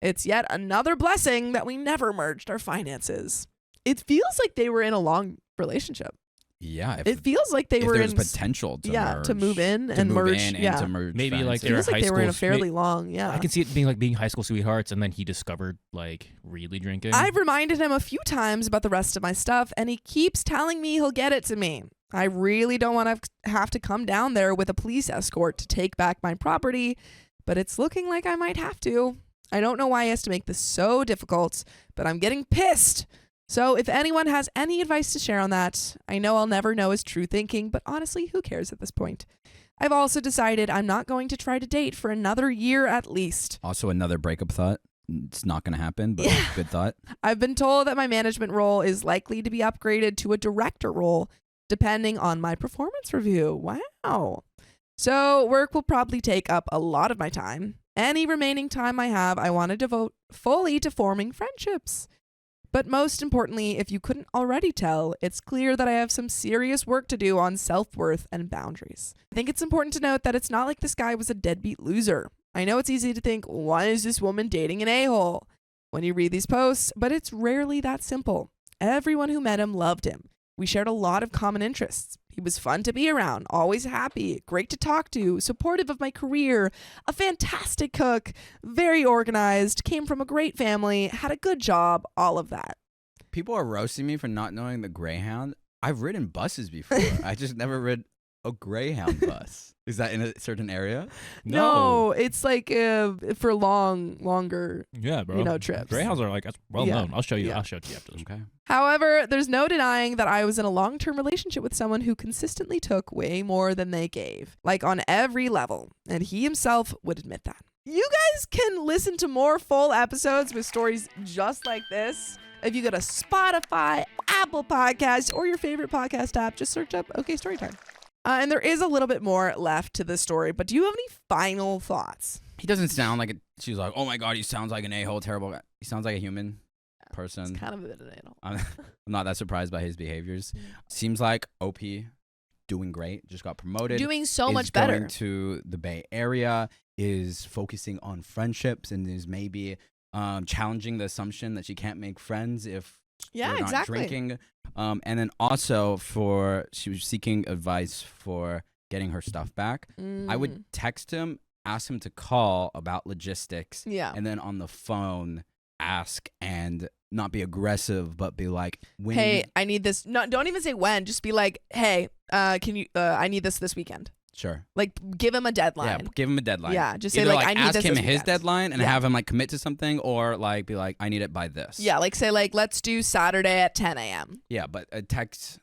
It's yet another blessing that we never merged our finances. It feels like they were in a long relationship. Yeah. It feels like they were there's in potential to merge, to move in to and move merge. in Yeah, and to merge Maybe, like, finances. they were feels like high they were in a school- fairly long. Yeah, I can see it being like being high school sweethearts, and then he discovered like really drinking. I've reminded him a few times about the rest of my stuff, and he keeps telling me he'll get it to me. I really don't want to have to come down there with a police escort to take back my property, but it's looking like I might have to. I don't know why he has to make this so difficult, but I'm getting pissed. So if anyone has any advice to share on that, I know I'll never know his true thinking, but honestly, who cares at this point? I've also decided I'm not going to try to date for another year at least. Also, another breakup thought. It's not going to happen, but Yeah. good thought. I've been told that my management role is likely to be upgraded to a director role, depending on my performance review. Wow. So work will probably take up a lot of my time. Any remaining time I have, I want to devote fully to forming friendships. But most importantly, if you couldn't already tell, it's clear that I have some serious work to do on self-worth and boundaries. I think it's important to note that it's not like this guy was a deadbeat loser. I know it's easy to think, why is this woman dating an a-hole? when you read these posts, but it's rarely that simple. Everyone who met him loved him. We shared a lot of common interests. He was fun to be around, always happy, great to talk to, supportive of my career, a fantastic cook, very organized, came from a great family, had a good job, all of that. People are roasting me for not knowing the Greyhound. I've ridden buses before. I just never rid a Greyhound bus. Is that in a certain area? No, it's like for longer, Yeah, bro. trips. Greyhounds are like, that's well Yeah. known. I'll show you. Yeah. I'll show it to you after this. Okay. However, there's no denying that I was in a long-term relationship with someone who consistently took way more than they gave, like on every level, and he himself would admit that. You guys can listen to more full episodes with stories just like this. If you go to Spotify, Apple Podcasts, or your favorite podcast app, just search up OK Storytime. And there is a little bit more left to this story, but do you have any final thoughts? He doesn't sound like she's like, oh my God, he sounds like an a-hole, terrible guy. He sounds like a human person. It's kind of a bit of an anal. I'm not that surprised by his behaviors. Seems like OP doing great, just got promoted. Doing so is much better. Going to the Bay Area, is focusing on friendships, and is maybe challenging the assumption that she can't make friends if Yeah, you're not exactly. drinking. And then also she was seeking advice for getting her stuff back. I would text him, ask him to call about logistics, Yeah. and then on the phone ask and not be aggressive, but be like, when Hey, I need this. No, don't even say when. Just be like, hey, can you? I need this weekend. Sure. Like, give him a deadline. Yeah, give him a deadline. Yeah, just say Either like, I need ask this him this his weekend. deadline and Yeah. have him like commit to something, or like be like, I need it by this. Yeah, like say like, let's do Saturday at 10 a.m. Yeah, but a text.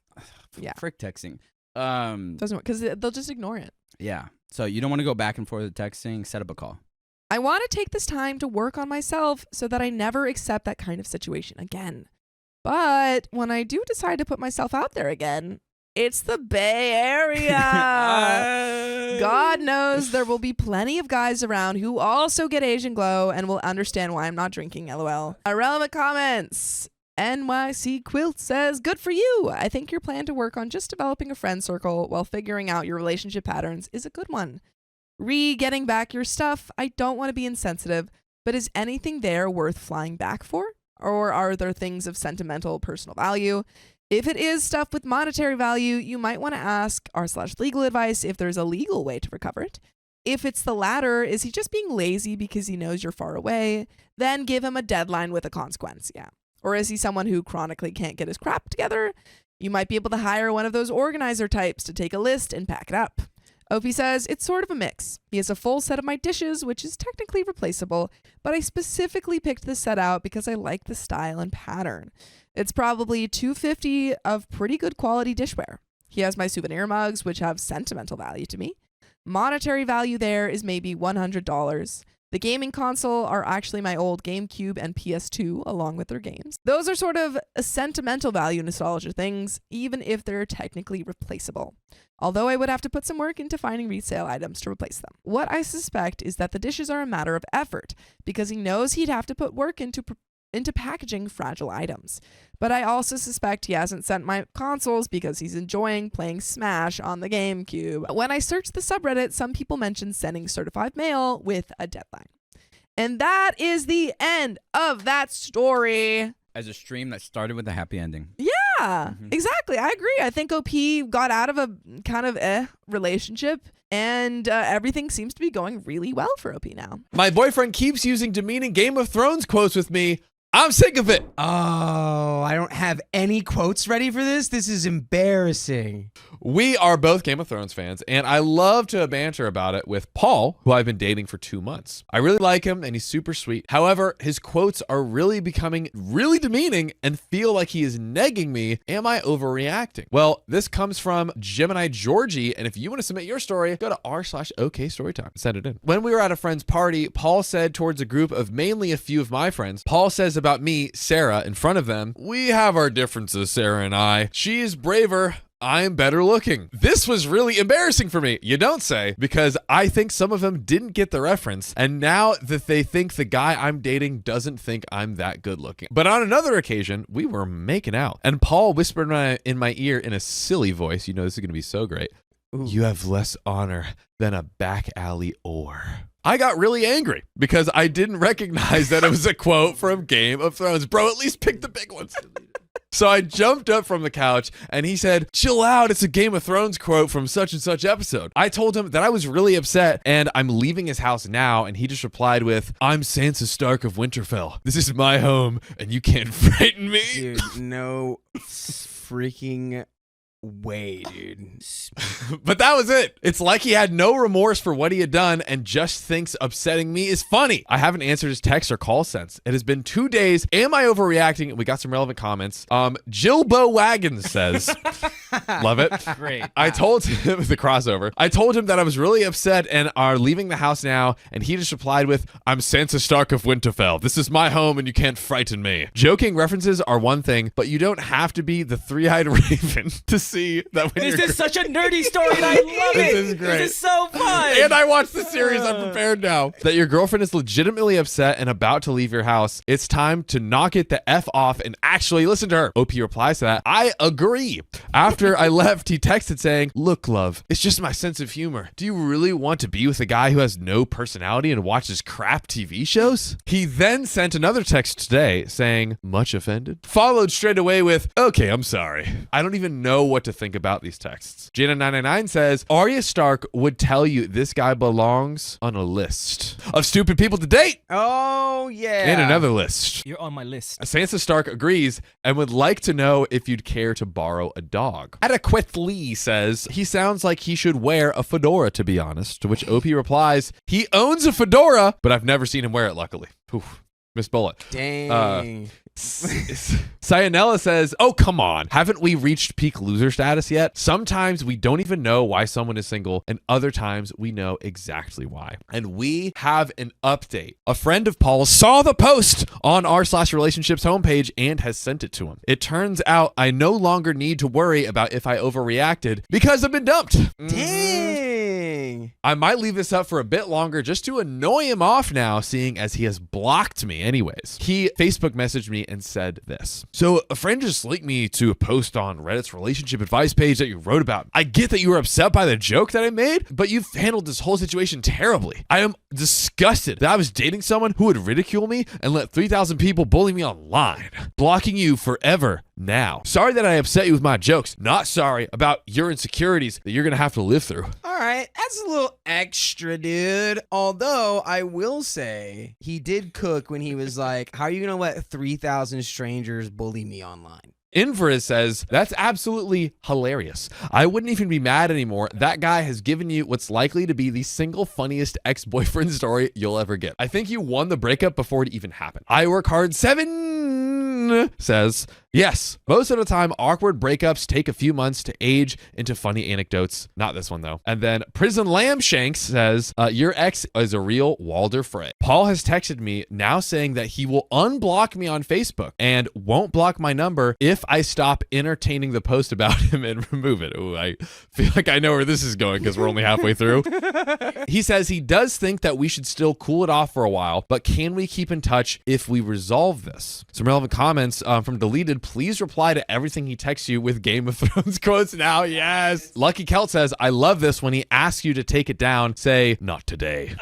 Yeah. Frick texting. Doesn't work because they'll just ignore it. Yeah. So you don't want to go back and forth with texting. Set up a call. I want to take this time to work on myself so that I never accept that kind of situation again. But when I do decide to put myself out there again, it's the Bay Area. God knows there will be plenty of guys around who also get Asian glow and will understand why I'm not drinking, lol. Irrelevant comments. NYC Quilt says, good for you. I think your plan to work on just developing a friend circle while figuring out your relationship patterns is a good one. Getting back your stuff. I don't want to be insensitive, but is anything there worth flying back for? Or are there things of sentimental personal value? If it is stuff with monetary value, you might want to ask r/legal advice if there's a legal way to recover it. If it's the latter, is he just being lazy because he knows you're far away? Then give him a deadline with a consequence, yeah. Or is he someone who chronically can't get his crap together? You might be able to hire one of those organizer types to take a list and pack it up. Opie says, it's sort of a mix. He has a full set of my dishes, which is technically replaceable, but I specifically picked this set out because I like the style and pattern. It's probably $250 of pretty good quality dishware. He has my souvenir mugs, which have sentimental value to me. Monetary value there is maybe $100. The gaming console are actually my old GameCube and PS2 along with their games. Those are sort of a sentimental value nostalgia things, even if they're technically replaceable. Although I would have to put some work into finding resale items to replace them. What I suspect is that the dishes are a matter of effort, because he knows he'd have to put work into packaging fragile items. But I also suspect he hasn't sent my consoles because he's enjoying playing Smash on the GameCube. When I searched the subreddit, some people mentioned sending certified mail with a deadline. And that is the end of that story. As a stream that started with a happy ending. Yeah, exactly. I agree. I think OP got out of a kind of relationship, and everything seems to be going really well for OP now. My boyfriend keeps using demeaning Game of Thrones quotes with me. I'm sick of it. Oh, I don't have any quotes ready for this. This is embarrassing. We are both Game of Thrones fans, and I love to banter about it with Paul, who I've been dating for 2 months. I really like him, and he's super sweet. However, his quotes are really becoming really demeaning and feel like he is negging me. Am I overreacting? Well, this comes from Gemini Georgie, and if you want to submit your story, go to r/OKStorytime. Send it in. When we were at a friend's party, Paul said towards a group of mainly a few of my friends, Paul says about me, Sarah, in front of them, we have our differences, Sarah and I. She is braver. I'm better looking. This was really embarrassing for me. You don't say, because I think some of them didn't get the reference, and now that they think the guy I'm dating doesn't think I'm that good looking. But on another occasion, we were making out, and Paul whispered in my ear in a silly voice, you know this is going to be so great, you have less honor than a back alley whore. I got really angry because I didn't recognize that it was a quote from Game of Thrones. Bro, at least pick the big ones. So I jumped up from the couch and he said, chill out, it's a Game of Thrones quote from such and such episode. I told him that I was really upset and I'm leaving his house now, and he just replied with, I'm Sansa Stark of Winterfell. This is my home and you can't frighten me. Dude, no freaking way, dude. But that was it. It's like he had no remorse for what he had done and just thinks upsetting me is funny. I haven't answered his text or call since. It has been 2 days. Am I overreacting? We got some relevant comments. Jilbo Wagon says, love it. Great. I told him the crossover. I told him that I was really upset and are leaving the house now, and he just replied with, I'm Sansa Stark of Winterfell. This is my home and you can't frighten me. Joking references are one thing, but you don't have to be the three-eyed raven to see that when This you're is such a nerdy story and I love it. This is great. This is so fun. And I watched the series. I'm prepared now. That your girlfriend is legitimately upset and about to leave your house. It's time to knock it the F off and actually listen to her. OP replies to that, I agree. After I left, he texted saying, look, love, it's just my sense of humor. Do you really want to be with a guy who has no personality and watches crap TV shows? He then sent another text today saying, much offended? Followed straight away with, okay, I'm sorry. I don't even know what to think about these texts. Jana999 says, Arya Stark would tell you this guy belongs on a list of stupid people to date. Oh, yeah. And another list. You're on my list. Sansa Stark agrees and would like to know if you'd care to borrow a dog. Adequately says, he sounds like he should wear a fedora, to be honest, to which OP replies, he owns a fedora, but I've never seen him wear it, luckily. Oof. Miss Bullet. Dang. Cyanella says, oh, come on. Haven't we reached peak loser status yet? Sometimes we don't even know why someone is single, and other times we know exactly why. And we have an update. A friend of Paul's saw the post on r/relationships homepage and has sent it to him. It turns out I no longer need to worry about if I overreacted because I've been dumped. Dang. I might leave this up for a bit longer just to annoy him off now, seeing as he has blocked me anyways. He Facebook messaged me and said this. So a friend just linked me to a post on Reddit's relationship advice page that you wrote about. I get that you were upset by the joke that I made, but you've handled this whole situation terribly. I am disgusted that I was dating someone who would ridicule me and let 3,000 people bully me online. Blocking you forever now. Sorry that I upset you with my jokes. Not sorry about your insecurities that you're going to have to live through. All right, that's a little extra, dude. Although I will say he did cook when he was like, how are you going to let 3,000 strangers bully me online? Inveris says, that's absolutely hilarious. I wouldn't even be mad anymore. That guy has given you what's likely to be the single funniest ex-boyfriend story you'll ever get. I think you won the breakup before it even happened. I work hard 7 says, yes, most of the time awkward breakups take a few months to age into funny anecdotes. Not this one though. And then Prison Lambshanks says, your ex is a real Walder Frey. Paul has texted me now saying that he will unblock me on Facebook and won't block my number if I stop entertaining the post about him and remove it. Ooh, I feel like I know where this is going because we're only halfway through. He says he does think that we should still cool it off for a while, but can we keep in touch if we resolve this? Some relevant comments from Deleted. Please reply to everything he texts you with Game of Thrones quotes now. Yes. Lucky Celt says, I love this. When he asks you to take it down, say, not today.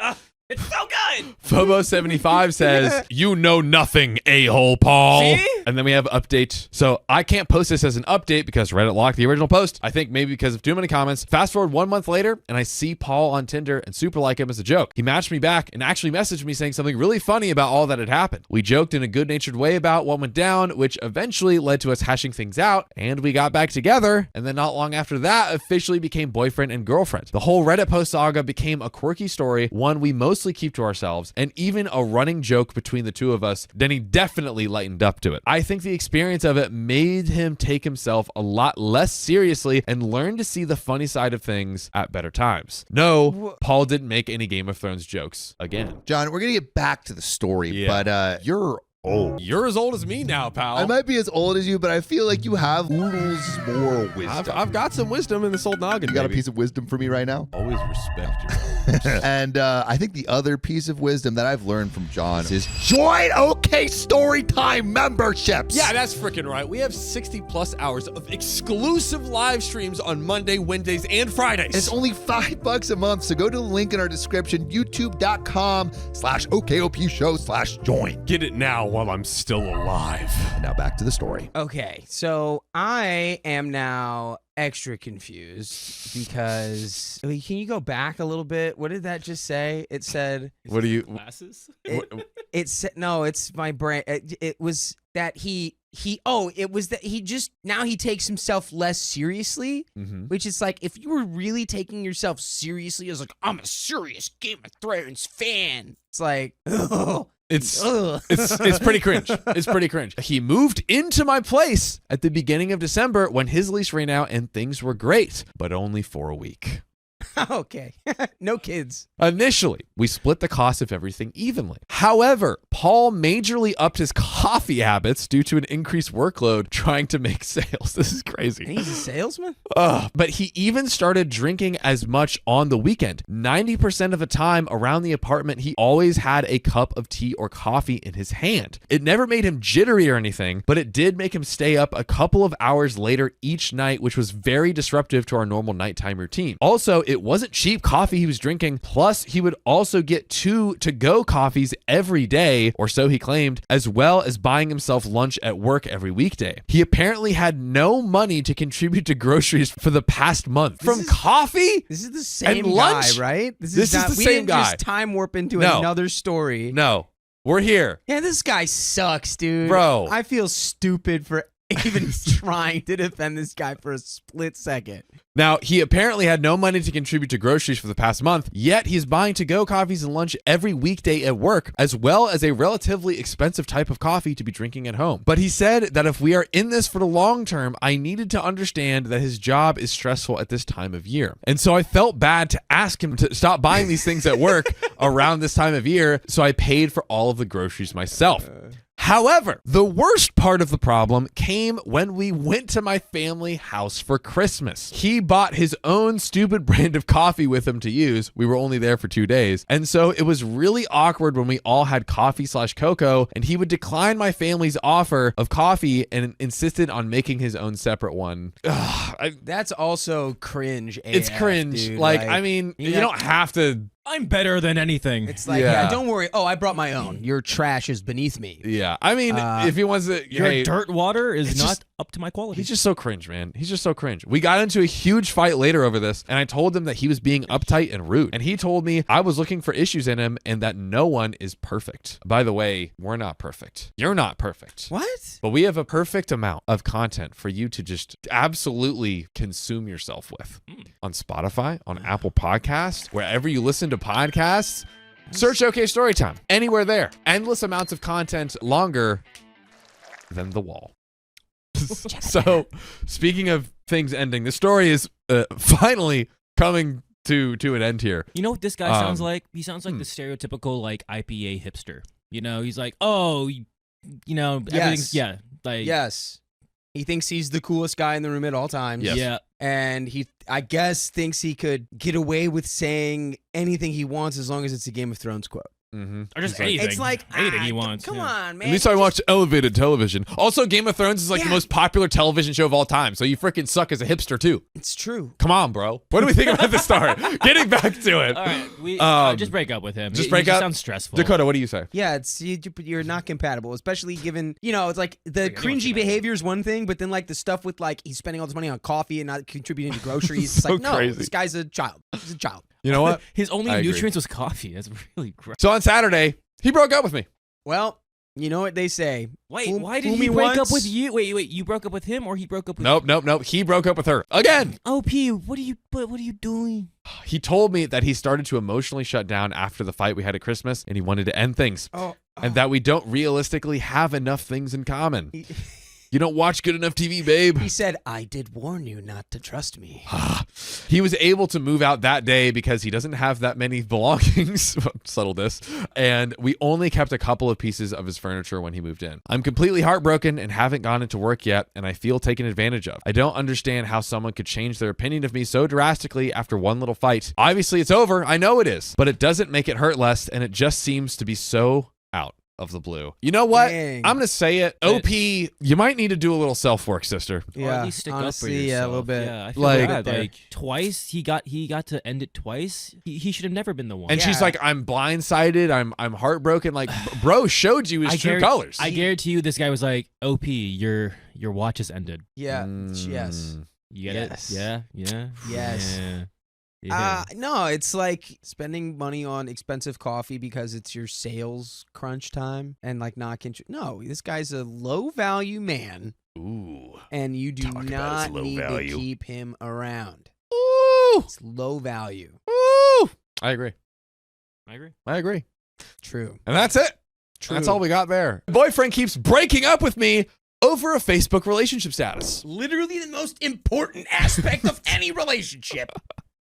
It's so good. Phobo75 says, you know nothing, a-hole Paul. See? And then we have update. So I can't post this as an update because Reddit locked the original post. I think maybe because of too many comments. Fast forward 1 month later, and I see Paul on Tinder and super like him as a joke. He matched me back and actually messaged me saying something really funny about all that had happened. We joked in a good-natured way about what went down, which eventually led to us hashing things out, and we got back together. And then not long after that, officially became boyfriend and girlfriend. The whole Reddit post saga became a quirky story, one we mostly keep to ourselves, and even a running joke between the two of us. Then he definitely lightened up to it. I think the experience of it made him take himself a lot less seriously and learn to see the funny side of things at better times. No, Paul didn't make any Game of Thrones jokes again. John, we're going to get back to the story, Yeah. but you're old. You're as old as me now, pal. I might be as old as you, but I feel like you have oodles more wisdom. I've got some wisdom in this old noggin. You got a baby. piece of wisdom for me right now? Always respect you. And I think the other piece of wisdom that I've learned from John is join OK Storytime memberships. Yeah, that's freaking right. We have 60 plus hours of exclusive live streams on Monday, Wednesdays, and Fridays. It's only $5 a month, so go to the link in our description, youtube.com/OKOP show/join. Get it now while I'm still alive. And now back to the story. Okay, so I am now extra confused because wait, can you go back a little bit? What did that just say? It said What do you? Glasses? it said no, it's my brain. It was that it was that he just now he takes himself less seriously, which is like if you were really taking yourself seriously as like I'm a serious Game of Thrones fan. It's like It's pretty cringe. It's pretty cringe. He moved into my place at the beginning of December when his lease ran out and things were great, but only for a week. okay. No kids. Initially, we split the cost of everything evenly. However, Paul majorly upped his coffee habits due to an increased workload trying to make sales. This is crazy. He's a salesman? But he even started drinking as much on the weekend. 90% of the time around the apartment, he always had a cup of tea or coffee in his hand. It never made him jittery or anything, but it did make him stay up a couple of hours later each night, which was very disruptive to our normal nighttime routine. Also, it wasn't cheap coffee he was drinking. Plus, he would also get 2 to-go coffees every day, or so he claimed, as well as buying himself lunch at work every weekday. He apparently had no money to contribute to groceries for the past month. From coffee? This is the same and lunch? guy, right? This is the we same didn't guy. Just time warp into No. another story. No, we're here. Yeah, this guy sucks, dude. Bro. I feel stupid for even trying to defend this guy for a split second. Now, he apparently had no money to contribute to groceries for the past month, yet he's buying to-go coffees and lunch every weekday at work, as well as a relatively expensive type of coffee to be drinking at home. But he said that if we are in this for the long term, I needed to understand that his job is stressful at this time of year. And so I felt bad to ask him to stop buying these things at work around this time of year, so I paid for all of the groceries myself. However, the worst part of the problem came when we went to my family house for Christmas. He bought his own stupid brand of coffee with him to use. We were only there for 2 days. And so it was really awkward when we all had coffee/cocoa, and he would decline my family's offer of coffee and insisted on making his own separate one. That's also cringe. It's AF, cringe. dude. I mean, you don't have to. I'm better than anything. It's like, yeah, don't worry. Oh, I brought my own. Your trash is beneath me. Yeah. I mean, if he wants to. Your hey, dirt water is it's not just- up to my quality. He's just so cringe, man. He's just so cringe. We got into a huge fight later over this, and I told him that he was being uptight and rude. And he told me I was looking for issues in him and that no one is perfect. By the way, we're not perfect. You're not perfect. What? But we have a perfect amount of content for you to just absolutely consume yourself with. On Spotify, on Apple Podcasts, wherever you listen to podcasts, search OK Storytime. Anywhere there. Endless amounts of content longer than the wall. So, speaking of things ending, the story is finally coming to an end here. You know what this guy sounds like? He sounds like the stereotypical like IPA hipster. You know, he's like, oh, you know, everything's Yes. He thinks he's the coolest guy in the room at all times. Yes. Yeah. And he, I guess, thinks he could get away with saying anything he wants as long as it's a Game of Thrones quote. Mm-hmm. Or just He's like, anything. It's like anything he wants. Come yeah. on, man. At least I watch elevated television. Also, Game of Thrones is like the most popular television show of all time, so you freaking suck as a hipster too. It's true. Come on, bro. What do we think about the star? Getting back to it. All right, we just break up with him. Just He break just up? sounds stressful. Dakota, what do you say? Yeah, it's you're not compatible, especially given it's like the cringy behavior is one thing, but then like the stuff with like he's spending all this money on coffee and not contributing to groceries. It's So like no, crazy. this guy's a child. He's a child. You know what? His only I agree. nutrients was coffee. That's really gross. So on Saturday, he broke up with me. Well, you know what they say. Wait, Fool- why did fool he me break up once. with you? Wait, you broke up with him or he broke up with Nope. He broke up with her again. OP, what are you doing? He told me that he started to emotionally shut down after the fight we had at Christmas, and he wanted to end things, and that we don't realistically have enough things in common. You don't watch good enough TV, babe. He said, I did warn you not to trust me. He was able to move out that day because he doesn't have that many belongings. Subtle diss. And we only kept a couple of pieces of his furniture when he moved in. I'm completely heartbroken and haven't gone into work yet, and I feel taken advantage of. I don't understand how someone could change their opinion of me so drastically after one little fight. Obviously, it's over. I know it is. But it doesn't make it hurt less, and it just seems to be so out of the blue. You know what? Dang. I'm going to say it. OP, you might need to do a little self-work, sister. Or at least stick honestly, up for yourself. yeah, a little bit. Yeah, I feel Like- bad. Like twice, he got to end it twice. He should have never been the one. And she's like, I'm blindsided. I'm heartbroken. Like, bro showed you his true colors. I guarantee you, this guy was like, OP, your watch has ended. Yeah. Yes. You get Yes. it? Yeah. Yeah. Yes. Yeah. Yeah. No, it's like spending money on expensive coffee because it's your sales crunch time and like not no, this guy's a low value man Ooh. and you do Talk about his not low need value. to keep him around. Ooh. It's low value. Ooh. I agree. I agree. True. And that's it. True. That's all we got there. My boyfriend keeps breaking up with me over a Facebook relationship status. Literally the most important aspect of any relationship.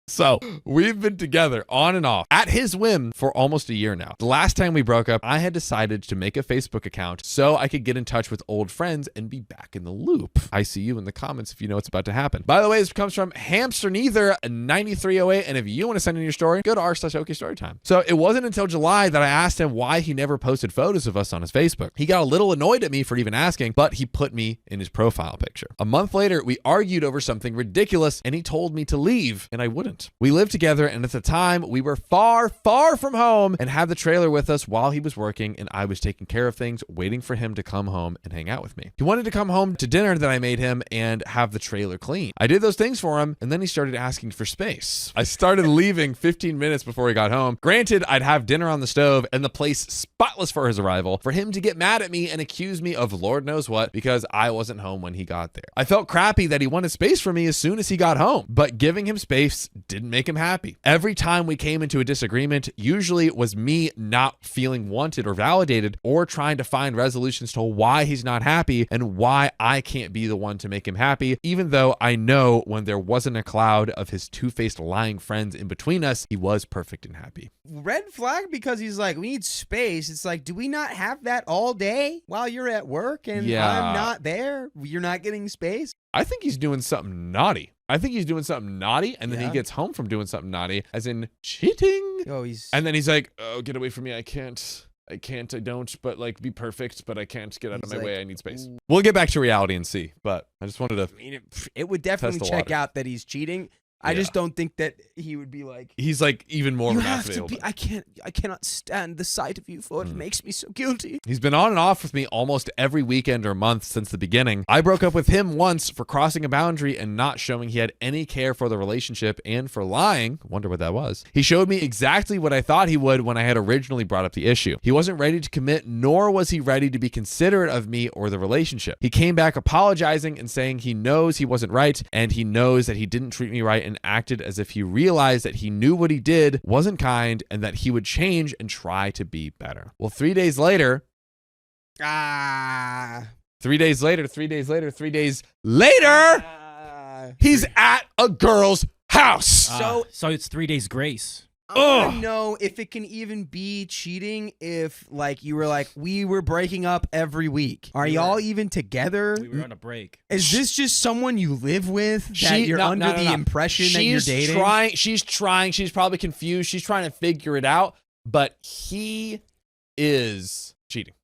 So we've been together on and off at his whim for almost a year now. The last time we broke up, I had decided to make a Facebook account so I could get in touch with old friends and be back in the loop. I see you in the comments if you know what's about to happen. By the way, this comes from Hamster Neither 9308. And if you want to send in your story, go to r/OKStorytime. So it wasn't until July that I asked him why he never posted photos of us on his Facebook. He got a little annoyed at me for even asking, but he put me in his profile picture. A month later, we argued over something ridiculous and he told me to leave and I wouldn't. We lived together, and at the time, we were far, far from home and had the trailer with us while he was working, and I was taking care of things, waiting for him to come home and hang out with me. He wanted to come home to dinner that I made him and have the trailer clean. I did those things for him, and then he started asking for space. I started leaving 15 minutes before he got home. Granted, I'd have dinner on the stove and the place spotless for his arrival, for him to get mad at me and accuse me of Lord knows what because I wasn't home when he got there. I felt crappy that he wanted space for me as soon as he got home, but giving him space didn't make him happy. Every time we came into a disagreement, usually it was me not feeling wanted or validated or trying to find resolutions to why he's not happy and why I can't be the one to make him happy, even though I know when there wasn't a cloud of his two-faced lying friends in between us, he was perfect and happy. Red flag because he's like, we need space. It's like, do we not have that all day while you're at work and Yeah. I'm not there? You're not getting space? I think he's doing something naughty. And then he Yeah. gets home from doing something naughty, as in cheating. Oh, he's... And then he's like, oh, get away from me. I don't, but like be perfect, but I can't get out of He's my like, way. I need space. "Ooh." We'll get back to reality and see, but I just wanted to. I mean, it would definitely Test the check water. out that he's cheating. I Yeah. just don't think that he would be like, He's like even more you of a have massive to be, alien. I cannot stand the sight of you, for it makes me so guilty. He's been on and off with me almost every weekend or month since the beginning. I broke up with him once for crossing a boundary and not showing he had any care for the relationship and for lying. Wonder what that was. He showed me exactly what I thought he would when I had originally brought up the issue. He wasn't ready to commit, nor was he ready to be considerate of me or the relationship. He came back apologizing and saying he knows he wasn't right and he knows that he didn't treat me right and acted as if he realized that he knew what he did wasn't kind and that he would change and try to be better. Well, 3 days later, he's at a girl's house. So it's 3 days grace. I want to know if it can even be cheating if, like, you were like, we were breaking up every week. Are y'all even together? We were on a break. Is this just someone you live with that you're under the impression that you're dating? She's trying. She's probably confused. She's trying to figure it out, but he is cheating.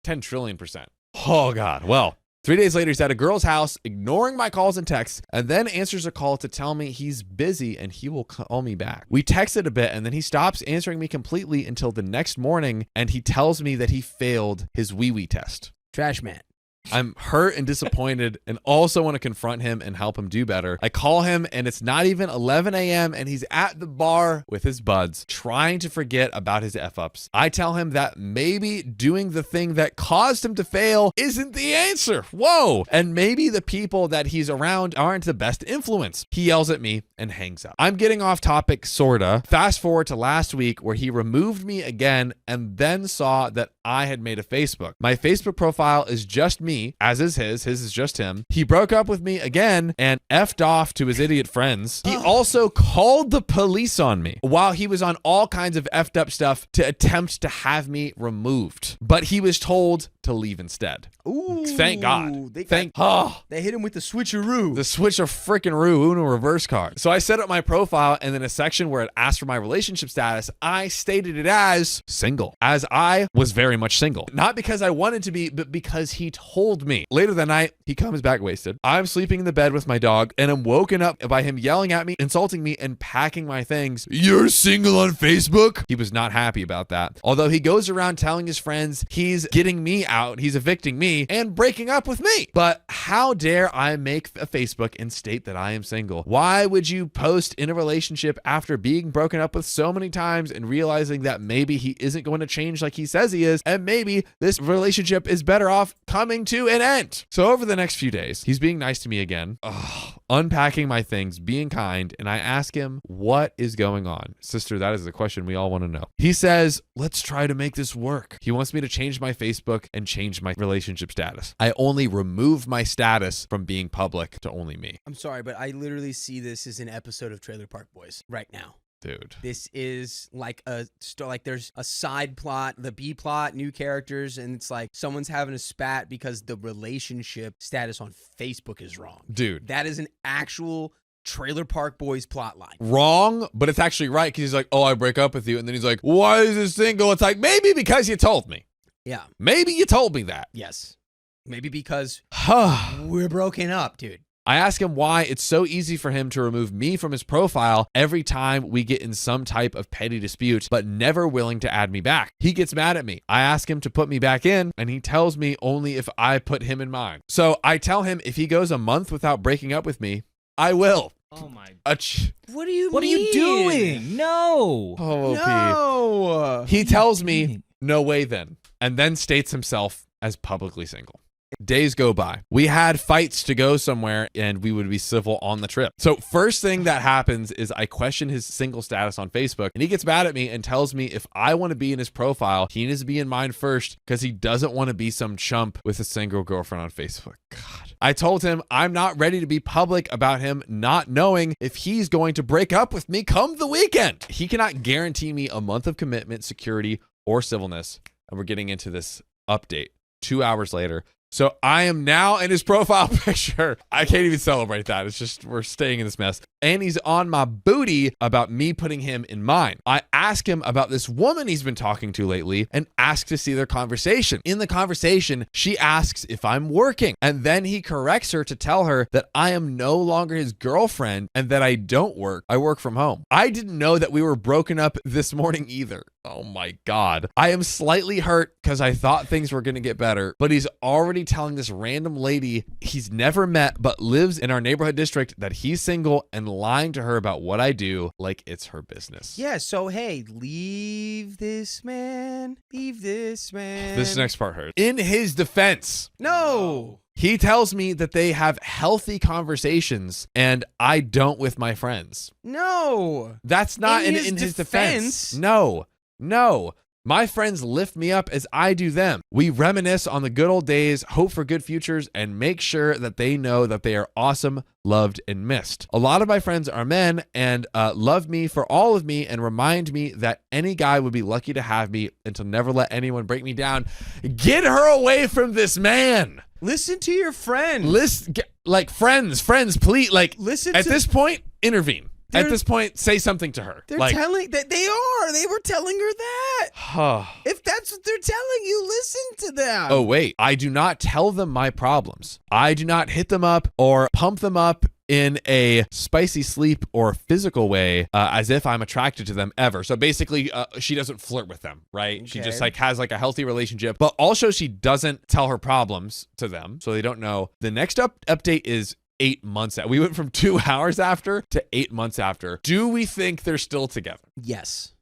10 trillion%. Oh, God. Well, 3 days later, he's at a girl's house, ignoring my calls and texts, and then answers a call to tell me he's busy and he will call me back. We texted a bit, and then he stops answering me completely until the next morning, and he tells me that he failed his wee-wee test. Trash man. I'm hurt and disappointed and also want to confront him and help him do better. I call him and it's not even 11 a.m. and he's at the bar with his buds trying to forget about his F-ups. I tell him that maybe doing the thing that caused him to fail isn't the answer. Whoa. And maybe the people that he's around aren't the best influence. He yells at me and hangs up. I'm getting off topic, sorta. Fast forward to last week where he removed me again and then saw that I had made a Facebook. My Facebook profile is just me, as is his. His is just him. He broke up with me again and effed off to his idiot friends. He also called the police on me while he was on all kinds of effed up stuff to attempt to have me removed. But he was told to leave instead. Ooh, Thank God. They hit him with the switcheroo. The switch of frickin' Roo Uno reverse card. So I set up my profile, and then a section where it asked for my relationship status, I stated it as single, as I was very much single. Not because I wanted to be, but because he told me. Later that night, he comes back wasted. I'm sleeping in the bed with my dog, and I'm woken up by him yelling at me, insulting me, and packing my things. You're single on Facebook? He was not happy about that. Although he goes around telling his friends he's getting me out, he's evicting me, and breaking up with me. But how dare I make a Facebook and state that I am single? Why would you post in a relationship after being broken up with so many times and realizing that maybe he isn't going to change like he says he is, and maybe this relationship is better off coming to an end? So over the next few days, he's being nice to me again, unpacking my things, being kind, and I ask him, what is going on? Sister, that is the question we all want to know. He says, let's try to make this work. He wants me to change my Facebook and change my relationship status. I only remove my status from being public to only me. I'm sorry, but I literally see this as an episode of Trailer Park Boys right now. Dude. This is like there's a side plot, the B plot, new characters, and it's like someone's having a spat because the relationship status on Facebook is wrong. Dude. That is an actual Trailer Park Boys plot line. Wrong, but it's actually right because he's like, oh, I break up with you. And then he's like, why is this single? It's like, maybe because you told me. Yeah. Maybe you told me that. Yes. Maybe because we're broken up, dude. I ask him why it's so easy for him to remove me from his profile every time we get in some type of petty dispute, but never willing to add me back. He gets mad at me. I ask him to put me back in, and he tells me only if I put him in mine. So I tell him if he goes a month without breaking up with me, I will. Oh my. What do you mean? What are you doing? No. Oh, No. He tells me, no way then, and then states himself as publicly single. Days go by. We had fights to go somewhere and we would be civil on the trip. So first thing that happens is I question his single status on Facebook, and he gets mad at me and tells me if I want to be in his profile, he needs to be in mine first because he doesn't want to be some chump with a single girlfriend on Facebook. God. I told him I'm not ready to be public about him not knowing if he's going to break up with me come the weekend. He cannot guarantee me a month of commitment, security, or civilness. And we're getting into this update 2 hours later. So I am now in his profile picture. I can't even celebrate that. It's just, we're staying in this mess. And he's on my booty about me putting him in mine. I ask him about this woman he's been talking to lately and ask to see their conversation. In the conversation, she asks if I'm working. And then he corrects her to tell her that I am no longer his girlfriend and that I don't work. I work from home. I didn't know that we were broken up this morning either. Oh my God. I am slightly hurt because I thought things were going to get better, but he's already telling this random lady he's never met but lives in our neighborhood district that he's single and lying to her about what I do like it's her business. Yeah, so hey, leave this man. Leave this man. This next part hurts. In his defense. No. He tells me that they have healthy conversations and I don't with my friends. No. That's not in his defense. No. My friends lift me up as I do them. We reminisce on the good old days, hope for good futures, and make sure that they know that they are awesome, loved, and missed. A lot of my friends are men and love me for all of me and remind me that any guy would be lucky to have me and to never let anyone break me down. Get her away from this man. Listen to your friend. Listen, like friends, please. Like, listen. At this point, intervene. At this point, say something to her. They're like, telling that they were telling her that. If that's what they're telling you, listen to them. Oh, wait. I do not tell them my problems. I do not hit them up or pump them up in a spicy sleep or physical way as if I'm attracted to them ever. So basically, she doesn't flirt with them, right? Okay. She just like has like a healthy relationship, but also she doesn't tell her problems to them. So they don't know. The next update is 8 months out. We went from 2 hours after to 8 months after. Do we think they're still together? Yes.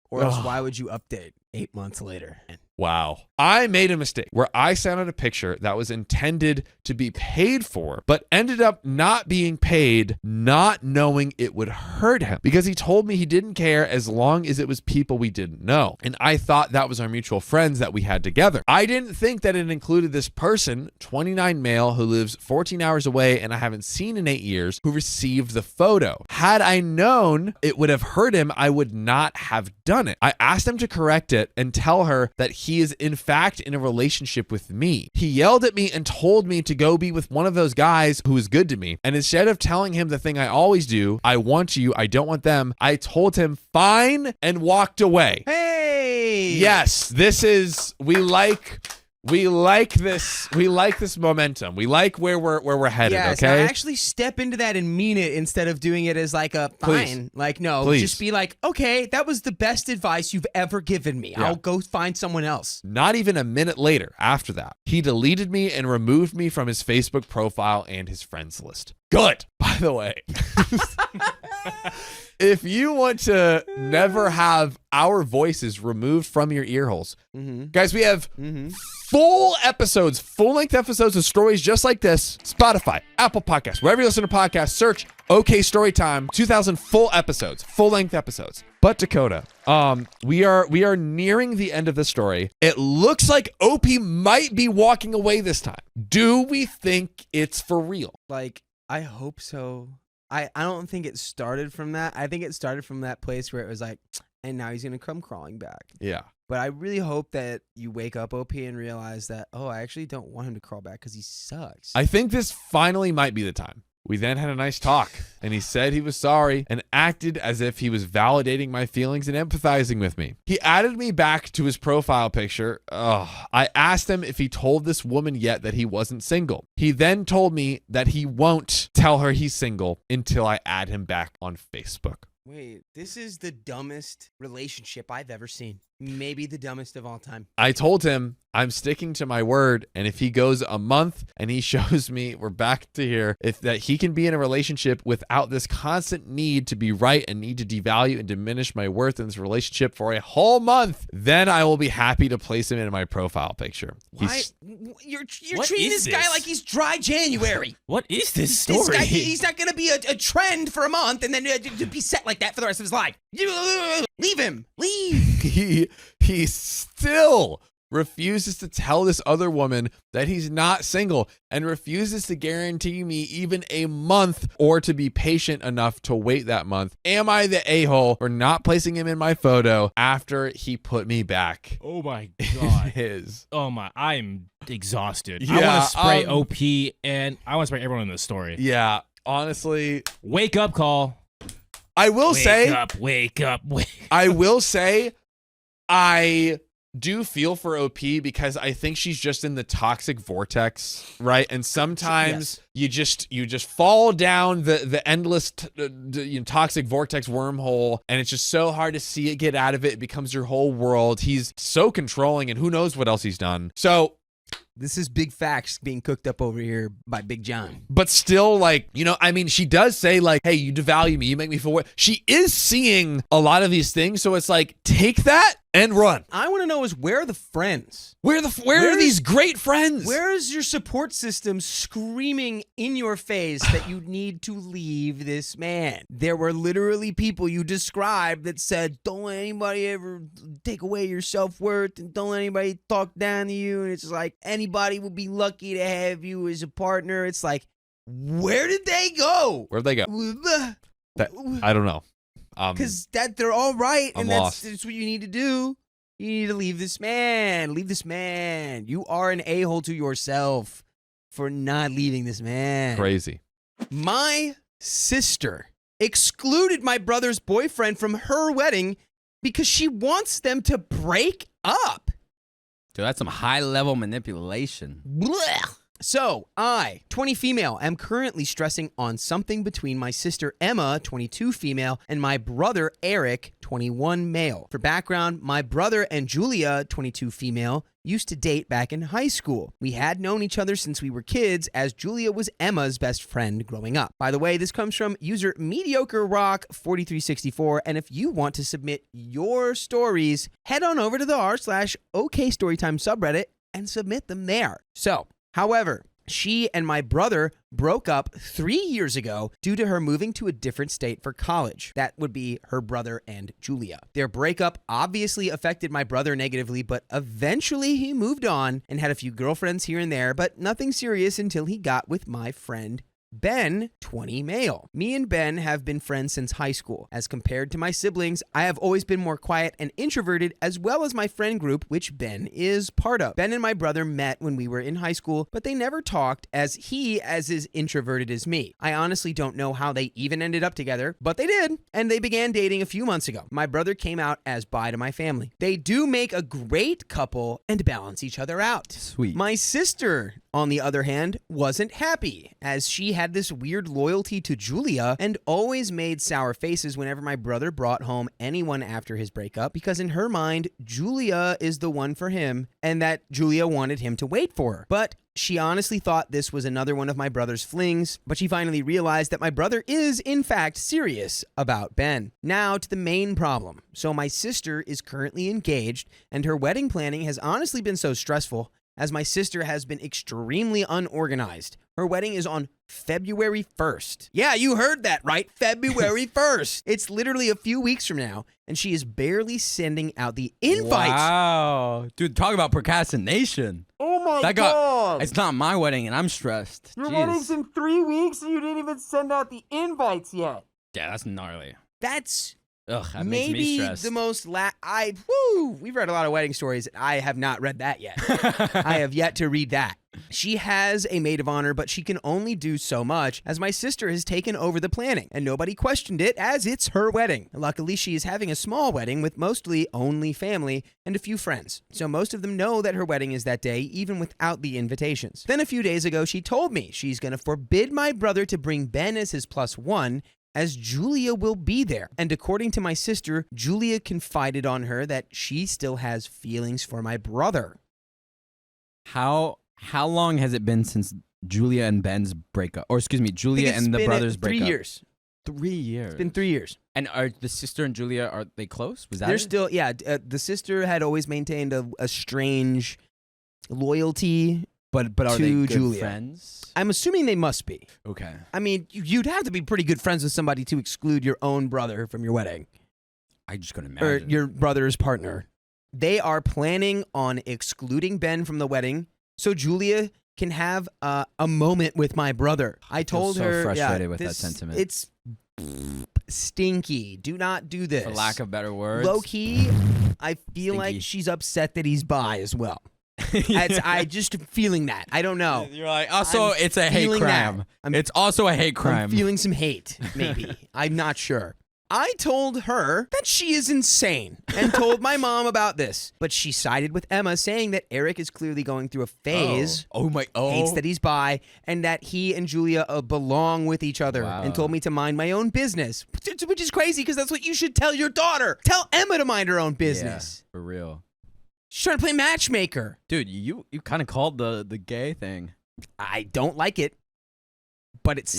Or else why would you update 8 months later? Wow. I made a mistake where I sent out a picture that was intended to be paid for, but ended up not being paid, not knowing it would hurt him because he told me he didn't care as long as it was people we didn't know. And I thought that was our mutual friends that we had together. I didn't think that it included this person, 29 male, who lives 14 hours away and I haven't seen in 8 years, who received the photo. Had I known it would have hurt him, I would not have done it. I asked him to correct it and tell her that he is in fact in a relationship with me. He yelled at me and told me to go be with one of those guys who is good to me. And instead of telling him the thing I always do, I want you, I don't want them, I told him fine and walked away. Hey. Yes, this is, we like this momentum. We like where we're headed, Yes, okay? now actually step into that and mean it instead of doing it as like a Please. fine. Like, no, Please. just be like, okay, that was the best advice you've ever given me. Yeah. I'll go find someone else. Not even a minute later after that, he deleted me and removed me from his Facebook profile and his friends list. Good. By the way, if you want to never have our voices removed from your ear holes, guys, we have full episodes, full-length episodes of stories just like this. Spotify, Apple Podcasts, wherever you listen to podcasts, search OK Storytime, 2,000 full episodes, full-length episodes. But Dakota, we are nearing the end of the story. It looks like OP might be walking away this time. Do we think it's for real? Like, I hope so. I don't think it started from that. I think it started from that place where it was like, and now he's going to come crawling back. Yeah. But I really hope that you wake up, OP, and realize that, oh, I actually don't want him to crawl back because he sucks. I think this finally might be the time. We then had a nice talk, and he said he was sorry and acted as if he was validating my feelings and empathizing with me. He added me back to his profile picture. I asked him if he told this woman yet that he wasn't single. He then told me that he won't tell her he's single until I add him back on Facebook. Wait, this is the dumbest relationship I've ever seen. Maybe the dumbest of all time. I told him I'm sticking to my word, and if he goes a month and he shows me, we're back to here, if that he can be in a relationship without this constant need to be right and need to devalue and diminish my worth in this relationship for a whole month, then I will be happy to place him in my profile picture. Why? You're What treating is this guy this? like he's dry January. What is this This story? guy, he's not going to be a trend for a month and then to be set like that for the rest of his life. Leave him. Leave. He still refuses to tell this other woman that he's not single and refuses to guarantee me even a month or to be patient enough to wait that month. Am I the a-hole for not placing him in my photo after he put me back? Oh my god. His. Oh my, I'm exhausted. I Yeah, want to spray OP and I want to spray everyone in this story. Yeah, honestly, Wake up call. I will say, Wake up. I will say, I do feel for OP because I think she's just in the toxic vortex, right? And sometimes you just fall down the endless toxic vortex wormhole, and it's just so hard to see it get out of it. It becomes your whole world. He's so controlling, and who knows what else he's done. So This is big facts being cooked up over here by Big John. but still, like, you know, I mean, she does say, like, hey, you devalue me, you make me feel what. She is seeing a lot of these things, so it's like, take that and run. I want to know is where are the friends? Where are these great friends? Where is your support system screaming in your face that you need to leave this man? There were literally people you described that said, don't let anybody ever take away your self-worth and don't let anybody talk down to you. And it's like, anybody would be lucky to have you as a partner. It's like, where did they go? Where'd they go? I don't know. Because that they're all right, I'm and lost. that's what you need to do. You need to leave this man. Leave this man. You are an a-hole to yourself for not leaving this man. Crazy. My sister excluded my brother's boyfriend from her wedding because she wants them to break up. Dude, that's some high level manipulation. Blech. So, I, 20 female, am currently stressing on something between my sister Emma, 22 female, and my brother Eric, 21 male. For background, my brother and Julia, 22 female, used to date back in high school. We had known each other since we were kids, as Julia was Emma's best friend growing up. By the way, this comes from user Mediocre Rock 4364, and if you want to submit your stories, head on over to the r/OK Storytime subreddit and submit them there. So, however, she and my brother broke up 3 years ago due to her moving to a different state for college. That would be her brother and Julia. Their breakup obviously affected my brother negatively, but eventually he moved on and had a few girlfriends here and there, but nothing serious until he got with my friend Ben, 20 male. Me and Ben have been friends since high school. As compared to my siblings, I have always been more quiet and introverted, as well as my friend group, which Ben is part of. Ben and my brother met when we were in high school, but they never talked, as he as introverted as me. I honestly don't know how they even ended up together, but they did, and they began dating a few months ago. My brother came out as bi to my family. They do make a great couple and balance each other out. Sweet. My sister, on the other hand, wasn't happy, as she had this weird loyalty to Julia and always made sour faces whenever my brother brought home anyone after his breakup, because in her mind, Julia is the one for him and that Julia wanted him to wait for her. But she honestly thought this was another one of my brother's flings, but she finally realized that my brother is, in fact, serious about Ben. Now to the main problem. So my sister is currently engaged, and her wedding planning has honestly been so stressful, as my sister has been extremely unorganized. Her wedding is on February 1st. Yeah, you heard that right. February 1st. It's literally a few weeks from now, and she is barely sending out the invites. Wow. Dude, talk about procrastination. Oh my God. It's not my wedding, and I'm stressed. Your Jeez. wedding's in 3 weeks, and you didn't even send out the invites yet. Yeah, that's gnarly. That's Ugh, that makes me maybe stressed. the most we've read a lot of wedding stories. I have not read that yet. I have yet to read that. She has a maid of honor, but she can only do so much, as my sister has taken over the planning, and nobody questioned it, as it's her wedding. Luckily, she is having a small wedding with mostly only family and a few friends, so most of them know that her wedding is that day, even without the invitations. Then a few days ago, she told me she's going to forbid my brother to bring Ben as his +1, as Julia will be there. And according to my sister, Julia confided on her that she still has feelings for my brother. How long has it been since Julia and Ben's breakup? Or excuse me, Julia and the brothers' breakup? 3 years. 3 years. It's been 3 years. And are the sister and Julia, are they close? Was that They're it? still, the sister had always maintained a strange loyalty But are to they good Julia. friends? I'm assuming they must be. Okay. I mean, you'd have to be pretty good friends with somebody to exclude your own brother from your wedding, I just couldn't or imagine. your brother's partner. They are planning on excluding Ben from the wedding so Julia can have a moment with my brother. I told so her, frustrated with that sentiment. It's stinky. Do not do this. For lack of better words. Low key, I feel Stinky. like she's upset that he's bi as well. I just feeling that. I don't know. You're like, also, I'm it's a hate feeling that. crime. I'm- It's also a hate I'm crime. feeling some hate, maybe. I'm not sure. I told her that she is insane and told my mom about this, but she sided with Emma, saying that Eric is clearly going through a phase, hates that he's bi, and that he and Julia belong with each other, Wow. and told me to mind my own business, which is crazy because that's what you should tell your daughter. Tell Emma to mind her own business. Yeah, for real. She's trying to play matchmaker. Dude, you kind of called the gay thing. I don't like it, but it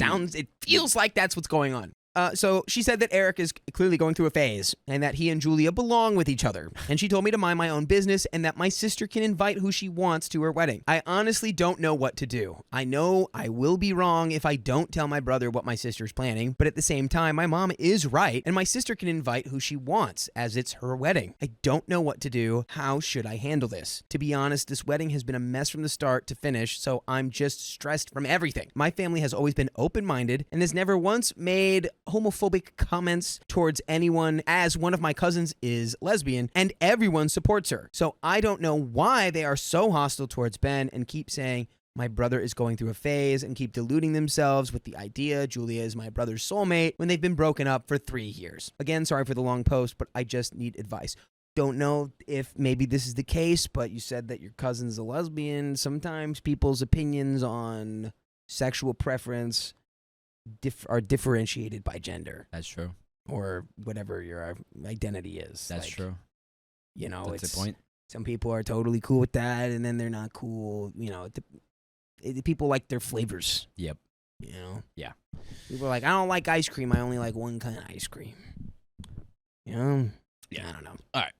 feels like that's what's going on. So she said that Eric is clearly going through a phase and that he and Julia belong with each other. And she told me to mind my own business and that my sister can invite who she wants to her wedding. I honestly don't know what to do. I know I will be wrong if I don't tell my brother what my sister's planning, but at the same time, my mom is right and my sister can invite who she wants as it's her wedding. I don't know what to do. How should I handle this? To be honest, this wedding has been a mess from the start to finish, so I'm just stressed from everything. My family has always been open-minded and has never once made homophobic comments towards anyone, as one of my cousins is lesbian and everyone supports her. So I don't know why they are so hostile towards Ben and keep saying my brother is going through a phase and keep deluding themselves with the idea Julia is my brother's soulmate when they've been broken up for 3 years. Again, sorry for the long post, but I just need advice. don't know if maybe this is the case, but you said that your cousin's a lesbian. Sometimes people's opinions on sexual preference are differentiated by gender That's true. or whatever your identity is. That's Like, true. You know, That's it's the point. some people are totally cool with that, and then they're not cool. You know, people like their flavors. Yep. You know. Yeah. People are like, I don't like ice cream. I only like one kind of ice cream. You know. Yeah. I don't know. All right.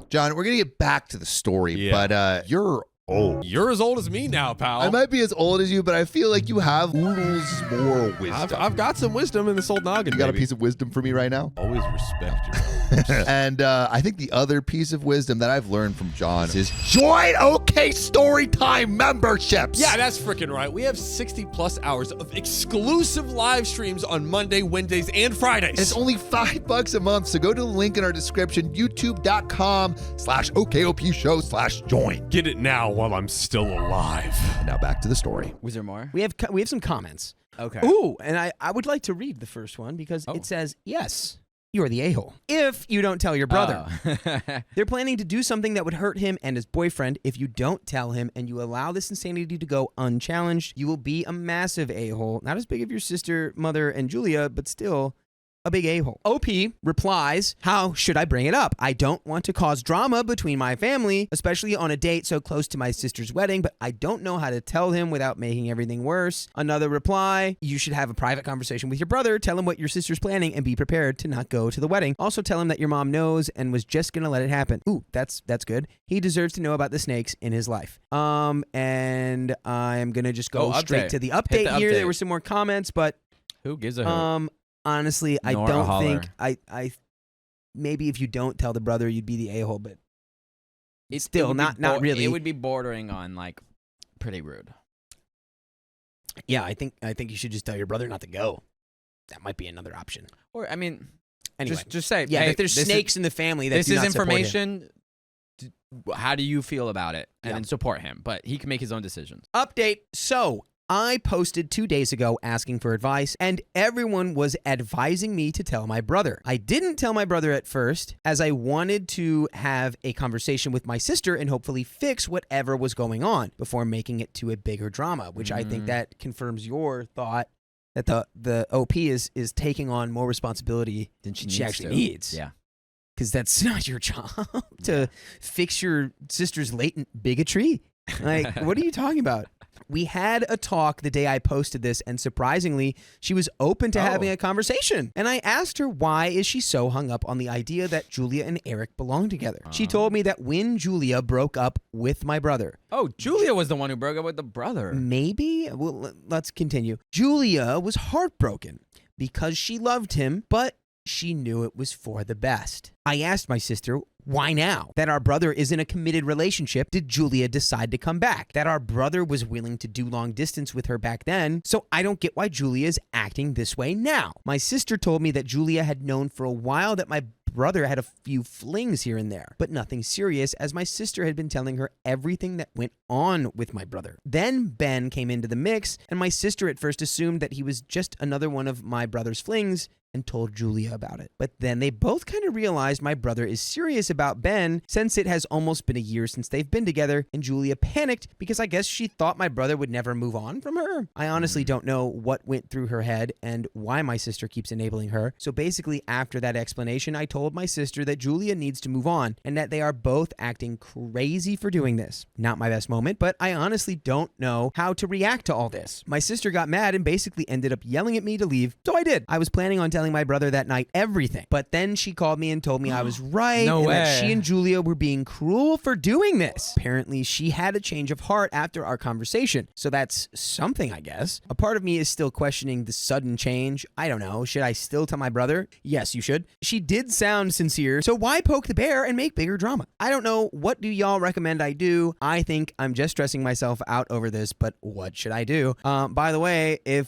John, we're gonna get back to the story, Yeah. but you're old. You're as old as me now, pal. I might be as old as you, but I feel like you have oodles more wisdom. I've got some wisdom in this old noggin. You got a baby. piece of wisdom for me right now? Always respect you. And I think the other piece of wisdom that I've learned from John is join OK Storytime memberships. Yeah, that's freaking right. We have 60 plus hours of exclusive live streams on Monday, Wednesdays, and Fridays. It's only $5 a month, so go to the link in our description, youtube.com/OKOP show/join. Get it now while I'm still alive. And now back to the story. Was there more? We have some comments. Okay. Ooh, and I would like to read the first one because Oh. it says, yes, you're the a-hole. If you don't tell your brother. Oh. They're planning to do something that would hurt him and his boyfriend. If you don't tell him and you allow this insanity to go unchallenged, you will be a massive a-hole. Not as big as your sister, mother, and Julia, but still a big a-hole. OP replies, how should I bring it up? I don't want to cause drama between my family, especially on a date so close to my sister's wedding, but I don't know how to tell him without making everything worse. Another reply, you should have a private conversation with your brother, tell him what your sister's planning, and be prepared to not go to the wedding. Also tell him that your mom knows and was just gonna let it happen. Ooh, that's good. He deserves to know about the snakes in his life. And I'm gonna just go straight update. to the Hit update the here. update. There were some more comments, but Who gives a hoot? honestly, I Nor a don't holler. think I maybe if you don't tell the brother, you'd be the a-hole, but It still would be not really. It would be bordering on like pretty rude. yeah, I think you should just tell your brother not to go. That might be another option. Or I mean, Anyway, just say, yeah, hey, if there's this snakes in the family, that This do is not support him. information. How do you feel about it? And Yeah. then support him, but he can make his own decisions. Update. So I posted 2 days ago asking for advice, and everyone was advising me to tell my brother. I didn't tell my brother at first, as I wanted to have a conversation with my sister and hopefully fix whatever was going on before making it to a bigger drama, which I think that confirms your thought that the OP is taking on more responsibility Than she actually to. needs. Yeah. Because that's not your job to fix your sister's latent bigotry. Like, what are you talking about? We had a talk the day I posted this, and surprisingly, she was open to having a conversation. And I asked her, why is she so hung up on the idea that Julia and Eric belong together? She told me that when Julia broke up with my brother, Oh, Julia was the one who broke up with the brother. maybe? Well, let's continue. Julia was heartbroken because she loved him, but she knew it was for the best. I asked my sister, why now? That our brother is in a committed relationship, did Julia decide to come back? That our brother was willing to do long distance with her back then, so I don't get why Julia is acting this way now. My sister told me that Julia had known for a while that my brother had a few flings here and there, but nothing serious, as my sister had been telling her everything that went on with my brother. Then Ben came into the mix, and my sister at first assumed that he was just another one of my brother's flings and told Julia about it. But then they both kind of realized my brother is serious about Ben, since it has almost been a year since they've been together, and Julia panicked because I guess she thought my brother would never move on from her. I honestly don't know what went through her head and why my sister keeps enabling her. So basically, after that explanation, I told my sister that Julia needs to move on and that they are both acting crazy for doing this. Not my best moment, but I honestly don't know how to react to all this. My sister got mad and basically ended up yelling at me to leave, so I did. I was planning on telling my brother that night everything, but then she called me and told me I was right, No and that way. she and Julia were being cruel for doing this. Apparently, she had a change of heart after our conversation, so that's something, I guess. A part of me is still questioning the sudden change. I don't know. Should I still tell my brother? Yes, you should. She did sound sincere, so why poke the bear and make bigger drama? I don't know. What do y'all recommend I do? I think I'm just stressing myself out over this, but what should I do? By the way, if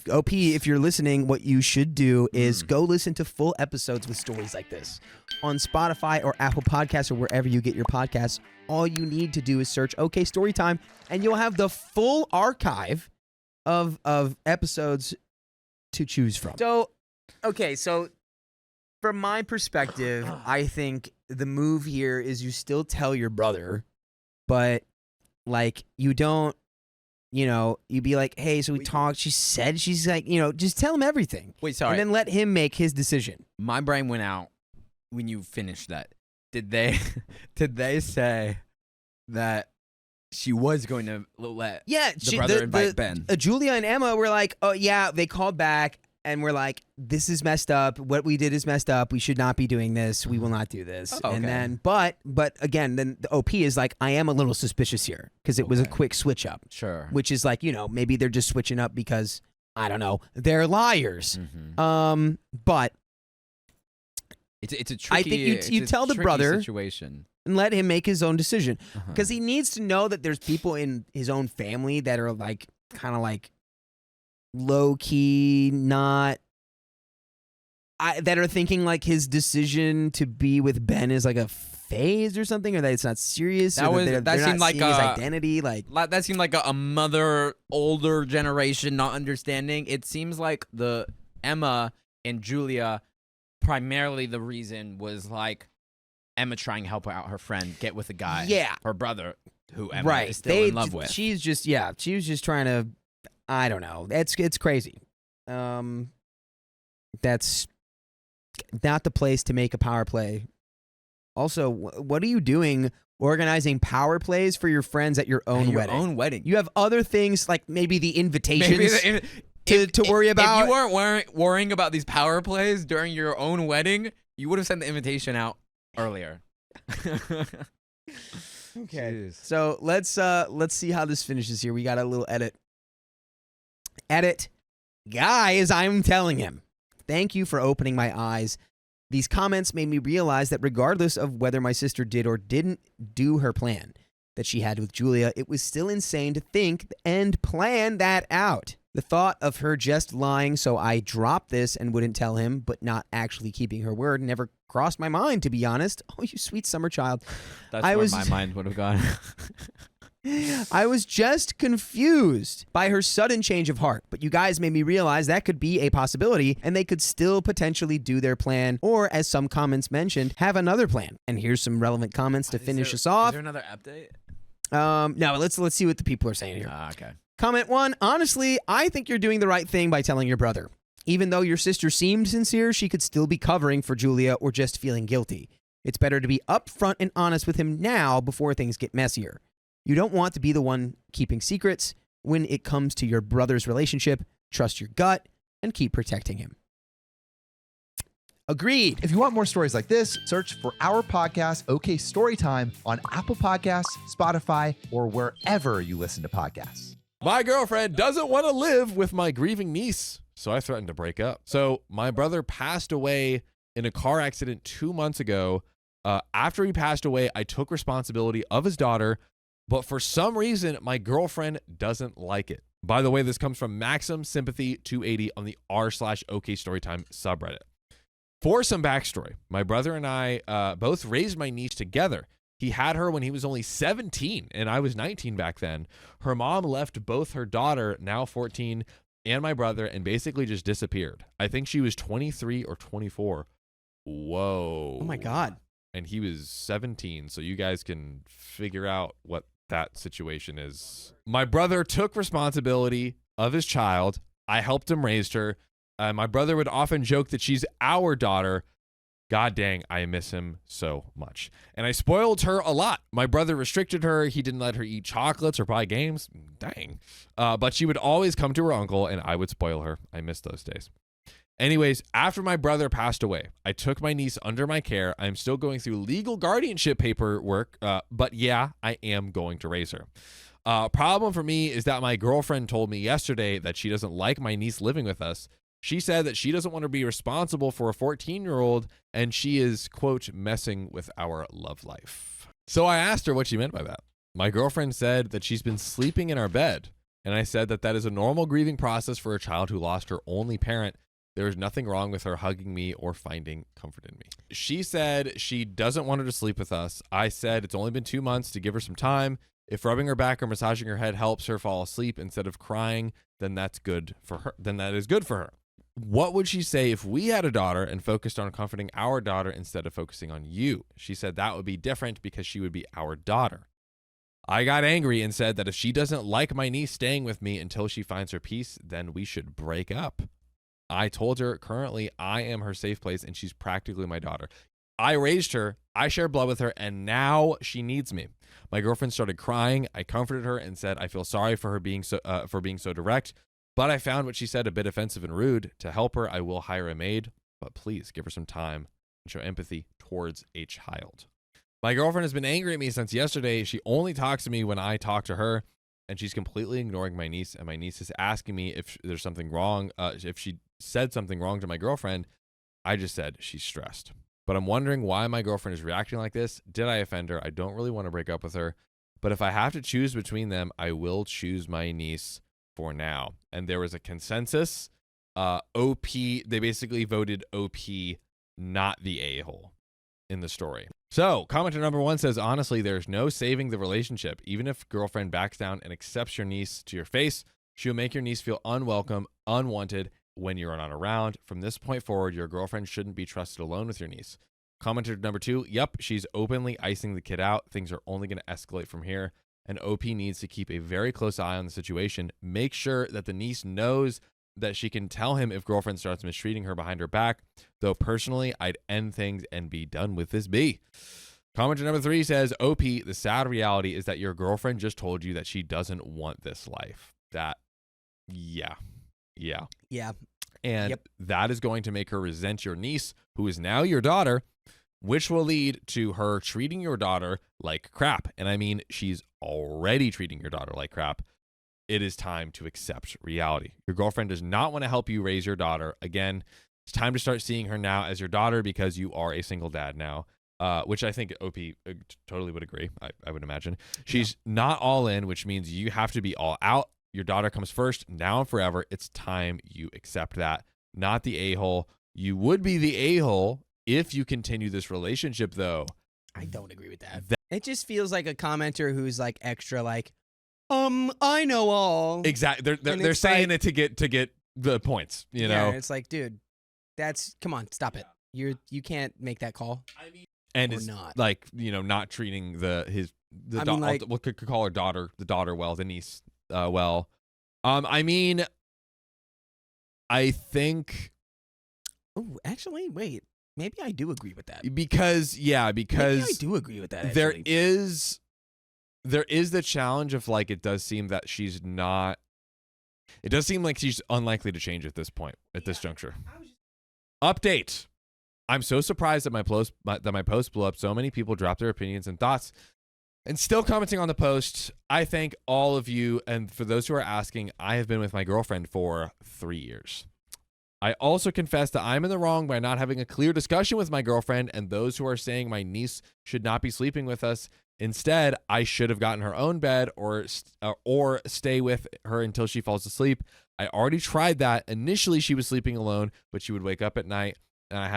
OP, if you're listening, what you should do is go listen to full episodes with stories like this on Spotify or Apple Podcasts or wherever you get your podcasts. All you need to do is search OK Storytime, and you'll have the full archive of episodes to choose from. So, okay, so from my perspective, I think the move here is you still tell your brother, but like you don't, you'd be like, hey, so we talked. She said, she's like, just tell him everything. Wait, sorry. And then let him make his decision. My brain went out when you finished that. Did they say that she was going to let the brother invite Ben? Julia and Emma were like, oh yeah, they called back and were like, this is messed up. What we did is messed up. We should not be doing this. We will not do this. Oh, And okay. then, but again, then the OP is like, I am a little suspicious here because it was a quick switch up. Sure. Which is like, maybe they're just switching up because I don't know, they're liars. Mm-hmm. But It's a tricky. I think you tell the tricky brother situation. and let him make his own decision because he needs to know that there's people in his own family that are like kind of like low key, not that are thinking like his decision to be with Ben is like a phase or something, or that it's not serious. That or was that that they're seemed not like seeing his identity. Like that seemed like a mother, older generation not understanding. It seems like the Emma and Julia, primarily the reason was like Emma trying to help out her friend get with a guy. Yeah. Her brother, who Emma is still in love with. She was just trying to. I don't know. It's crazy. That's not the place to make a power play. Also, what are you doing organizing power plays for your friends at your own wedding? Your own wedding. You have other things like maybe the invitations Maybe to worry about. If you weren't worrying about these power plays during your own wedding, you would have sent the invitation out earlier. Okay. Jeez. So let's see how this finishes here. We got a little edit. Guys, I'm telling him. Thank you for opening my eyes. These comments made me realize that regardless of whether my sister did or didn't do her plan that she had with Julia, it was still insane to think and plan that out. The thought of her just lying so I dropped this and wouldn't tell him, but not actually keeping her word, never crossed my mind, to be honest. Oh, you sweet summer child. That's where my mind would have gone. I was just confused by her sudden change of heart, but you guys made me realize that could be a possibility and they could still potentially do their plan or, as some comments mentioned, have another plan. And here's some relevant comments to finish us off. Is there another update? No, let's see what the people are saying here. Okay. Comment 1, honestly, I think you're doing the right thing by telling your brother. Even though your sister seemed sincere, she could still be covering for Julia or just feeling guilty. It's better to be upfront and honest with him now before things get messier. You don't want to be the one keeping secrets. When it comes to your brother's relationship, trust your gut and keep protecting him. Agreed. If you want more stories like this, search for our podcast, OK Storytime, on Apple Podcasts, Spotify, or wherever you listen to podcasts. My girlfriend doesn't want to live with my grieving niece, so I threatened to break up. So my brother passed away in a car accident 2 months ago. After he passed away, I took responsibility of his daughter, but for some reason, my girlfriend doesn't like it. By the way, this comes from Maxim Sympathy 280 on the r/OK Storytime subreddit. For some backstory, my brother and I both raised my niece together. He had her when he was only 17, and I was 19 back then. Her mom left both her daughter, now 14, and my brother, and basically just disappeared. I think she was 23 or 24. Whoa. Oh my God. And he was 17, so you guys can figure out what that situation is. My brother took responsibility of his child. I helped him raise her. My brother would often joke that she's our daughter. God dang, I miss him so much. And I spoiled her a lot. My brother restricted her. He didn't let her eat chocolates or buy games. Dang. But she would always come to her uncle, and I would spoil her. I miss those days. Anyways, after my brother passed away, I took my niece under my care. I'm still going through legal guardianship paperwork, but yeah, I am going to raise her. Problem for me is that my girlfriend told me yesterday that she doesn't like my niece living with us. She said that she doesn't want to be responsible for a 14-year-old, and she is, quote, messing with our love life. So I asked her what she meant by that. My girlfriend said that she's been sleeping in our bed, and I said that that is a normal grieving process for a child who lost her only parent. There is nothing wrong with her hugging me or finding comfort in me. She said she doesn't want her to sleep with us. I said it's only been 2 months to give her some time. If rubbing her back or massaging her head helps her fall asleep instead of crying, then that's good for her. Then that is good for her. what would she say if we had a daughter and focused on comforting our daughter instead of focusing on you? She said that would be different because she would be our daughter. I got angry and said that if she doesn't like my niece staying with me until she finds her peace, then we should break up. I told her currently I am her safe place and she's practically my daughter. I raised her, I share blood with her, and now she needs me. My girlfriend started crying. I comforted her and said I feel sorry for her being so direct, but I found what she said a bit offensive and rude. To help her, I will hire a maid, but please give her some time and show empathy towards a child. My girlfriend has been angry at me since yesterday. She only talks to me when I talk to her, and she's completely ignoring my niece, and my niece is asking me if there's something wrong, if she said something wrong to my girlfriend. I just said she's stressed. But I'm wondering why my girlfriend is reacting like this. Did I offend her? I don't really want to break up with her, but if I have to choose between them, I will choose my niece for now. And there was a consensus. OP, they basically voted OP, not the a-hole in the story. So commenter number 1 says, honestly, there's no saving the relationship. Even if girlfriend backs down and accepts your niece to your face, she'll make your niece feel unwelcome, unwanted when you're not around. From this point forward, your girlfriend shouldn't be trusted alone with your niece. Commenter number 2, yep, she's openly icing the kid out. Things are only going to escalate from here. And OP needs to keep a very close eye on the situation. Make sure that the niece knows that she can tell him if girlfriend starts mistreating her behind her back. Though personally, I'd end things and be done with this B. Commenter number 3 says, OP, the sad reality is that your girlfriend just told you that she doesn't want this life. Yeah. And that is going to make her resent your niece, who is now your daughter, which will lead to her treating your daughter like crap. And I mean, she's already treating your daughter like crap. It is time to accept reality. Your girlfriend does not want to help you raise your daughter. Again, it's time to start seeing her now as your daughter because you are a single dad now, which I think OP totally would agree. I would imagine. She's not all in, which means you have to be all out. Your daughter comes first, now and forever. It's time you accept that, not the a-hole. You would be the a-hole if you continue this relationship, though. I don't agree with that. It just feels like a commenter who's like extra like, I know all. Exactly. They're saying it to get the points, you know? It's like, dude, come on, stop it. You can't make that call. I mean, and it's not like, not treating what could call her daughter, the daughter well, the niece well. I mean, I think. Oh, actually, wait. Maybe I do agree with that. Because maybe I do agree with that. Actually. There is the challenge of like, it does seem that she's not. It does seem like she's unlikely to change at this point, at this juncture. Update. I'm so surprised that my post blew up. So many people dropped their opinions and thoughts and still commenting on the post. I thank all of you. And for those who are asking, I have been with my girlfriend for 3 years. I also confess that I'm in the wrong by not having a clear discussion with my girlfriend and those who are saying my niece should not be sleeping with us. Instead, I should have gotten her own bed or stay with her until she falls asleep. I already tried that. Initially, she was sleeping alone, but she would wake up at night and I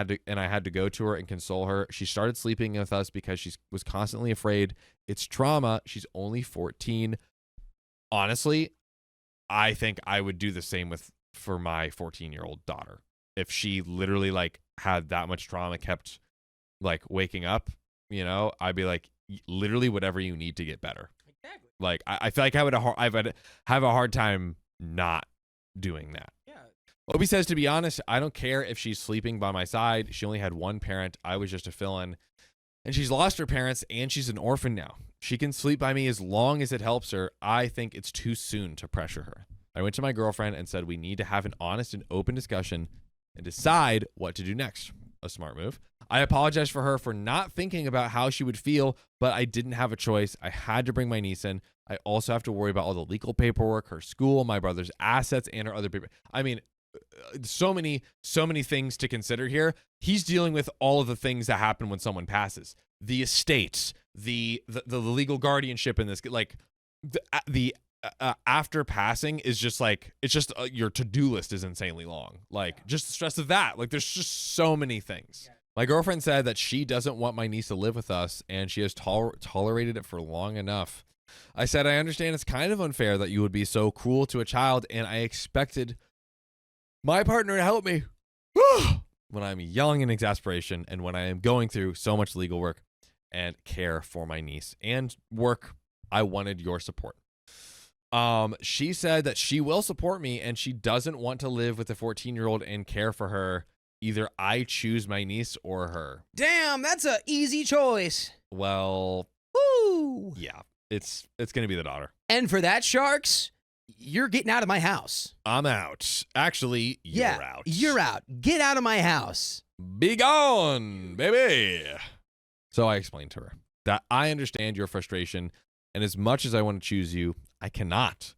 had to go to her and console her. She started sleeping with us because she was constantly afraid. It's trauma. She's only 14. Honestly, I think I would do the same for my 14-year-old daughter. If she literally like had that much trauma, kept like waking up, I'd be like, literally whatever you need to get better. Exactly. Like I feel like I would have a hard time not doing that. Yeah. Obi says, to be honest, I don't care if she's sleeping by my side. She only had one parent. I was just a fill-in. And she's lost her parents and she's an orphan now. She can sleep by me as long as it helps her. I think it's too soon to pressure her. I went to my girlfriend and said we need to have an honest and open discussion and decide what to do next. A smart move. I apologize for her for not thinking about how she would feel, but I didn't have a choice. I had to bring my niece in. I also have to worry about all the legal paperwork, her school, my brother's assets, and her other paper. I mean, so many things to consider here. He's dealing with all of the things that happen when someone passes. The estates, the legal guardianship in this, like the after passing is just like, it's just your to-do list is insanely long. Like just the stress of that. Like there's just so many things. Yeah. My girlfriend said that she doesn't want my niece to live with us and she has tolerated it for long enough. I said, I understand it's kind of unfair that you would be so cruel to a child and I expected My partner to help me when I'm yelling in exasperation and when I am going through so much legal work and care for my niece and work. I wanted your support. She said that she will support me and she doesn't want to live with a 14-year-old and care for her. Either I choose my niece or her. Damn, that's a easy choice. Well, Woo! yeah, it's going to be the daughter. And for that, Sharks, you're getting out of my house. I'm out. Actually, you're out. You're out. Get out of my house. Be gone, baby. So I explained to her that I understand your frustration, and as much as I want to choose you, I cannot.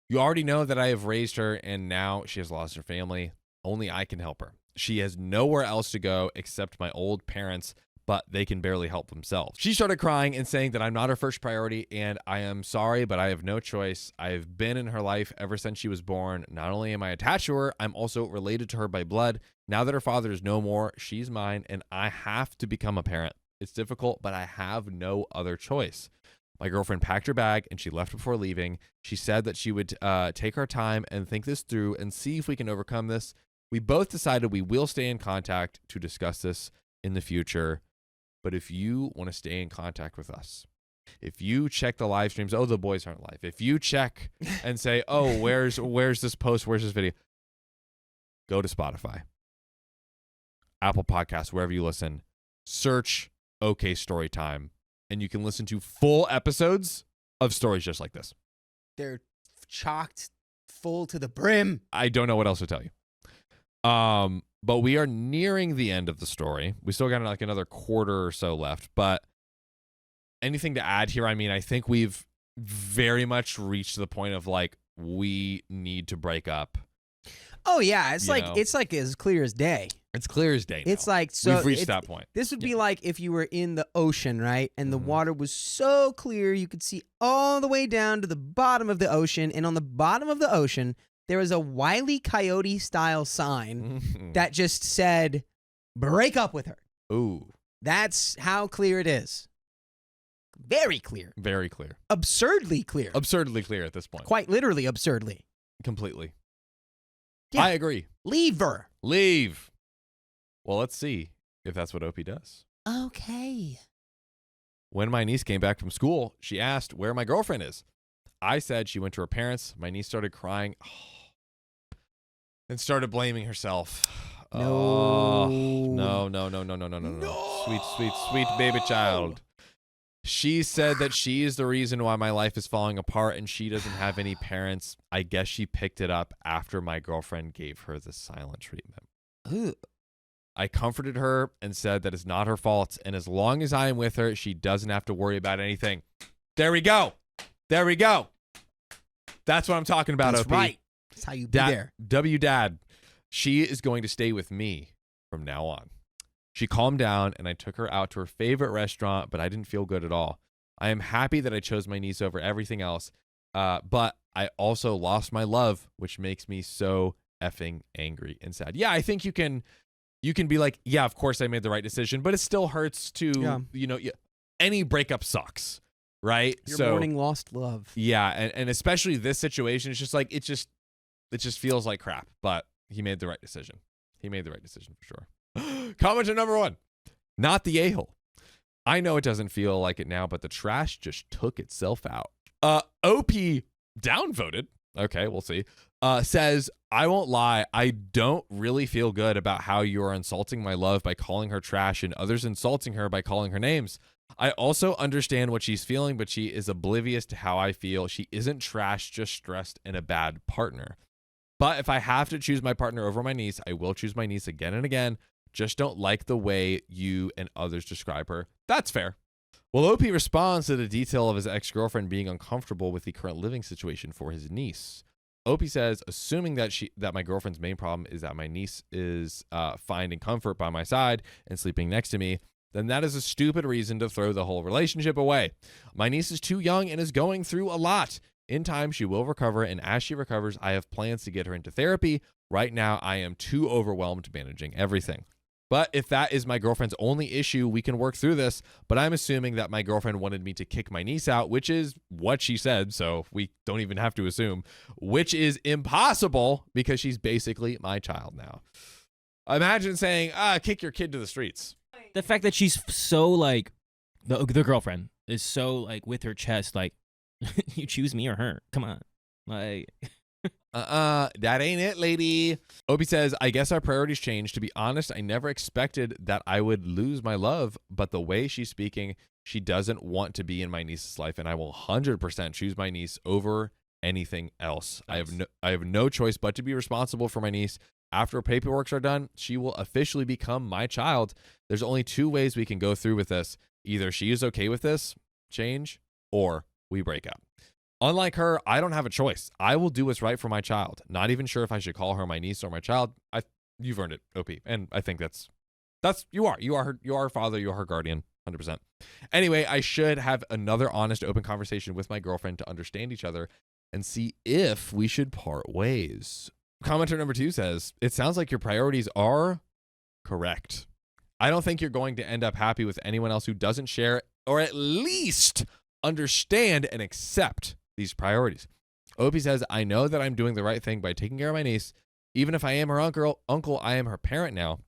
You already know that I have raised her, and now she has lost her family. Only I can help her. She has nowhere else to go except my old parents, but they can barely help themselves. She started crying and saying that I'm not her first priority, and I am sorry, but I have no choice. I have been in her life ever since she was born. Not only am I attached to her, I'm also related to her by blood. Now that her father is no more, she's mine, and I have to become a parent. It's difficult, but I have no other choice. My girlfriend packed her bag and she left before leaving. She said that she would take our time and think this through and see if we can overcome this. We both decided we will stay in contact to discuss this in the future. But if you want to stay in contact with us, if you check the live streams, oh, the boys aren't live. If you check and say, oh, where's this post? Where's this video? Go to Spotify, Apple Podcasts, wherever you listen. Search OK Storytime, and you can listen to full episodes of stories just like this. They're chocked full to the brim. I don't know what else to tell you. But we are nearing the end of the story. We still got like another quarter or so left, but anything to add here? I mean, I think we've very much reached the point of like, we need to break up. Oh yeah, it's You like know. it's like as clear as day. It's clear as day now. It's like so we've reached it's- that point. This would be Yeah. like if you were in the ocean, right? And the Mhm. water was so clear you could see all the way down to the bottom of the ocean. And on the bottom of the ocean, there was a Wile E. Coyote style sign Mhm. that just said, "Break up with her." Ooh, That's how clear it is. Very clear. very clear. Absurdly clear. Absurdly clear at this point. Quite literally absurdly. Completely. Yeah. I agree. Leave her. Leave. Well, let's see if that's what Opie does. Okay. When my niece came back from school, she asked where my girlfriend is. I said she went to her parents. My niece started crying and started blaming herself. No. No. Sweet baby child. She said that she is the reason why my life is falling apart and she doesn't have any parents. I guess she picked it up after my girlfriend gave her the silent treatment. Ooh. I comforted her and said that it's not her fault, and as long as I am with her, she doesn't have to worry about anything. There we go. There we go. That's what I'm talking about, That's OP. right. That's how you be there. Dad. She is going to stay with me from now on. She calmed down, and I took her out to her favorite restaurant, but I didn't feel good at all. I am happy that I chose my niece over everything else, but I also lost my love, which makes me so effing angry and sad. Yeah, I think you can be like, yeah, of course I made the right decision, but it still hurts to, any breakup sucks, right? Your mourning lost love. Yeah, and especially this situation, it's just like, it just feels like crap, but he made the right decision. He made the right decision for sure. Commenter number 1, not the a-hole. I know it doesn't feel like it now, but the trash just took itself out. OP downvoted. Okay, we'll see. Says, I won't lie, I don't really feel good about how you are insulting my love by calling her trash and others insulting her by calling her names. I also understand what she's feeling, but she is oblivious to how I feel. She isn't trash, just stressed and a bad partner. But if I have to choose my partner over my niece, I will choose my niece again and again. Just don't like the way you and others describe her. That's fair. Well, OP responds to the detail of his ex-girlfriend being uncomfortable with the current living situation for his niece. OP says, assuming that my girlfriend's main problem is that my niece is finding comfort by my side and sleeping next to me, then that is a stupid reason to throw the whole relationship away. My niece is too young and is going through a lot. In time, she will recover, and as she recovers, I have plans to get her into therapy. Right now, I am too overwhelmed managing everything. But if that is my girlfriend's only issue, we can work through this. But I'm assuming that my girlfriend wanted me to kick my niece out, which is what she said. So we don't even have to assume, which is impossible because she's basically my child now. Imagine saying, kick your kid to the streets. The fact that she's so like, the girlfriend is so like with her chest, like, you choose me or her. Come on. Like, that ain't it, lady. Opie says, I guess our priorities changed. To be honest, I never expected that I would lose my love, but the way she's speaking, she doesn't want to be in my niece's life, and I will 100% choose my niece over anything else. Nice. I have no choice but to be responsible for my niece. After paperworks are done, she will officially become my child. There's only two ways we can go through with this. Either she is okay with this change, or we break up. Unlike her, I don't have a choice. I will do what's right for my child. Not even sure if I should call her my niece or my child. You've earned it, OP. And I think that's you are her father, you are her guardian, 100%. Anyway, I should have another honest, open conversation with my girlfriend to understand each other and see if we should part ways. Commenter number 2 says, it sounds like your priorities are correct. I don't think you're going to end up happy with anyone else who doesn't share or at least understand and accept these priorities. Opie says, I know that I'm doing the right thing by taking care of my niece. Even if I am her uncle, I am her parent now.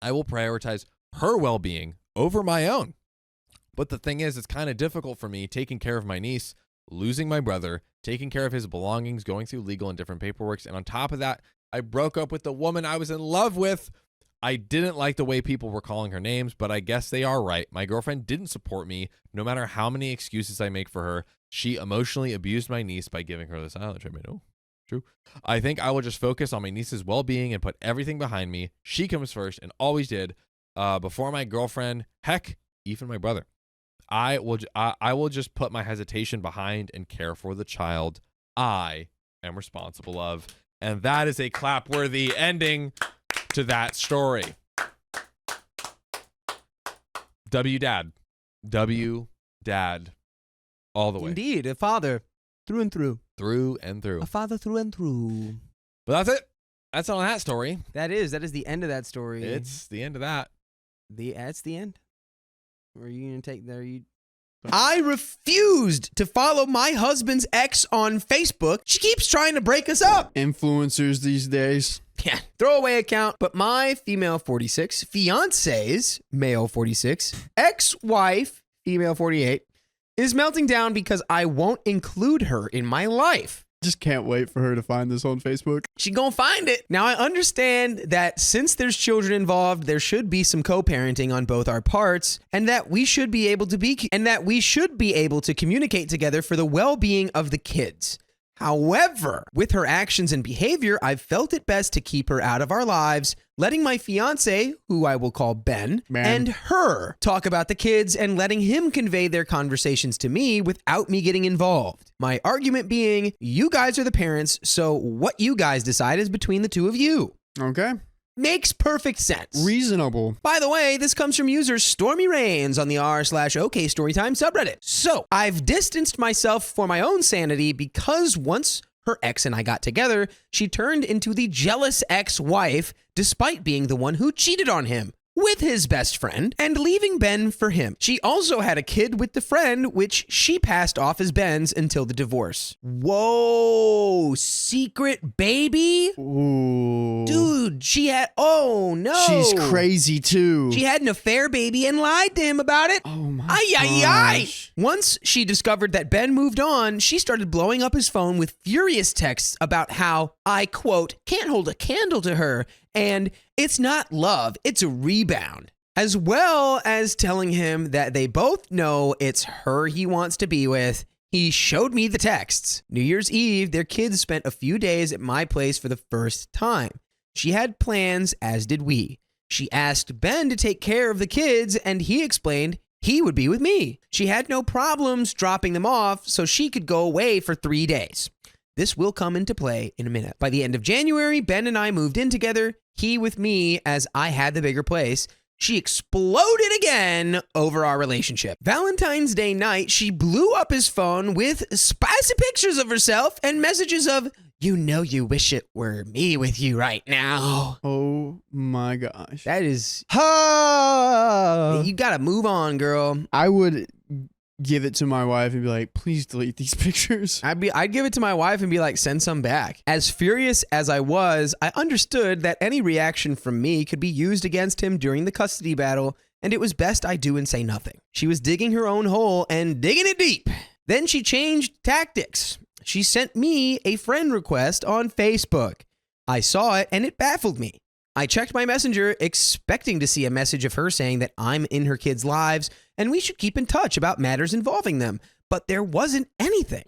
I will prioritize her well-being over my own. But the thing is, it's kind of difficult for me taking care of my niece, losing my brother, taking care of his belongings, going through legal and different paperwork. And on top of that, I broke up with the woman I was in love with. I didn't like the way people were calling her names, but I guess they are right. My girlfriend didn't support me, no matter how many excuses I make for her. She emotionally abused my niece by giving her the silent treatment. Oh, true. I think I will just focus on my niece's well-being and put everything behind me. She comes first and always did. Before my girlfriend, heck, even my brother. I will just put my hesitation behind and care for the child I am responsible of. And that is a clap-worthy ending to that story. W-Dad. W-Dad. All the way. Indeed, a father through and through. Through and through. A father through and through. But that's it. That's all on that story. That is the end of that story. It's the end of that. That's the end. Or are you gonna take there? I refused to follow my husband's ex on Facebook. She keeps trying to break us up. Influencers these days. Yeah, throwaway account. But my female 46, fiancé's male 46, ex-wife, female 48, is melting down because I won't include her in my life. Just can't wait for her to find this on Facebook. She gonna find it. Now, I understand that since there's children involved, there should be some co-parenting on both our parts, and that we should be able to communicate together for the well-being of the kids. However, with her actions and behavior, I've felt it best to keep her out of our lives, letting my fiancé, who I will call Ben, and her talk about the kids and letting him convey their conversations to me without me getting involved. My argument being, you guys are the parents, so what you guys decide is between the two of you. Okay. Makes perfect sense. Reasonable. By the way, this comes from user Stormy Rains on the r/OK Storytime subreddit. So, I've distanced myself for my own sanity because once her ex and I got together, she turned into the jealous ex-wife despite being the one who cheated on him with his best friend and leaving Ben for him. She also had a kid with the friend, which she passed off as Ben's until the divorce. Whoa, secret baby? Ooh. Dude, oh no. She's crazy too. She had an affair baby and lied to him about it. Oh my gosh. Once she discovered that Ben moved on, she started blowing up his phone with furious texts about how, I quote, can't hold a candle to her, and it's not love, it's a rebound. As well as telling him that they both know it's her he wants to be with. He showed me the texts. New Year's Eve, their kids spent a few days at my place for the first time. She had plans, as did we. She asked Ben to take care of the kids, and he explained he would be with me. She had no problems dropping them off, so she could go away for 3 days. This will come into play in a minute. By the end of January, Ben and I moved in together, he with me as I had the bigger place. She exploded again over our relationship. Valentine's Day night, she blew up his phone with spicy pictures of herself and messages of, You know you wish it were me with you right now. Oh my gosh. That is... Ha! You gotta move on, girl. I would give it to my wife and be like, please delete these pictures. I'd give it to my wife and be like, send some back. As furious as I was, I understood that any reaction from me could be used against him during the custody battle, and it was best I do and say nothing. She was digging her own hole and digging it deep. Then she changed tactics. She sent me a friend request on Facebook. I saw it and it baffled me. I checked my messenger expecting to see a message of her saying that I'm in her kids' lives and we should keep in touch about matters involving them, but there wasn't anything.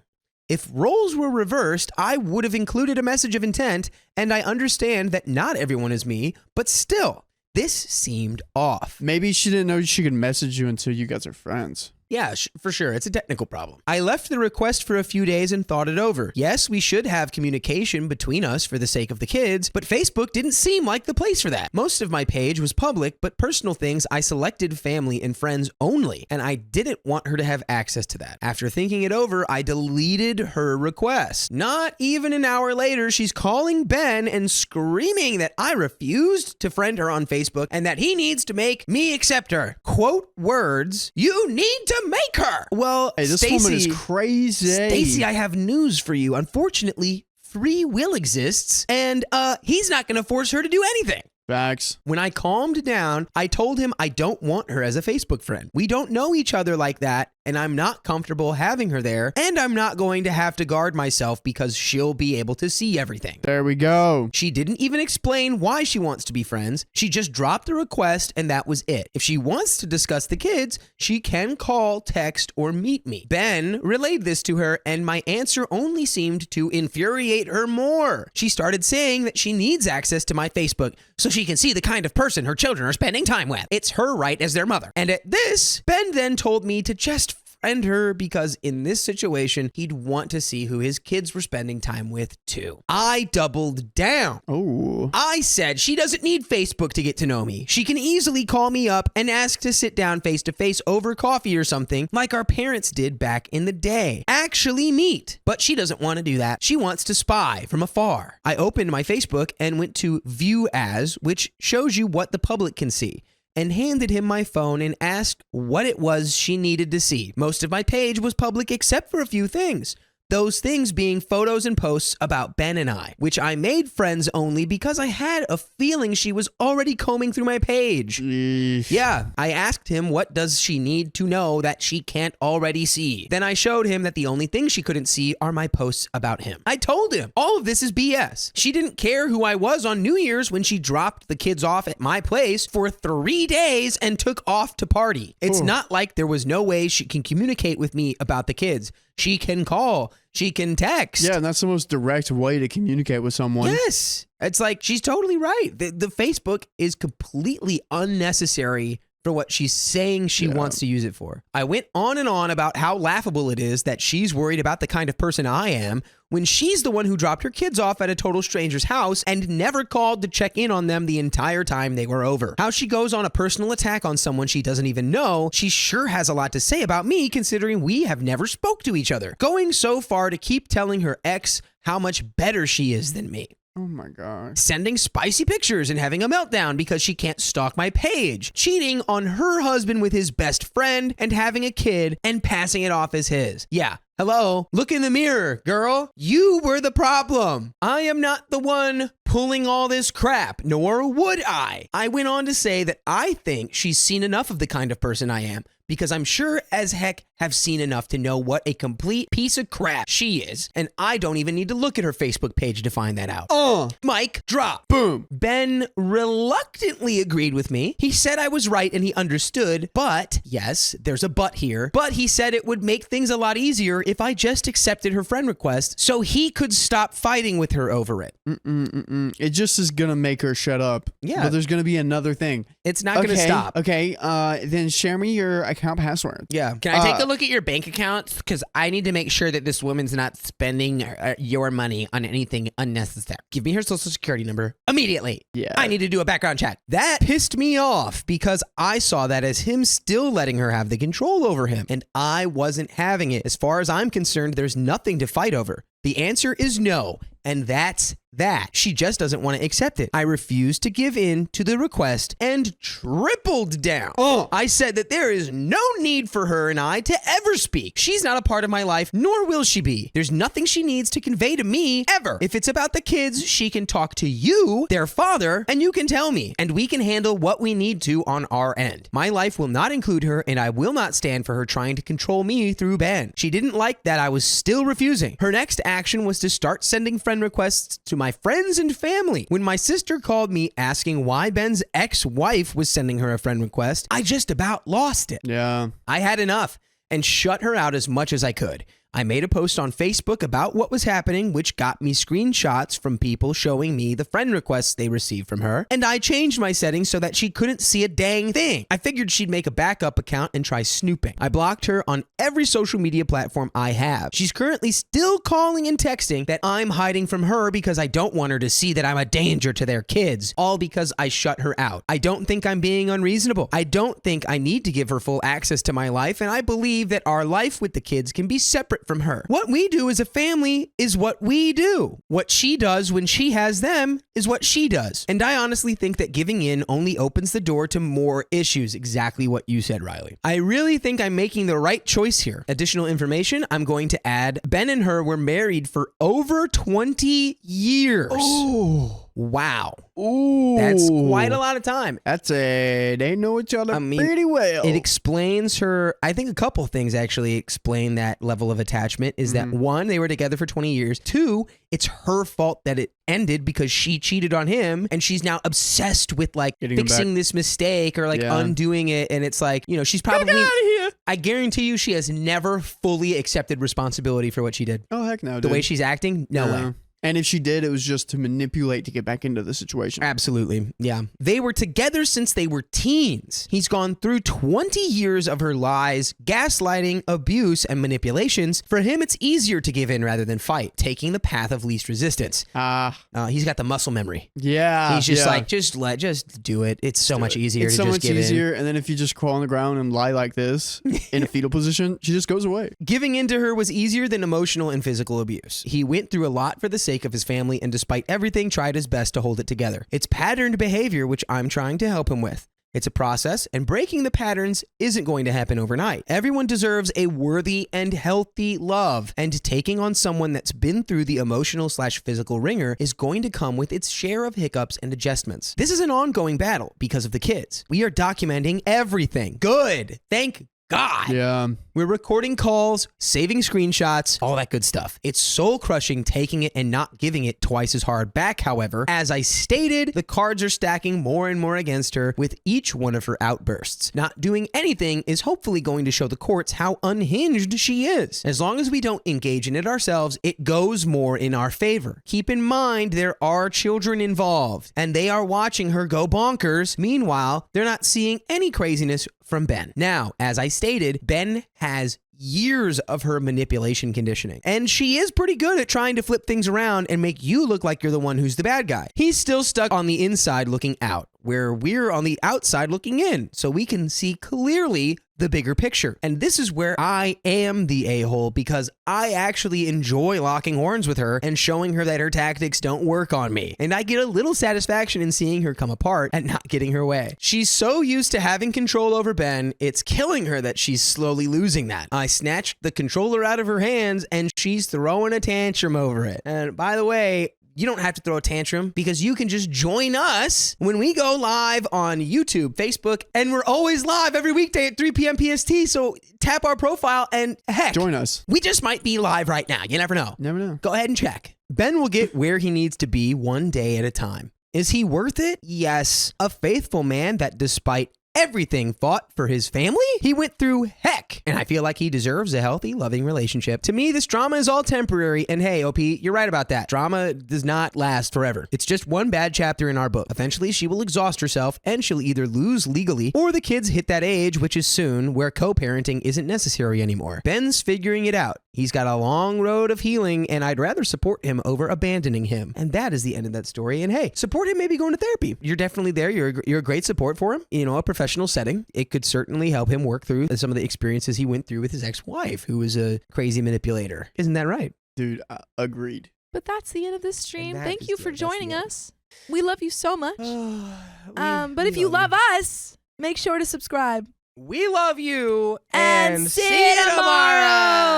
If roles were reversed, I would have included a message of intent, and I understand that not everyone is me, but still, this seemed off. Maybe she didn't know she could message you until you guys are friends. Yeah, for sure. It's a technical problem. I left the request for a few days and thought it over. Yes, we should have communication between us for the sake of the kids, but Facebook didn't seem like the place for that. Most of my page was public, but personal things I selected family and friends only, and I didn't want her to have access to that. After thinking it over, I deleted her request. Not even an hour later, she's calling Ben and screaming that I refused to friend her on Facebook and that he needs to make me accept her. Quote words, "You need to make her." Well, Hey, this woman is crazy. Stacy, I have news for you. Unfortunately, free will exists, and he's not going to force her to do anything. Facts. When I calmed down, I told him I don't want her as a Facebook friend. We don't know each other like that, and I'm not comfortable having her there, and I'm not going to have to guard myself because she'll be able to see everything. There we go. She didn't even explain why she wants to be friends. She just dropped the request, and that was it. If she wants to discuss the kids, she can call, text, or meet me. Ben relayed this to her, and my answer only seemed to infuriate her more. She started saying that she needs access to my Facebook so she can see the kind of person her children are spending time with. It's her right as their mother. And at this, Ben then told me to just friend her because in this situation, he'd want to see who his kids were spending time with too. I doubled down. Oh. I said she doesn't need Facebook to get to know me. She can easily call me up and ask to sit down face to face over coffee or something like our parents did back in the day. Actually meet. But she doesn't want to do that. She wants to spy from afar. I opened my Facebook and went to View As, which shows you what the public can see, and handed him my phone and asked what it was she needed to see. Most of my page was public except for a few things. Those things being photos and posts about Ben and I, which I made friends only because I had a feeling she was already combing through my page. Yeah, I asked him what does she need to know that she can't already see. Then I showed him that the only things she couldn't see are my posts about him. I told him all of this is BS. She didn't care who I was on New Year's when she dropped the kids off at my place for 3 days and took off to party. It's not like there was no way she can communicate with me about the kids. She can call. She can text. Yeah, and that's the most direct way to communicate with someone. Yes. It's like, she's totally right. The Facebook is completely unnecessary for what she's saying she wants to use it for. I went on and on about how laughable it is that she's worried about the kind of person I am when she's the one who dropped her kids off at a total stranger's house and never called to check in on them the entire time they were over. How she goes on a personal attack on someone she doesn't even know. She sure has a lot to say about me considering we have never spoke to each other. Going so far to keep telling her ex how much better she is than me. Oh my God. Sending spicy pictures and having a meltdown because she can't stalk my page. Cheating on her husband with his best friend and having a kid and passing it off as his. Yeah. Hello? Look in the mirror, girl. You were the problem. I am not the one pulling all this crap, nor would I. I went on to say that I think she's seen enough of the kind of person I am because I'm sure as heck have seen enough to know what a complete piece of crap she is, and I don't even need to look at her Facebook page to find that out. Mic drop. Boom. Ben reluctantly agreed with me. He said I was right and he understood, but, yes, there's a but here, but he said it would make things a lot easier if I just accepted her friend request so he could stop fighting with her over it. It just is going to make her shut up. Yeah. But there's going to be another thing. It's not going to stop. Okay, then share me your account password. Yeah. Can I take a look at your bank accounts? Because I need to make sure that this woman's not spending your money on anything unnecessary. Give me her social security number immediately. Yeah. I need to do a background check. That pissed me off because I saw that as him still letting her have the control over him, and I wasn't having it. As far as I'm concerned, there's nothing to fight over. The answer is no. And that's that. She just doesn't want to accept it. I refused to give in to the request and tripled down. I said that there is no need for her and I to ever speak. She's not a part of my life, nor will she be. There's nothing she needs to convey to me ever. If it's about the kids, she can talk to you, their father, and you can tell me, and we can handle what we need to on our end. My life will not include her, and I will not stand for her trying to control me through Ben. She didn't like that I was still refusing. Her next action was to start sending friend requests to my friends and family. When my sister called me asking why Ben's ex-wife was sending her a friend request, I just about lost it. Yeah. I had enough and shut her out as much as I could. I made a post on Facebook about what was happening, which got me screenshots from people showing me the friend requests they received from her, and I changed my settings so that she couldn't see a dang thing. I figured she'd make a backup account and try snooping. I blocked her on every social media platform I have. She's currently still calling and texting that I'm hiding from her because I don't want her to see that I'm a danger to their kids, all because I shut her out. I don't think I'm being unreasonable. I don't think I need to give her full access to my life, and I believe that our life with the kids can be separate from her. What we do as a family is what we do. What she does when she has them is what she does. And I honestly think that giving in only opens the door to more issues. Exactly what you said, Riley. I really think I'm making the right choice here. Additional information I'm going to add. Ben and her were married for over 20 years. Oh. Wow. Ooh. That's quite a lot of time. They know each other pretty well. It explains her, I think a couple things actually explain that level of attachment is that one, they were together for 20 years. Two, it's her fault that it ended because she cheated on him and she's now obsessed with like fixing this mistake or like undoing it. And it's like, you know, she's probably, get out of here. I guarantee you she has never fully accepted responsibility for what she did. Oh, heck no, The way she's acting, no way. And if she did, it was just to manipulate to get back into the situation. Absolutely. Yeah. They were together since they were teens. He's gone through 20 years of her lies, gaslighting, abuse, and manipulations. For him, it's easier to give in rather than fight, taking the path of least resistance. He's got the muscle memory. Yeah. He's just like, just do it. It's so much easier it's to so just much give easier. in. And then if you just crawl on the ground and lie like this in a fetal position, she just goes away. Giving in to her was easier than emotional and physical abuse. He went through a lot for the sake of his family and despite everything tried his best to hold it together. It's patterned behavior which I'm trying to help him with. It's a process, and breaking the patterns isn't going to happen overnight. Everyone deserves a worthy and healthy love, and taking on someone that's been through the emotional/physical ringer is going to come with its share of hiccups and adjustments. This is an ongoing battle because of the kids. We are documenting everything. Good. Thank God. Yeah. We're recording calls, saving screenshots, all that good stuff. It's soul-crushing taking it and not giving it twice as hard back, however. As I stated, the cards are stacking more and more against her with each one of her outbursts. Not doing anything is hopefully going to show the courts how unhinged she is. As long as we don't engage in it ourselves, it goes more in our favor. Keep in mind there are children involved, and they are watching her go bonkers. Meanwhile, they're not seeing any craziness from Ben. Now, as I stated, Ben has years of her manipulation conditioning, and she is pretty good at trying to flip things around and make you look like you're the one who's the bad guy. He's still stuck on the inside looking out, where we're on the outside looking in, so we can see clearly the bigger picture. And this is where I am the a-hole, because I actually enjoy locking horns with her and showing her that her tactics don't work on me. And I get a little satisfaction in seeing her come apart and not getting her way. She's so used to having control over Ben, it's killing her that she's slowly losing that. I snatched the controller out of her hands and she's throwing a tantrum over it. And by the way, you don't have to throw a tantrum because you can just join us when we go live on YouTube, Facebook, and we're always live every weekday at 3 p.m. PST. So tap our profile and heck, join us. We just might be live right now. You never know. Never know. Go ahead and check. Ben will get where he needs to be one day at a time. Is he worth it? Yes. A faithful man that despite everything fought for his family? He went through heck, and I feel like he deserves a healthy, loving relationship. To me, this drama is all temporary, and hey, OP, you're right about that. Drama does not last forever. It's just one bad chapter in our book. Eventually, she will exhaust herself, and she'll either lose legally, or the kids hit that age, which is soon, where co-parenting isn't necessary anymore. Ben's figuring it out. He's got a long road of healing, and I'd rather support him over abandoning him. And that is the end of that story. And hey, support him maybe going to therapy. You're definitely there. You're a great support for him. You know, a professional setting. It could certainly help him work through some of the experiences he went through with his ex-wife, who was a crazy manipulator. Isn't that right? Dude, agreed. But that's the end of this stream. that Thank is you the for end. That's the joining end. us. We love you so much. But We if you love you. us, make sure to subscribe. We love you And see you tomorrow.